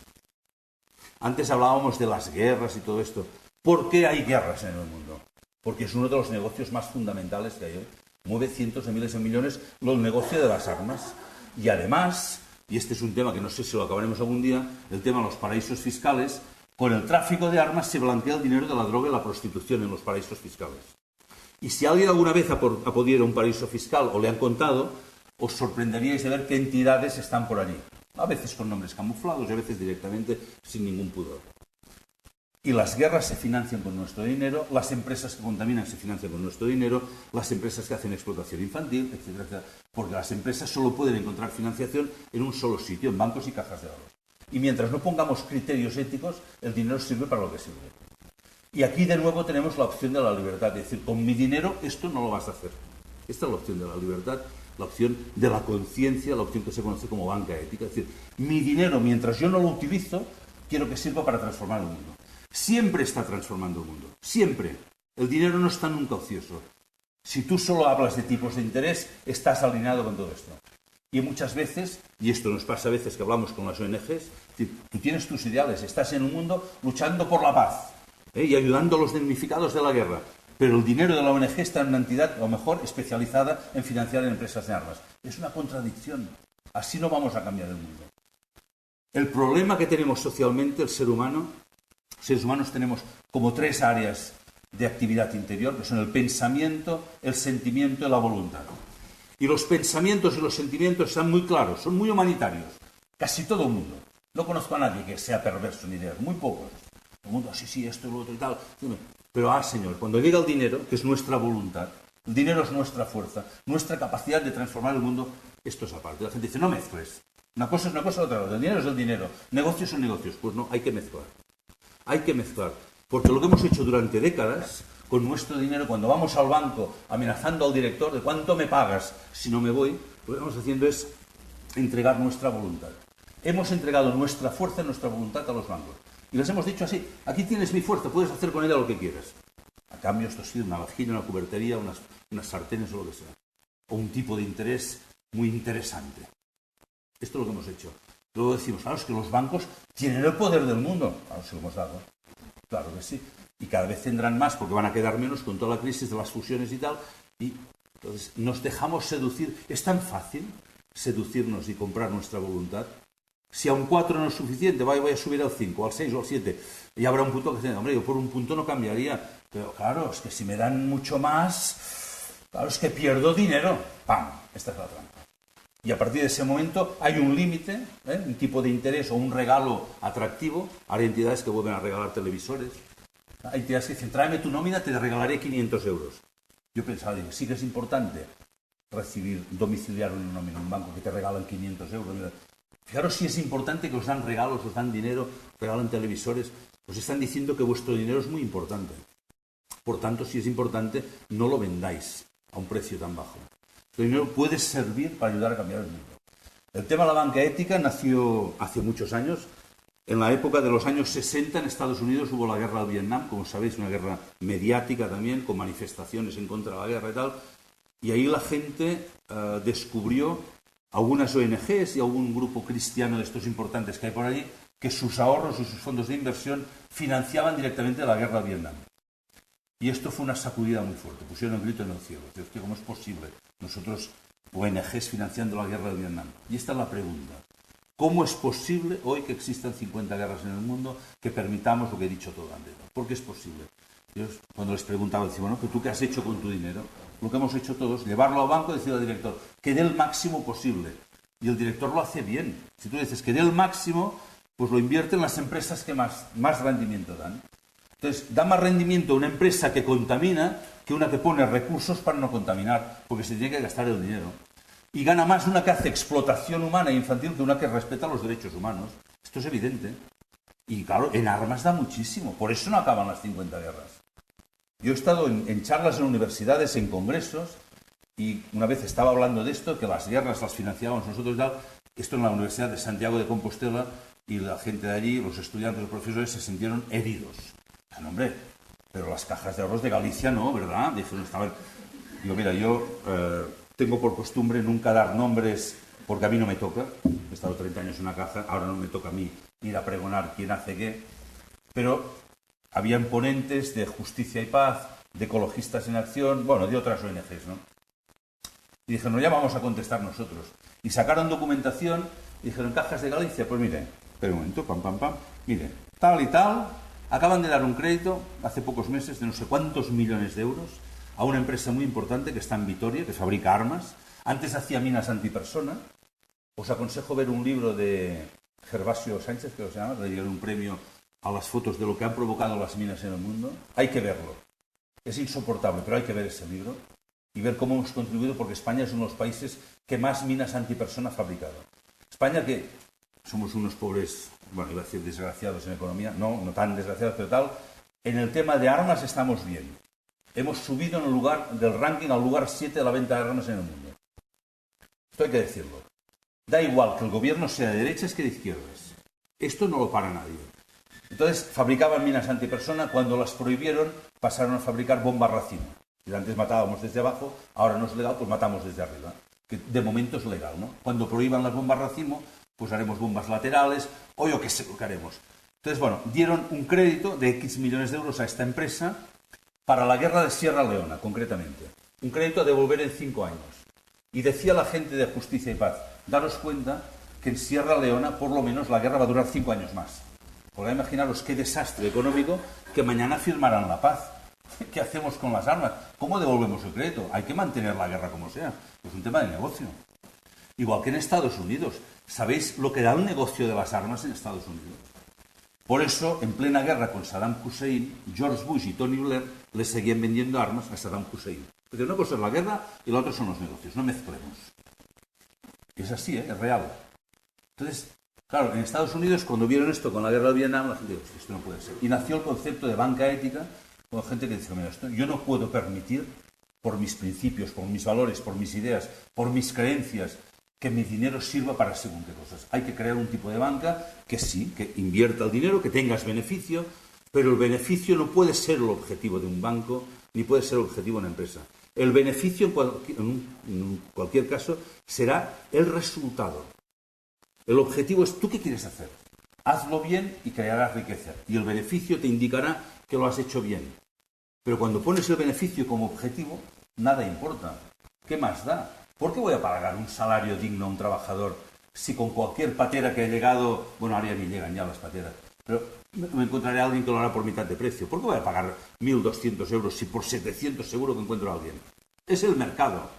Antes hablábamos de las guerras y todo esto. ¿Por qué hay guerras en el mundo? Porque es uno de los negocios más fundamentales que hay hoy. Mueve cientos de miles de millones el negocio de las armas. Y además, y este es un tema que no sé si lo acabaremos algún día, el tema de los paraísos fiscales, con el tráfico de armas se blanquea el dinero de la droga y la prostitución en los paraísos fiscales. Y si alguien alguna vez ha podido ir a un paraíso fiscal o le han contado, os sorprenderíais de ver qué entidades están por allí. A veces con nombres camuflados y a veces directamente sin ningún pudor. Y las guerras se financian con nuestro dinero, las empresas que contaminan se financian con nuestro dinero, las empresas que hacen explotación infantil, etcétera, etcétera. Porque las empresas solo pueden encontrar financiación en un solo sitio, en bancos y cajas de ahorros. Y mientras no pongamos criterios éticos, el dinero sirve para lo que sirve. Y aquí de nuevo tenemos la opción de la libertad, es decir, con mi dinero esto no lo vas a hacer. Esta es la opción de la libertad, la opción de la conciencia, la opción que se conoce como banca ética. Es decir, mi dinero, mientras yo no lo utilizo, quiero que sirva para transformar el mundo. Siempre está transformando el mundo, siempre. El dinero no está nunca ocioso. Si tú solo hablas de tipos de interés, estás alineado con todo esto. Y muchas veces, y esto nos pasa a veces que hablamos con las ONGs, tú tienes tus ideales, estás en un mundo luchando por la paz y ayudando a los damnificados de la guerra, pero el dinero de la ONG está en una entidad, a lo mejor, especializada en financiar empresas de armas. Es una contradicción. Así no vamos a cambiar el mundo. El problema que tenemos socialmente, el ser humano, seres humanos tenemos como 3 áreas de actividad interior, que son el pensamiento, el sentimiento y la voluntad. Y los pensamientos y los sentimientos están muy claros, son muy humanitarios. Casi todo el mundo. No conozco a nadie que sea perverso en ideas, muy pocos. El mundo, sí, esto y lo otro y tal. Pero, señor, cuando llega el dinero, que es nuestra voluntad, el dinero es nuestra fuerza, nuestra capacidad de transformar el mundo, esto es aparte. La gente dice, no mezcles. Una cosa es una cosa, otra cosa. El dinero es el dinero. Negocios son negocios. Pues no, hay que mezclar. Hay que mezclar, porque lo que hemos hecho durante décadas con nuestro dinero, cuando vamos al banco amenazando al director de cuánto me pagas si no me voy, lo que estamos haciendo es entregar nuestra voluntad. Hemos entregado nuestra fuerza y nuestra voluntad a los bancos. Y les hemos dicho así, aquí tienes mi fuerza, puedes hacer con ella lo que quieras. A cambio esto sí, una vajilla, una cubertería, unas sartenes o lo que sea. O un tipo de interés muy interesante. Esto es lo que hemos hecho. Luego decimos, claro, es que los bancos tienen el poder del mundo. Claro, se lo hemos dado. Claro que sí. Y cada vez tendrán más porque van a quedar menos con toda la crisis de las fusiones y tal. Y entonces nos dejamos seducir. Es tan fácil seducirnos y comprar nuestra voluntad. Si a un 4 no es suficiente, voy a subir al 5, al 6 o al 7. Y habrá un punto que dice, hombre, yo por un punto no cambiaría. Pero claro, es que si me dan mucho más, claro, es que pierdo dinero. ¡Pam! Esta es la trampa. Y a partir de ese momento hay un límite, un tipo de interés o un regalo atractivo. Hay entidades que vuelven a regalar televisores. Hay entidades que dicen, tráeme tu nómina, te regalaré 500 euros. Yo pensaba, digo, sí que es importante recibir, domiciliar una nómina, un banco que te regalan 500 euros. Fijaros si es importante que os dan regalos, os dan dinero, regalan televisores. Os están diciendo que vuestro dinero es muy importante. Por tanto, si es importante, no lo vendáis a un precio tan bajo. El dinero puede servir para ayudar a cambiar el mundo. El tema de la banca ética nació hace muchos años. En la época de los años 60 en Estados Unidos hubo la guerra del Vietnam, como sabéis, una guerra mediática también, con manifestaciones en contra de la guerra y tal. Y ahí la gente descubrió, algunas ONGs y algún grupo cristiano de estos importantes que hay por allí, que sus ahorros y sus fondos de inversión financiaban directamente la guerra del Vietnam. Y esto fue una sacudida muy fuerte. Pusieron el grito en el cielo. ¿Cómo es posible? Nosotros, ONGs financiando la guerra de Vietnam. Y esta es la pregunta. ¿Cómo es posible hoy que existan 50 guerras en el mundo que permitamos lo que he dicho todo antes? ¿Por qué es posible? Yo, cuando les preguntaba, decía, bueno, ¿tú qué has hecho con tu dinero? Lo que hemos hecho todos, llevarlo al banco y decirle al director que dé el máximo posible. Y el director lo hace bien. Si tú dices que dé el máximo, pues lo invierte en las empresas que más rendimiento dan. Entonces, da más rendimiento una empresa que contamina que una que pone recursos para no contaminar, porque se tiene que gastar el dinero. Y gana más una que hace explotación humana e infantil que una que respeta los derechos humanos. Esto es evidente. Y claro, en armas da muchísimo. Por eso no acaban las 50 guerras. Yo he estado en charlas en universidades, en congresos, y una vez estaba hablando de esto, que las guerras las financiábamos nosotros y tal. Esto en la Universidad de Santiago de Compostela, y la gente de allí, los estudiantes, los profesores, se sintieron heridos. No, hombre, pero las cajas de ahorros de Galicia no, ¿verdad? Dijeron, a ver, digo, mira, yo tengo por costumbre nunca dar nombres porque a mí no me toca. He estado 30 años en una caja, ahora no me toca a mí ir a pregonar quién hace qué. Pero habían ponentes de Justicia y Paz, de Ecologistas en Acción, bueno, de otras ONGs, ¿no? Y dijeron, ya vamos a contestar nosotros. Y sacaron documentación y dijeron, cajas de Galicia, pues miren, espera un momento, miren, tal y tal, acaban de dar un crédito hace pocos meses de no sé cuántos millones de euros a una empresa muy importante que está en Vitoria, que fabrica armas. Antes hacía minas antipersona. Os aconsejo ver un libro de Gervasio Sánchez, que se llama, que le dieron un premio a las fotos de lo que han provocado las minas en el mundo. Hay que verlo. Es insoportable, pero hay que ver ese libro y ver cómo hemos contribuido, porque España es uno de los países que más minas antipersona ha fabricado. España, que somos unos pobres, bueno, iba a decir desgraciados en economía, no tan desgraciados, pero tal, en el tema de armas estamos bien. Hemos subido en el lugar del ranking al lugar 7 de la venta de armas en el mundo. Esto hay que decirlo. Da igual que el gobierno sea de derechas que de izquierdas. Esto no lo para nadie. Entonces, fabricaban minas antipersona. Cuando las prohibieron, pasaron a fabricar bombas racimo. Y antes matábamos desde abajo, ahora no es legal, pues matamos desde arriba. Que de momento es legal, ¿no? Cuando prohíban las bombas racimo, pues haremos bombas laterales, o yo qué sé lo que haremos. Entonces, bueno, dieron un crédito de X millones de euros a esta empresa para la guerra de Sierra Leona, concretamente. Un crédito a devolver en 5 años. Y decía la gente de Justicia y Paz, daros cuenta que en Sierra Leona, por lo menos, la guerra va a durar 5 años más. Porque imaginaros qué desastre económico que mañana firmarán la paz. ¿Qué hacemos con las armas? ¿Cómo devolvemos el crédito? Hay que mantener la guerra como sea. Es un tema de negocio. Igual que en Estados Unidos. ¿Sabéis lo que da el negocio de las armas en Estados Unidos? Por eso, en plena guerra con Saddam Hussein, George Bush y Tony Blair le seguían vendiendo armas a Saddam Hussein. Porque una cosa es la guerra y la otra son los negocios. No mezclemos. Es así, es real. Entonces, claro, en Estados Unidos, cuando vieron esto con la guerra de Vietnam, la gente dijo, esto no puede ser. Y nació el concepto de banca ética, con gente que dice, mira, esto yo no puedo permitir, por mis principios, por mis valores, por mis ideas, por mis creencias, que mi dinero sirva para según qué cosas. Hay que crear un tipo de banca que sí, que invierta el dinero, que tengas beneficio, pero el beneficio no puede ser el objetivo de un banco, ni puede ser el objetivo de una empresa. El beneficio, en cualquier caso, será el resultado. El objetivo es, ¿tú qué quieres hacer? Hazlo bien y crearás riqueza. Y el beneficio te indicará que lo has hecho bien. Pero cuando pones el beneficio como objetivo, nada importa. ¿Qué más da? ¿Por qué voy a pagar un salario digno a un trabajador si con cualquier patera que ha llegado, bueno, ahora ya ni llegan ya las pateras, pero me encontraré a alguien que lo hará por mitad de precio? ¿Por qué voy a pagar 1.200 euros si por 700 seguro que encuentro a alguien? Es el mercado.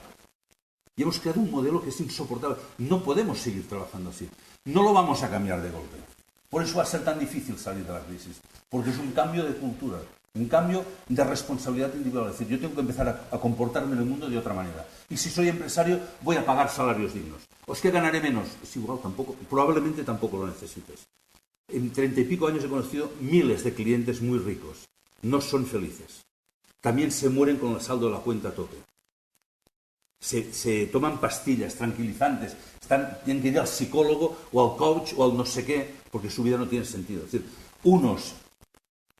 Y hemos creado un modelo que es insoportable. No podemos seguir trabajando así. No lo vamos a cambiar de golpe. Por eso va a ser tan difícil salir de la crisis. Porque es un cambio de cultura, un cambio de responsabilidad individual. Es decir, yo tengo que empezar a comportarme en el mundo de otra manera. Y si soy empresario, voy a pagar salarios dignos. ¿O es que ganaré menos? Es igual, tampoco, probablemente tampoco lo necesites. En 30 y pico años he conocido miles de clientes muy ricos. No son felices. También se mueren con el saldo de la cuenta a tope. se toman pastillas tranquilizantes, tienen que ir al psicólogo o al coach o al no sé qué, porque su vida no tiene sentido. Es decir, unos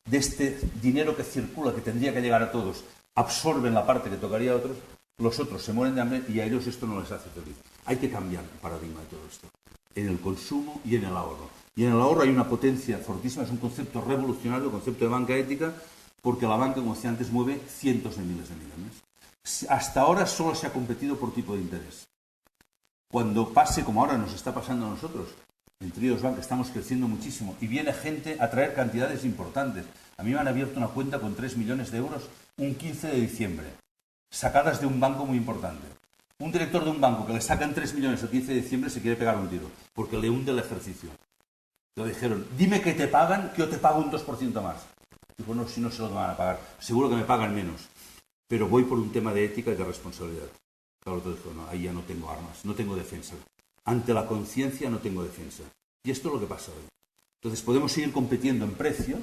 de este dinero que circula, que tendría que llegar a todos, absorben la parte que tocaría a otros, los otros se mueren de hambre y a ellos esto no les hace feliz. Hay que cambiar el paradigma de todo esto, en el consumo y en el ahorro. Y en el ahorro hay una potencia fortísima, es un concepto revolucionario, el concepto de banca ética, porque la banca, como decía antes, mueve cientos de miles de millones. Hasta ahora solo se ha competido por tipo de interés. Cuando pase, como ahora nos está pasando a nosotros, en Triodos Bank estamos creciendo muchísimo y viene gente a traer cantidades importantes. A mí me han abierto una cuenta con 3 millones de euros un 15 de diciembre, sacadas de un banco muy importante. Un director de un banco que le sacan 3 millones el 15 de diciembre se quiere pegar un tiro, porque le hunde el ejercicio. Le dijeron, dime que te pagan, que yo te pago un 2% más. Dijo, no, si no se lo van a pagar, seguro que me pagan menos. Pero voy por un tema de ética y de responsabilidad. Claro, otro dijo, no, ahí ya no tengo armas, no tengo defensa. Ante la conciencia no tengo defensa. Y esto es lo que pasa hoy. Entonces podemos seguir compitiendo en precio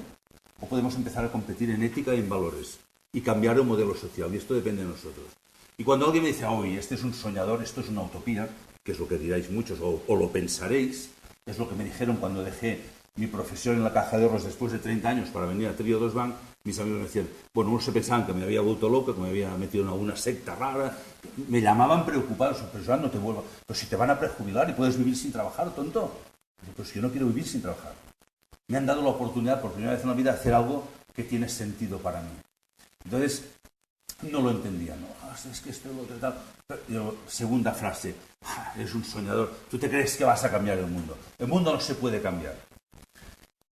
o podemos empezar a competir en ética y en valores y cambiar el modelo social. Y esto depende de nosotros. Y cuando alguien me dice, uy, este es un soñador, esto es una utopía, que es lo que diráis muchos o lo pensaréis, es lo que me dijeron cuando dejé mi profesión en la Caja de Ahorros después de 30 años para venir a Triodos Bank, mis amigos me decían, bueno, unos se pensaban que me había vuelto loco, que me había metido en alguna secta rara, me llamaban preocupados, pero Joan, no te vuelvas, pero si te van a prejubilar y puedes vivir sin trabajar, tonto. Pues yo no quiero vivir sin trabajar. Me han dado la oportunidad por primera vez en la vida de hacer algo que tiene sentido para mí. Entonces, no lo entendía, ¿no? Es que esto es lo que tal. Pero, segunda frase, eres un soñador, tú te crees que vas a cambiar el mundo. El mundo no se puede cambiar.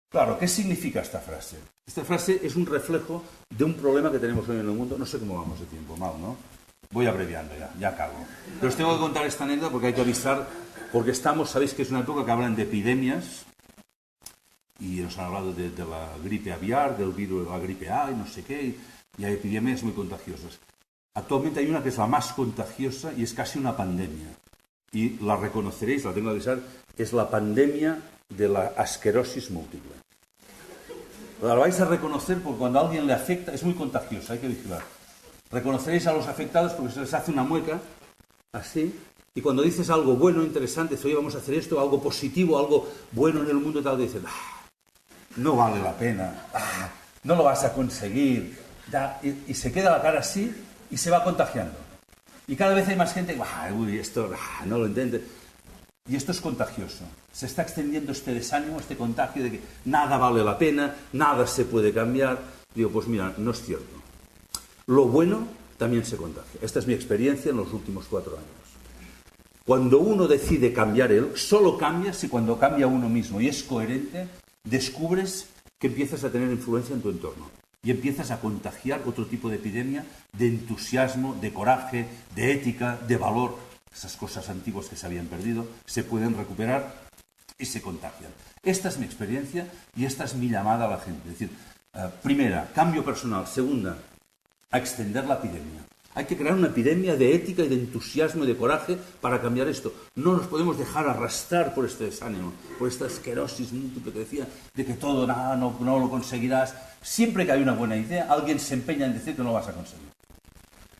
Claro, ¿qué significa esta frase? Esta frase es un reflejo de un problema que tenemos hoy en el mundo. No sé cómo vamos de tiempo, mal, ¿no? Voy abreviando ya acabo. Pero os tengo que contar esta anécdota porque hay que avisar, porque sabéis que es una época que hablan de epidemias, y nos han hablado de la gripe aviar, del virus de la gripe A y no sé qué, y hay epidemias muy contagiosas. Actualmente hay una que es la más contagiosa y es casi una pandemia. Y la reconoceréis, la tengo que avisar, es la pandemia de la asquerosis múltiple. La vais a reconocer porque cuando a alguien le afecta es muy contagiosa, hay que vigilar. Reconoceréis a los afectados porque se les hace una mueca, así, y cuando dices algo bueno, interesante, oye, vamos a hacer esto, algo positivo, algo bueno en el mundo, tal, dicen, no vale la pena, no lo vas a conseguir, y se queda la cara así y se va contagiando. Y cada vez hay más gente que, uy, esto, no lo entiende. Y esto es contagioso. Se está extendiendo este desánimo, este contagio de que nada vale la pena, nada se puede cambiar. Digo, pues mira, no es cierto. Lo bueno también se contagia. Esta es mi experiencia en los últimos 4 años. Cuando uno decide cambiar solo cambia si cuando cambia uno mismo y es coherente, descubres que empiezas a tener influencia en tu entorno y empiezas a contagiar otro tipo de epidemia de entusiasmo, de coraje, de ética, de valor. Esas cosas antiguas que se habían perdido se pueden recuperar y se contagian. Esta es mi experiencia y esta es mi llamada a la gente. Es decir, primera, cambio personal. Segunda, a extender la epidemia. Hay que crear una epidemia de ética y de entusiasmo y de coraje para cambiar esto. No nos podemos dejar arrastrar por este desánimo, por esta esclerosis múltiple que decía, de que todo, no lo conseguirás. Siempre que hay una buena idea, alguien se empeña en decir que no lo vas a conseguir.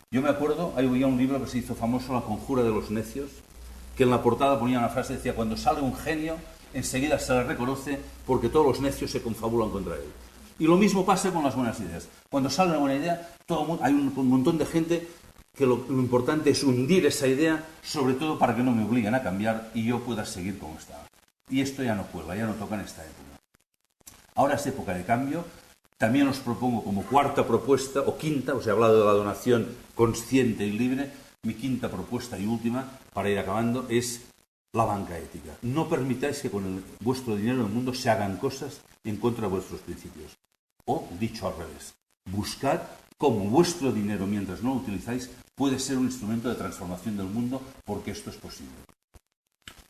Yo me acuerdo, había un libro que se hizo famoso, La conjura de los necios, que en la portada ponía una frase, decía, cuando sale un genio, enseguida se le reconoce porque todos los necios se confabulan contra él. Y lo mismo pasa con las buenas ideas. Cuando sale una buena idea, hay un montón de gente que lo importante es hundir esa idea, sobre todo para que no me obliguen a cambiar y yo pueda seguir como estaba. Y esto ya no cuela, ya no toca en esta época. Ahora es época de cambio. También os propongo como cuarta propuesta, o quinta, os he hablado de la donación consciente y libre, mi quinta propuesta y última, para ir acabando, es la banca ética. No permitáis que con vuestro dinero en el mundo se hagan cosas en contra de vuestros principios. O, dicho al revés, buscad cómo vuestro dinero, mientras no lo utilizáis, puede ser un instrumento de transformación del mundo, porque esto es posible.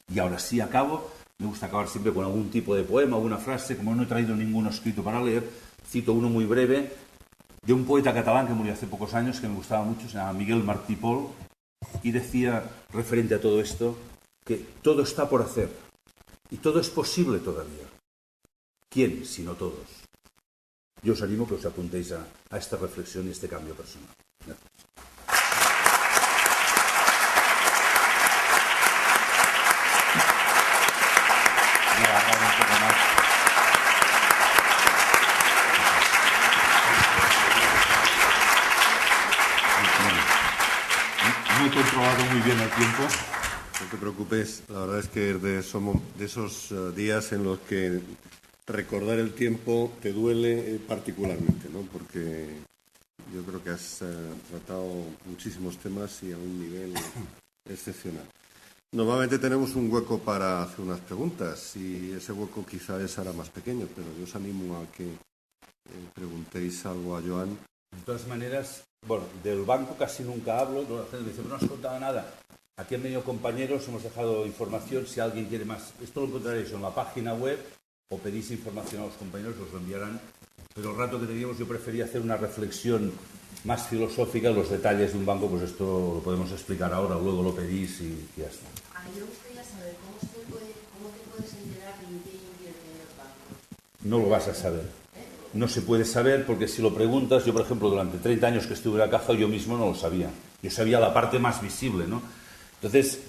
Y ahora sí acabo. Me gusta acabar siempre con algún tipo de poema, alguna frase. Como no he traído ninguno escrito para leer, cito uno muy breve de un poeta catalán que murió hace pocos años, que me gustaba mucho, se llama Miguel Martí Pol, y decía, referente a todo esto, que todo está por hacer y todo es posible todavía. ¿Quién, sino todos? Yo os animo que os apuntéis a esta reflexión y este cambio personal. Gracias. no he controlado muy bien el tiempo. No te preocupes, la verdad es que somos de esos días en los que recordar el tiempo te duele particularmente, ¿no? Porque yo creo que has tratado muchísimos temas y a un nivel excepcional. Normalmente tenemos un hueco para hacer unas preguntas y ese hueco quizá es ahora más pequeño, pero yo os animo a que preguntéis algo a Joan. De todas maneras, bueno, del banco casi nunca hablo, la gente me dice, no has contado nada. Aquí han venido compañeros, hemos dejado información, si alguien quiere más, esto lo encontraréis en la página web o pedís información a los compañeros, os lo enviarán. Pero el rato que teníamos yo prefería hacer una reflexión más filosófica, los detalles de un banco, pues esto lo podemos explicar ahora, luego lo pedís y ya está. A mí me gustaría saber cómo te puedes enterar de qué invierten los bancos. No lo vas a saber. No se puede saber porque si lo preguntas, yo por ejemplo durante 30 años que estuve en la caja yo mismo no lo sabía. Yo sabía la parte más visible, ¿no? Entonces,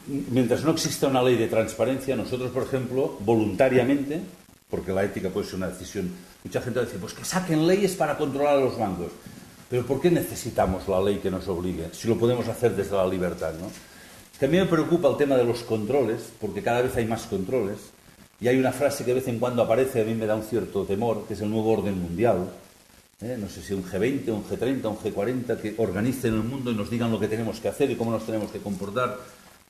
mientras no exista una ley de transparencia, nosotros por ejemplo, voluntariamente, porque la ética puede ser una decisión, mucha gente va a decir, pues que saquen leyes para controlar a los bancos. Pero ¿por qué necesitamos la ley que nos obligue? Si lo podemos hacer desde la libertad, ¿no? También me preocupa el tema de los controles, porque cada vez hay más controles. Y hay una frase que de vez en cuando aparece, a mí me da un cierto temor, que es el nuevo orden mundial. No sé si un G20, un G30, un G40, que organicen el mundo y nos digan lo que tenemos que hacer y cómo nos tenemos que comportar.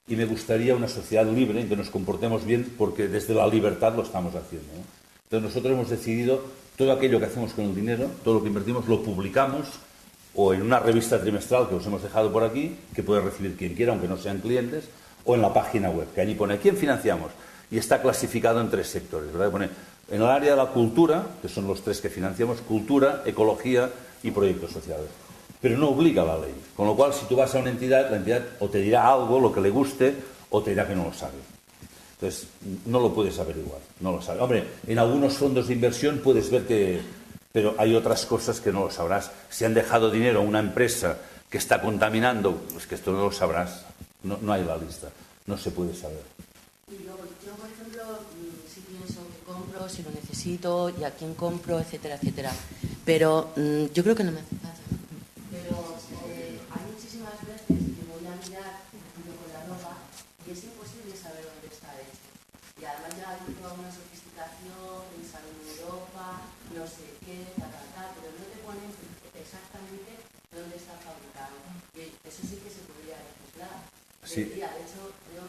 Y me gustaría una sociedad libre en que nos comportemos bien, porque desde la libertad lo estamos haciendo, ¿no? Entonces nosotros hemos decidido todo aquello que hacemos con el dinero, todo lo que invertimos, lo publicamos o en una revista trimestral que os hemos dejado por aquí, que puede recibir quien quiera, aunque no sean clientes, o en la página web, que allí pone ¿quién financiamos? Y está clasificado en 3 sectores, ¿verdad? Pone en el área de la cultura, que son los 3 que financiamos, cultura, ecología y proyectos sociales. Pero no obliga la ley. Con lo cual, si tú vas a una entidad, la entidad o te dirá algo, lo que le guste, o te dirá que no lo sabe. Entonces, no lo puedes averiguar, no lo sabes. Hombre, en algunos fondos de inversión puedes ver que... Pero hay otras cosas que no lo sabrás. Si han dejado dinero a una empresa que está contaminando, pues que esto no lo sabrás. No hay la lista, no se puede saber. Y luego, yo, por ejemplo, si pienso que compro, si lo necesito, y a quién compro, etcétera, etcétera. Pero yo creo que no me hace falta. Pero hay muchísimas veces que voy a mirar, por ejemplo, con la ropa, y es imposible saber dónde está hecho. Y además ya hay toda una sofisticación, pensar en Europa, no sé qué, pero no te ponen exactamente dónde está fabricado. Y eso sí que se podría legislar. Sí. De hecho, creo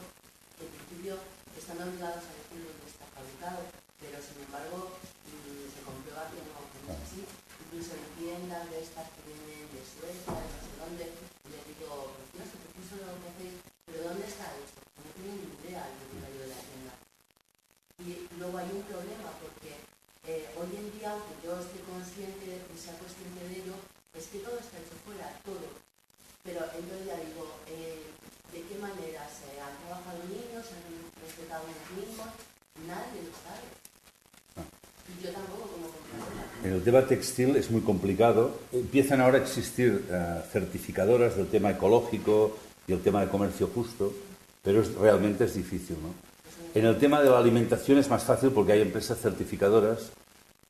que en principio están obligados a decir dónde está fabricado, pero sin embargo se comprueba que no es así. Incluso en tiendas de estas que vienen de Suecia, de no sé dónde, les digo, no sé, eso es lo que hacéis, pero ¿dónde está esto? No tienen ni idea el propietario de la tienda. Y luego hay un problema porque hoy en día, aunque yo esté consciente y sea consciente de ello, es que todo está hecho fuera, todo. Pero entonces ya digo, ¿de qué manera se han trabajado niños, se han respetado los mismos? Nadie lo sabe. Y yo tampoco como compradora. En el tema textil es muy complicado. Empiezan ahora a existir certificadoras del tema ecológico y el tema de comercio justo, pero realmente es difícil, ¿no? En el tema de la alimentación es más fácil porque hay empresas certificadoras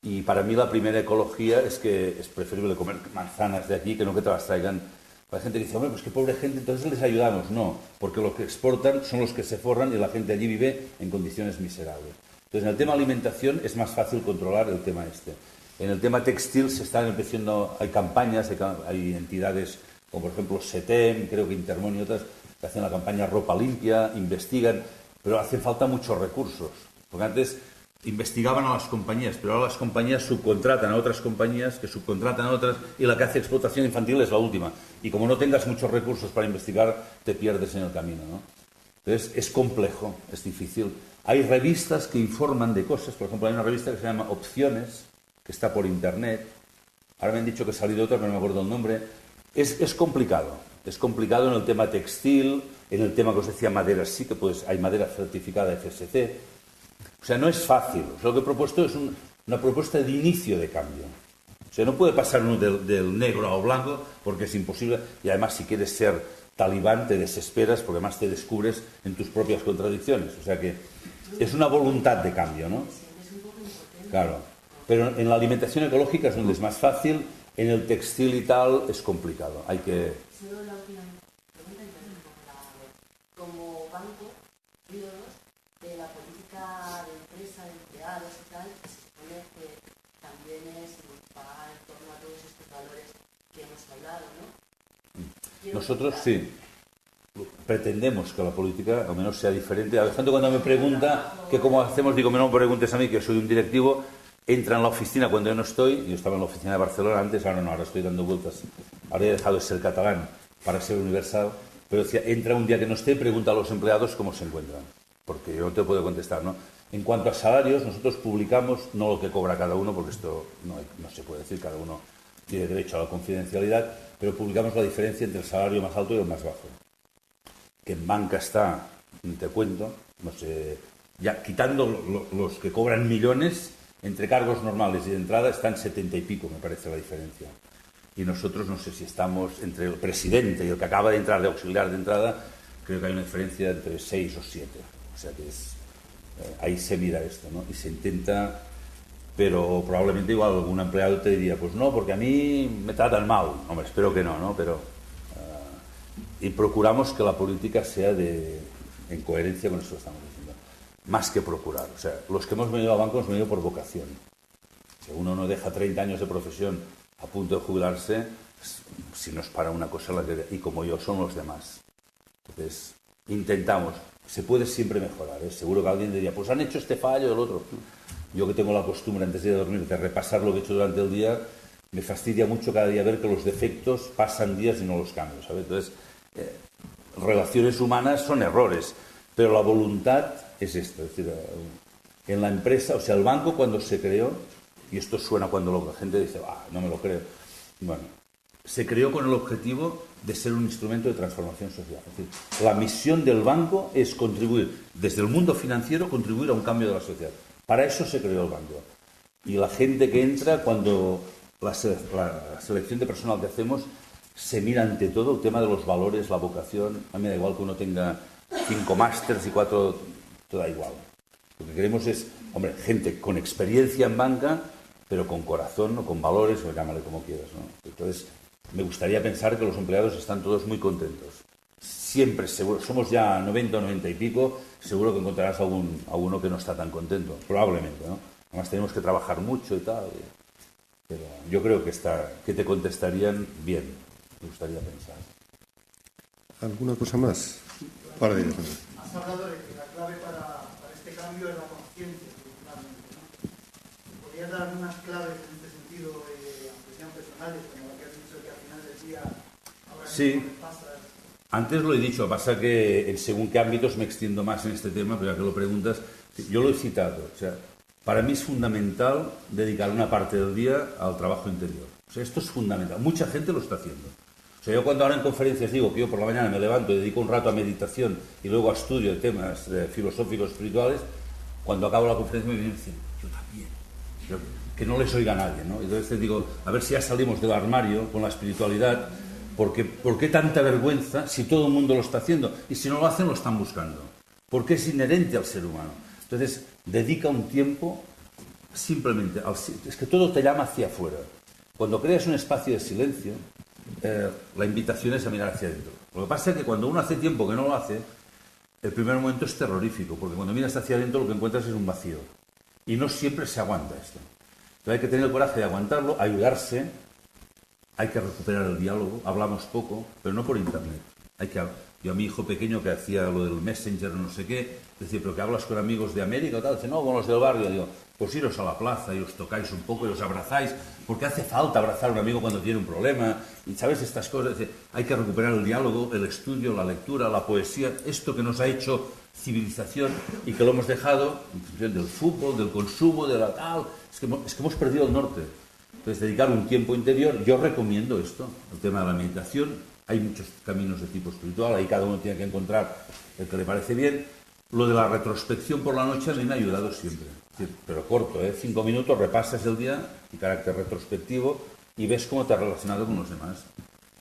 y para mí la primera ecología es que es preferible comer manzanas de aquí que no que te las traigan. La gente dice, hombre, pues qué pobre gente, entonces les ayudamos. No, porque los que exportan son los que se forran y la gente allí vive en condiciones miserables. Entonces, en el tema alimentación es más fácil controlar el tema este. En el tema textil se están empezando, hay campañas, hay entidades como por ejemplo SETEM, creo que Intermón y otras, que hacen la campaña Ropa Limpia, investigan, pero hacen falta muchos recursos. Porque antes investigaban a las compañías, pero ahora las compañías subcontratan a otras compañías que subcontratan a otras y la que hace explotación infantil es la última. Y como no tengas muchos recursos para investigar, te pierdes en el camino, ¿no? Entonces es complejo, es difícil. Hay revistas que informan de cosas, por ejemplo hay una revista que se llama Opciones, que está por internet. Ahora me han dicho que ha salido otra, pero no me acuerdo el nombre. Es complicado en el tema textil, en el tema que os decía madera, sí que pues hay madera certificada FSC. O sea, no es fácil. O sea, lo que he propuesto es una propuesta de inicio de cambio. O sea, no puede pasar uno del negro a lo blanco porque es imposible. Y además, si quieres ser talibán, te desesperas porque además te descubres en tus propias contradicciones. O sea que es una voluntad de cambio, ¿no? Claro. Pero en la alimentación ecológica es donde es más fácil. En el textil y tal es complicado. Hay que solo la última pregunta y me como banco, ídolos de la política de empresa, de empleados y tal, que se supone que también es va en torno a todos estos valores que hemos hablado, ¿no? Nosotros sí. Pretendemos que la política al menos sea diferente. Alejandro cuando me pregunta que cómo hacemos, digo, no me preguntes a mí, que yo soy un directivo, entra en la oficina cuando yo no estoy, yo estaba en la oficina de Barcelona antes, ahora no, ahora estoy dando vueltas, ahora he dejado de ser catalán para ser universal, pero decía, entra un día que no esté y pregunta a los empleados cómo se encuentran, porque yo no te puedo contestar, ¿no? En cuanto a salarios, nosotros publicamos no lo que cobra cada uno, porque esto no se puede decir, cada uno tiene derecho a la confidencialidad, pero publicamos la diferencia entre el salario más alto y el más bajo. Que en banca está, te cuento, no sé, ya quitando los que cobran millones, entre cargos normales y de entrada están 70 y pico, me parece la diferencia. Y nosotros no sé si estamos entre el presidente y el que acaba de entrar de auxiliar de entrada, creo que hay una diferencia entre 6 o 7. O sea que es, ahí se mira esto, ¿no? Y se intenta, pero probablemente igual algún empleado te diría, pues no, porque a mí me tratan mal. Hombre, espero que no, ¿no? Pero y procuramos que la política sea en coherencia con esto que estamos diciendo. Más que procurar. O sea, los que hemos venido al banco hemos venido por vocación. Si uno no deja 30 años de profesión a punto de jubilarse, si no es para una cosa, y como yo, son los demás. Entonces, intentamos. Se puede siempre mejorar, ¿eh? Seguro que alguien diría, pues han hecho este fallo, el otro. Yo que tengo la costumbre, antes de ir a dormir, de repasar lo que he hecho durante el día, me fastidia mucho cada día ver que los defectos pasan días y no los cambio, ¿sabes? Entonces, relaciones humanas son errores, pero la voluntad es esto. Es decir, en la empresa, o sea, el banco cuando se creó, y esto suena cuando la gente dice, no me lo creo, bueno, se creó con el objetivo de ser un instrumento de transformación social. Es decir, la misión del banco es contribuir, desde el mundo financiero, contribuir a un cambio de la sociedad. Para eso se creó el banco. Y la gente que entra, cuando la selección de personal que hacemos, se mira ante todo el tema de los valores, la vocación. A mí me da igual que uno tenga 5 másters y 4, te da igual. Lo que queremos es, hombre, gente con experiencia en banca, pero con corazón, o con valores, o llámale como quieras, ¿no? Entonces, me gustaría pensar que los empleados están todos muy contentos. Siempre, seguro, somos ya 90 o 90 y pico, seguro que encontrarás alguno que no está tan contento, probablemente, ¿no? Además tenemos que trabajar mucho y tal, pero yo creo que te contestarían bien, me gustaría pensar. ¿Alguna cosa más? Para ello. Has hablado de que la clave para este cambio es la conciencia, principalmente, ¿no? ¿Podrías dar algunas claves en este sentido, aunque sean personales, como lo que has dicho, que al final del día ahora sí. pasas? Antes lo he dicho, pasa que en según qué ámbitos me extiendo más en este tema, pero ya que lo preguntas, yo lo he citado. O sea, para mí es fundamental dedicar una parte del día al trabajo interior. O sea, esto es fundamental. Mucha gente lo está haciendo. O sea, yo cuando ahora en conferencias digo que yo por la mañana me levanto y dedico un rato a meditación y luego a estudio de temas filosóficos, espirituales, cuando acabo la conferencia me vienen diciendo, yo también. Que no les oiga a nadie, ¿no? Entonces te digo, a ver si ya salimos del armario con la espiritualidad. Porque, ¿por qué tanta vergüenza si todo el mundo lo está haciendo? Y si no lo hacen, lo están buscando. Porque es inherente al ser humano. Entonces, dedica un tiempo simplemente... Es que todo te llama hacia afuera. Cuando creas un espacio de silencio, la invitación es a mirar hacia adentro. Lo que pasa es que cuando uno hace tiempo que no lo hace, el primer momento es terrorífico, porque cuando miras hacia adentro lo que encuentras es un vacío. Y no siempre se aguanta esto. Entonces hay que tener el coraje de aguantarlo, ayudarse. Hay que recuperar el diálogo, hablamos poco, pero no por internet. Yo a mi hijo pequeño que hacía lo del Messenger o no sé qué, decía, pero que hablas con amigos de América o tal, dice, no, con los del barrio. Digo, pues iros a la plaza y os tocáis un poco y os abrazáis, porque hace falta abrazar a un amigo cuando tiene un problema, y sabes estas cosas. Dice, hay que recuperar el diálogo, el estudio, la lectura, la poesía, esto que nos ha hecho civilización y que lo hemos dejado en función del fútbol, del consumo, de la tal. Es que hemos perdido el norte. Entonces, dedicar un tiempo interior, yo recomiendo esto, el tema de la meditación. Hay muchos caminos de tipo espiritual, ahí cada uno tiene que encontrar el que le parece bien. Lo de la retrospección por la noche a mí me ha ayudado siempre, pero corto, 5 minutos, repasas el día, y carácter retrospectivo, y ves cómo te has relacionado con los demás.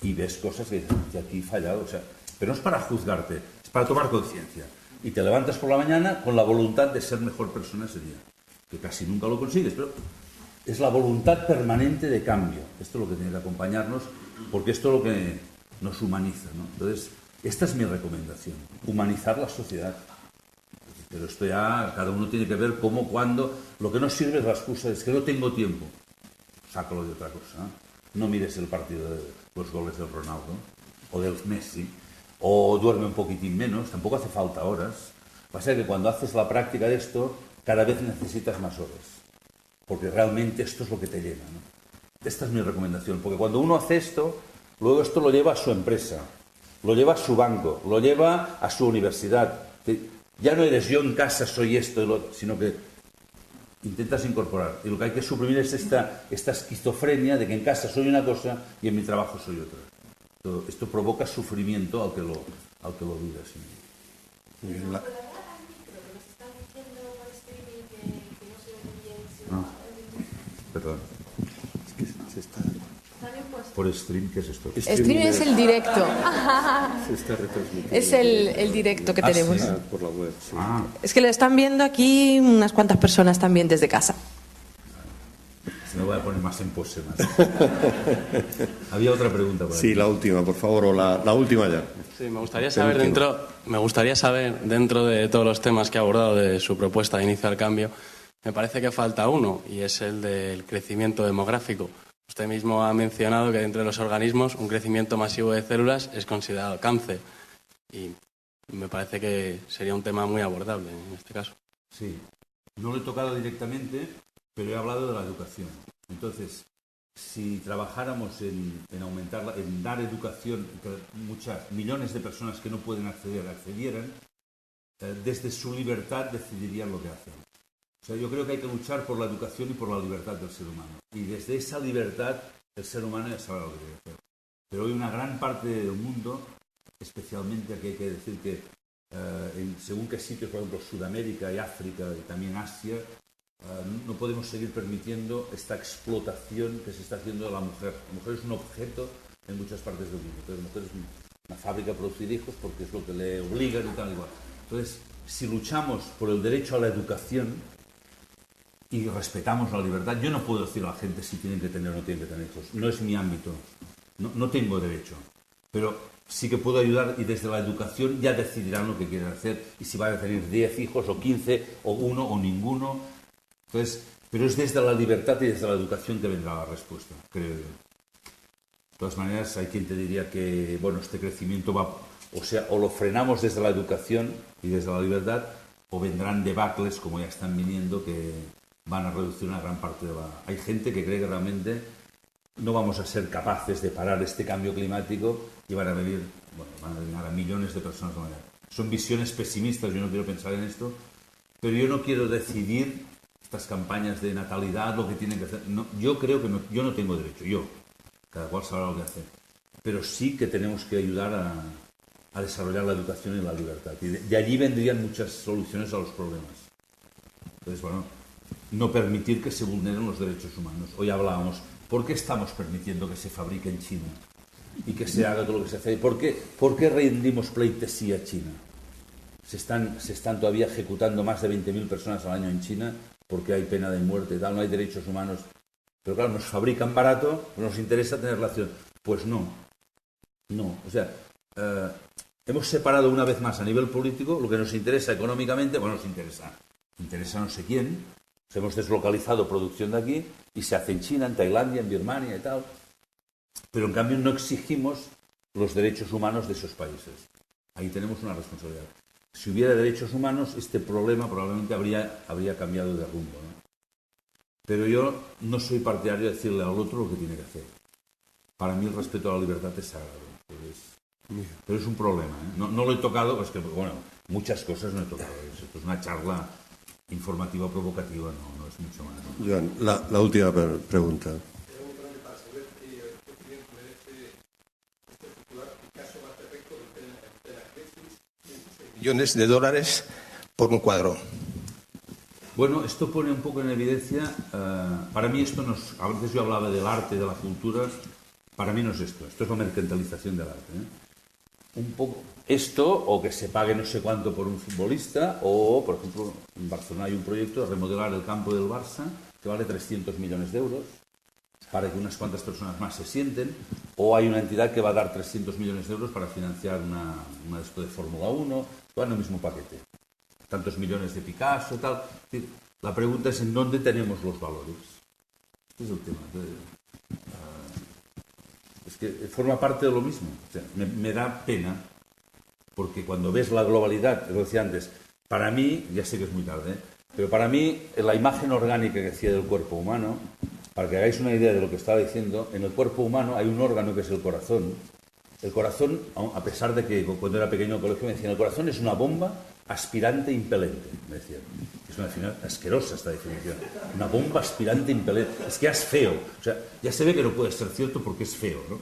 Y ves cosas que dices, aquí he fallado, o sea, pero no es para juzgarte, es para tomar conciencia. Y te levantas por la mañana con la voluntad de ser mejor persona ese día, que casi nunca lo consigues, pero... es la voluntad permanente de cambio. Esto es lo que tiene que acompañarnos, porque esto es nos humaniza, ¿no? Entonces, esta es mi recomendación, humanizar la sociedad. Pero esto ya, cada uno tiene que ver cómo, cuándo. Lo que no sirve es la excusa, es que no tengo tiempo. Sácalo de otra cosa. No mires el partido de los goles del Ronaldo o del Messi, o duerme un poquitín menos, tampoco hace falta horas. Pasa que cuando haces la práctica de esto, cada vez necesitas más horas, porque realmente esto es lo que te llena, ¿no? Esta es mi recomendación, porque cuando uno hace esto, luego esto lo lleva a su empresa, lo lleva a su banco, lo lleva a su universidad. Ya no eres yo en casa soy esto y lo otro, sino que intentas incorporar. Y lo que hay que suprimir es esta esquizofrenia de que en casa soy una cosa y en mi trabajo soy otra. Esto provoca sufrimiento al que lo vive así. Perdón. Es que se está... Por stream, ¿qué es esto? Stream es el directo. Se está retransmitiendo. Es el directo que tenemos. ¿Sí? Por la web, sí. Es que lo están viendo aquí unas cuantas personas también desde casa. Me voy a poner más en pose más. Había otra pregunta por aquí. Sí, la última, por favor, o la última ya. Sí, me gustaría saber dentro de todos los temas que ha abordado de su propuesta de inicio al cambio, me parece que falta uno, y es el del crecimiento demográfico. Usted mismo ha mencionado que dentro de los organismos un crecimiento masivo de células es considerado cáncer, y me parece que sería un tema muy abordable en este caso. Sí, no lo he tocado directamente, pero he hablado de la educación. Entonces, si trabajáramos en aumentar, en dar educación, que millones de personas que no pueden accedieran, desde su libertad decidirían lo que hacen. O sea, yo creo que hay que luchar por la educación y por la libertad del ser humano. Y desde esa libertad, el ser humano ya sabe lo que debe hacer. Pero hoy una gran parte del mundo, especialmente aquí hay que decir que según qué sitios, por ejemplo, Sudamérica y África y también Asia, no podemos seguir permitiendo esta explotación que se está haciendo de la mujer. La mujer es un objeto en muchas partes del mundo. Entonces, la mujer es una fábrica a producir hijos porque es lo que le obligan y tal y cual. Entonces, si luchamos por el derecho a la educación y respetamos la libertad, yo no puedo decir a la gente si tienen que tener o no tienen que tener hijos. No es mi ámbito. No tengo derecho. Pero sí que puedo ayudar y desde la educación ya decidirán lo que quieren hacer y si van a tener 10 hijos o 15 o uno o ninguno. Entonces, pero es desde la libertad y desde la educación que vendrá la respuesta, creo yo. De todas maneras, hay quien te diría que, bueno, este crecimiento va, o lo frenamos desde la educación y desde la libertad, o vendrán debacles, como ya están viniendo, que van a reducir una gran parte de la... Hay gente que cree que realmente no vamos a ser capaces de parar este cambio climático y van a venir a millones de personas de manera. Son visiones pesimistas, yo no quiero pensar en esto, pero yo no quiero decidir estas campañas de natalidad, lo que tienen que hacer. No, yo creo que yo no tengo derecho, cada cual sabrá lo que hacer. Pero sí que tenemos que ayudar a desarrollar la educación y la libertad. Y de allí vendrían muchas soluciones a los problemas. Entonces, bueno, no permitir que se vulneren los derechos humanos. Hoy hablábamos, ¿por qué estamos permitiendo que se fabrique en China? Y que se haga todo lo que se hace. ¿Por qué rendimos pleitesía a China? Se están todavía ejecutando más de 20.000 personas al año en China porque hay pena de muerte y tal, no hay derechos humanos. Pero claro, nos fabrican barato, nos interesa tener relación. Pues no. O sea, hemos separado una vez más a nivel político lo que nos interesa económicamente, bueno, nos interesa no sé quién. Hemos deslocalizado producción de aquí y se hace en China, en Tailandia, en Birmania y tal. Pero en cambio no exigimos los derechos humanos de esos países. Ahí tenemos una responsabilidad. Si hubiera derechos humanos, este problema probablemente habría cambiado de rumbo, ¿no? Pero yo no soy partidario de decirle al otro lo que tiene que hacer. Para mí el respeto a la libertad es sagrado. Pero es un problema, ¿eh? No lo he tocado, pues que, bueno, muchas cosas no he tocado. Esto es una charla informativa provocativa, no es mucho más, ¿no? Joan, la última pregunta. Millones de dólares por un cuadro. Bueno, esto pone un poco en evidencia, para mí esto a veces yo hablaba del arte, de la cultura, para mí no es esto es la mercantilización del arte, ¿eh? Un poco esto, o que se pague no sé cuánto por un futbolista, o por ejemplo en Barcelona hay un proyecto de remodelar el campo del Barça que vale 300 millones de euros. para que unas cuantas personas más se sienten, o hay una entidad que va a dar 300 millones de euros para financiar una de esto de Fórmula 1, todo en el mismo paquete. Tantos millones de Picasso, tal. La pregunta es en dónde tenemos los valores. Este es el tema. Es que forma parte de lo mismo. O sea, me da pena, porque cuando ves la globalidad, lo decía antes, para mí, ya sé que es muy tarde, pero para mí la imagen orgánica que decía del cuerpo humano, para que hagáis una idea de lo que estaba diciendo, en el cuerpo humano hay un órgano que es el corazón. El corazón, a pesar de que cuando era pequeño en el colegio me decían, el corazón es una bomba aspirante impelente, me decían. Es una definición asquerosa esta definición. Una bomba aspirante impelente. Es que es feo. O sea, ya se ve que no puede ser cierto porque es feo, ¿no?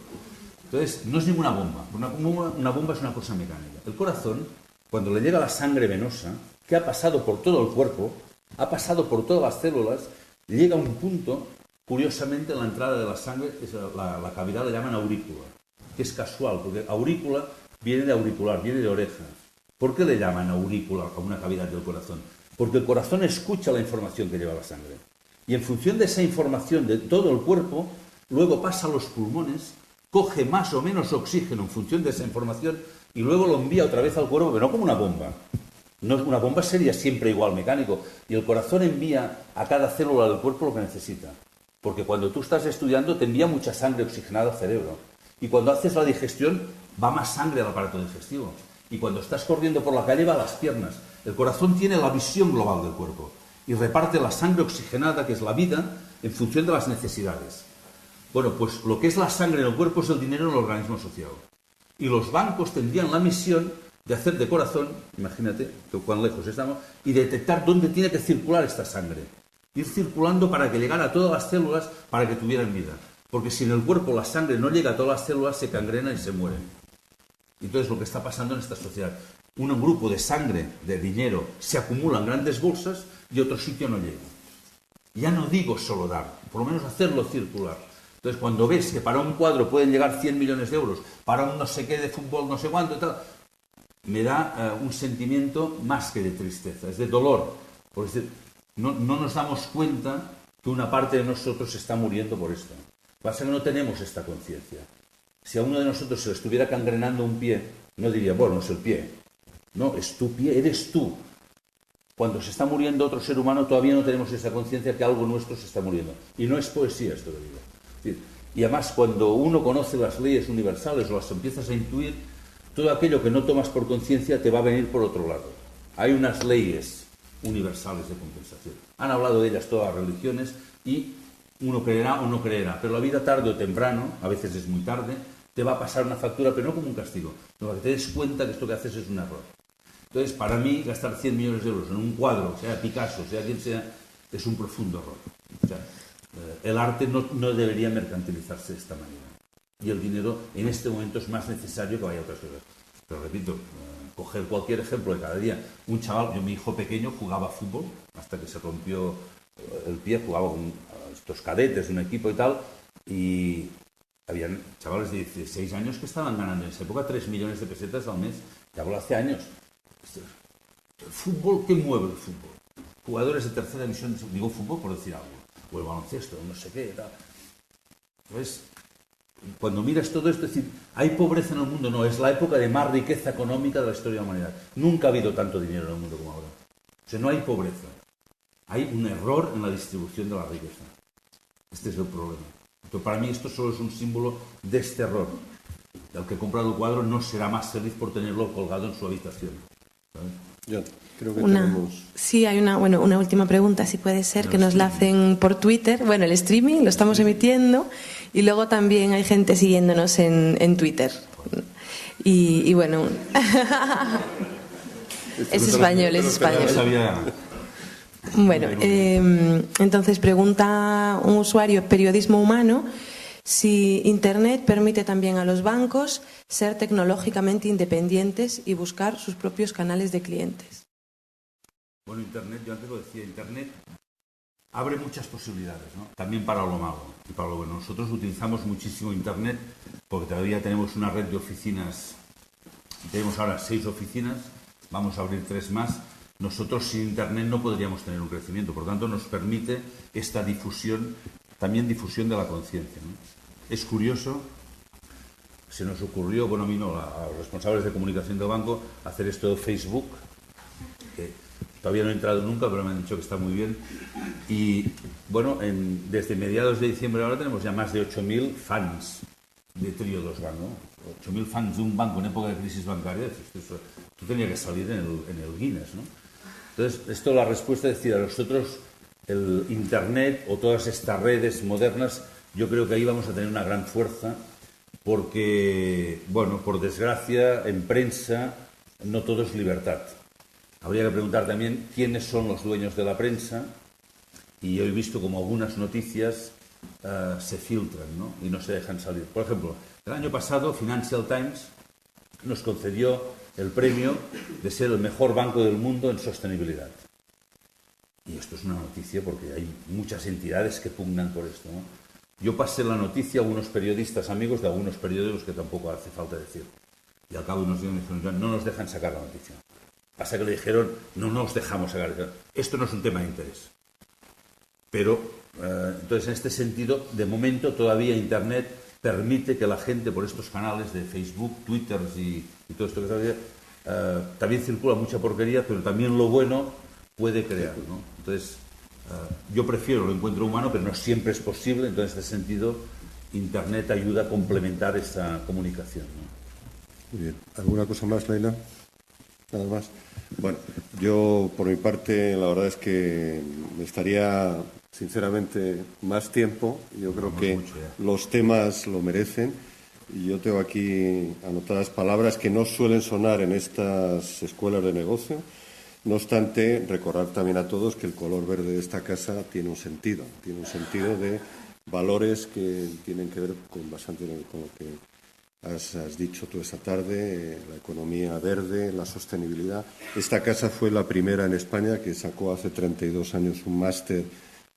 Entonces, no es ninguna bomba. Una bomba es una cosa mecánica. El corazón, cuando le llega la sangre venosa, que ha pasado por todo el cuerpo, ha pasado por todas las células, llega a un punto, curiosamente, en la entrada de la sangre, la cavidad la llaman aurícula, que es casual, porque aurícula viene de auricular, viene de oreja. ¿Por qué le llaman aurícula a una cavidad del corazón? Porque el corazón escucha la información que lleva la sangre. Y en función de esa información de todo el cuerpo, luego pasa a los pulmones, coge más o menos oxígeno en función de esa información y luego lo envía otra vez al cuerpo, pero no como una bomba. No, una bomba sería siempre igual mecánico. Y el corazón envía a cada célula del cuerpo lo que necesita. Porque cuando tú estás estudiando te envía mucha sangre oxigenada al cerebro. Y cuando haces la digestión va más sangre al aparato digestivo. Y cuando estás corriendo por la calle va a las piernas. El corazón tiene la visión global del cuerpo y reparte la sangre oxigenada, que es la vida, en función de las necesidades. Bueno, pues lo que es la sangre en el cuerpo es el dinero en el organismo asociado. Y los bancos tendrían la misión de hacer de corazón, imagínate cuán lejos estamos, y detectar dónde tiene que circular esta sangre. Ir circulando para que llegara a todas las células para que tuvieran vida. Porque si en el cuerpo la sangre no llega a todas las células, se cangrenan y se mueren. Entonces, lo que está pasando en esta sociedad, un grupo de sangre, de dinero, se acumula en grandes bolsas y otro sitio no llega. Ya no digo solo dar, por lo menos hacerlo circular. Entonces, cuando ves que para un cuadro pueden llegar 100 millones de euros, para un no sé qué de fútbol, no sé cuánto y tal, me da un sentimiento más que de tristeza, es de dolor. Por decir, no nos damos cuenta que una parte de nosotros está muriendo por esto. Pasa que no tenemos esta conciencia. Si a uno de nosotros se le estuviera cangrenando un pie, no diría, bueno, es el pie. No, es tu pie, eres tú. Cuando se está muriendo otro ser humano, todavía no tenemos esa conciencia que algo nuestro se está muriendo. Y no es poesía esto que digo. Y además, cuando uno conoce las leyes universales o las empiezas a intuir, todo aquello que no tomas por conciencia te va a venir por otro lado. Hay unas leyes universales de compensación. Han hablado de ellas todas las religiones y uno creerá o no creerá, pero la vida tarde o temprano, a veces es muy tarde, te va a pasar una factura, pero no como un castigo, sino para que te des cuenta que esto que haces es un error. Entonces, para mí, gastar 100 millones de euros en un cuadro, sea Picasso, sea quien sea, es un profundo error. O sea, el arte no debería mercantilizarse de esta manera. Y el dinero, en este momento, es más necesario que vaya a otras cosas. Pero repito, coger cualquier ejemplo de cada día. Un chaval, mi hijo pequeño jugaba fútbol, hasta que se rompió el pie, jugaba con estos cadetes de un equipo y tal, y habían chavales de 16 años que estaban ganando en esa época 3 millones de pesetas al mes. Te hablo hace años. ¿El fútbol? ¿Qué mueve el fútbol? Jugadores de tercera división, digo fútbol por decir algo, o el baloncesto, no sé qué, tal. Entonces, cuando miras todo esto, es decir, ¿hay pobreza en el mundo? No, es la época de más riqueza económica de la historia de la humanidad. Nunca ha habido tanto dinero en el mundo como ahora. O sea, no hay pobreza. Hay un error en la distribución de la riqueza. Este es el problema. Entonces, para mí esto solo es un símbolo de este error. El que compra el cuadro no será más feliz por tenerlo colgado en su habitación. ¿Sabes? Ya, creo que tenemos... Sí, hay una última pregunta, si puede ser, que nos la hacen por Twitter. Bueno, el streaming lo estamos emitiendo y luego también hay gente siguiéndonos en Twitter. Y bueno... es español. Bueno, entonces pregunta un usuario, periodismo humano, si Internet permite también a los bancos ser tecnológicamente independientes y buscar sus propios canales de clientes. Bueno, Internet, yo antes lo decía, Internet abre muchas posibilidades, ¿no? También para lo malo y para lo bueno. Nosotros utilizamos muchísimo Internet porque todavía tenemos una red de oficinas, tenemos ahora 6 oficinas, vamos a abrir 3 más. Nosotros sin Internet no podríamos tener un crecimiento, por tanto nos permite esta difusión también difusión de la conciencia, ¿no? Es curioso, se nos ocurrió, bueno, a mí no, a los responsables de comunicación del banco, hacer esto de Facebook, que todavía no he entrado nunca, pero me han dicho que está muy bien. Y bueno, desde mediados de diciembre ahora tenemos ya más de 8.000 fans de Triodos Bank, ¿no? 8.000 fans de un banco en época de crisis bancaria. Tú tenías que salir en el Guinness, ¿no? Entonces, esto la respuesta es decir, a nosotros el Internet o todas estas redes modernas, yo creo que ahí vamos a tener una gran fuerza porque, bueno, por desgracia, en prensa no todo es libertad. Habría que preguntar también quiénes son los dueños de la prensa, y yo he visto como algunas noticias se filtran, ¿no? Y no se dejan salir. Por ejemplo, el año pasado Financial Times nos concedió el premio de ser el mejor banco del mundo en sostenibilidad. Y esto es una noticia porque hay muchas entidades que pugnan por esto, ¿no? Yo pasé la noticia a unos periodistas amigos de algunos periódicos que tampoco hace falta decir. Y al cabo de unos días me dijeron, no nos dejan sacar la noticia. Pasa que le dijeron, no nos dejamos sacar. Esto no es un tema de interés. Pero, entonces, en este sentido, de momento todavía Internet permite que la gente por estos canales de Facebook, Twitter y todo esto que sabía, también circula mucha porquería, pero también lo bueno puede crear, ¿no? Entonces, yo prefiero el encuentro humano, pero no siempre es posible. Entonces, en este sentido, Internet ayuda a complementar esa comunicación, ¿no? Muy bien. ¿Alguna cosa más, Laila? Nada más. Bueno, yo por mi parte la verdad es que me estaría sinceramente más tiempo. Yo creo que los temas lo merecen. Y yo tengo aquí anotadas palabras que no suelen sonar en estas escuelas de negocio. No obstante, recordar también a todos que el color verde de esta casa tiene un sentido de valores que tienen que ver con bastante con lo que has dicho tú esta tarde, la economía verde, la sostenibilidad. Esta casa fue la primera en España que sacó hace 32 años un máster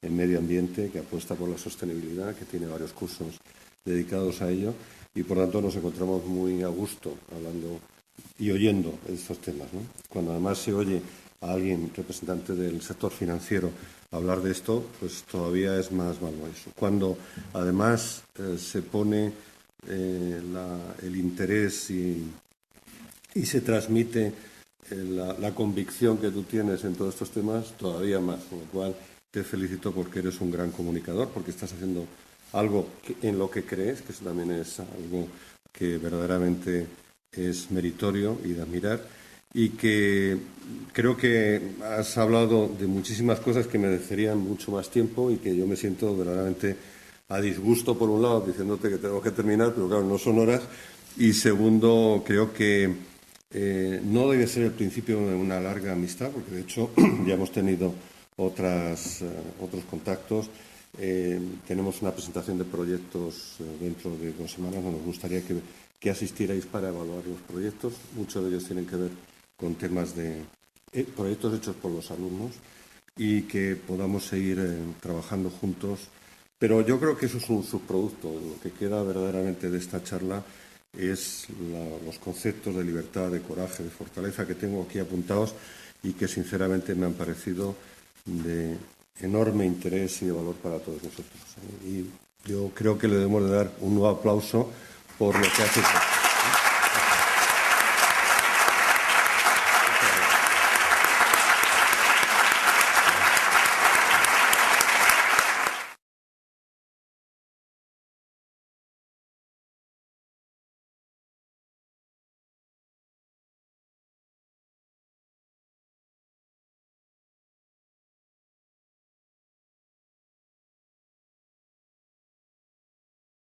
en medio ambiente que apuesta por la sostenibilidad, que tiene varios cursos dedicados a ello, y por tanto nos encontramos muy a gusto hablando y oyendo estos temas, ¿no? Cuando además se oye a alguien representante del sector financiero hablar de esto, pues todavía es más valioso. Cuando además se pone el interés y se transmite la convicción que tú tienes en todos estos temas, todavía más. Con lo cual te felicito porque eres un gran comunicador, porque estás haciendo algo en lo que crees, que eso también es algo que verdaderamente es meritorio y de admirar, y que creo que has hablado de muchísimas cosas que merecerían mucho más tiempo y que yo me siento verdaderamente a disgusto, por un lado, diciéndote que tengo que terminar, pero claro, no son horas, y segundo, creo que no debe ser el principio de una larga amistad, porque de hecho ya hemos tenido otros contactos. Tenemos una presentación de proyectos dentro de 2 semanas. Nos gustaría que asistierais para evaluar los proyectos. Muchos de ellos tienen que ver con temas de proyectos hechos por los alumnos y que podamos seguir trabajando juntos. Pero yo creo que eso es un subproducto. Lo que queda verdaderamente de esta charla es los conceptos de libertad, de coraje, de fortaleza que tengo aquí apuntados y que sinceramente me han parecido de enorme interés y de valor para todos nosotros. Y yo creo que le debemos de dar un nuevo aplauso por lo que hace.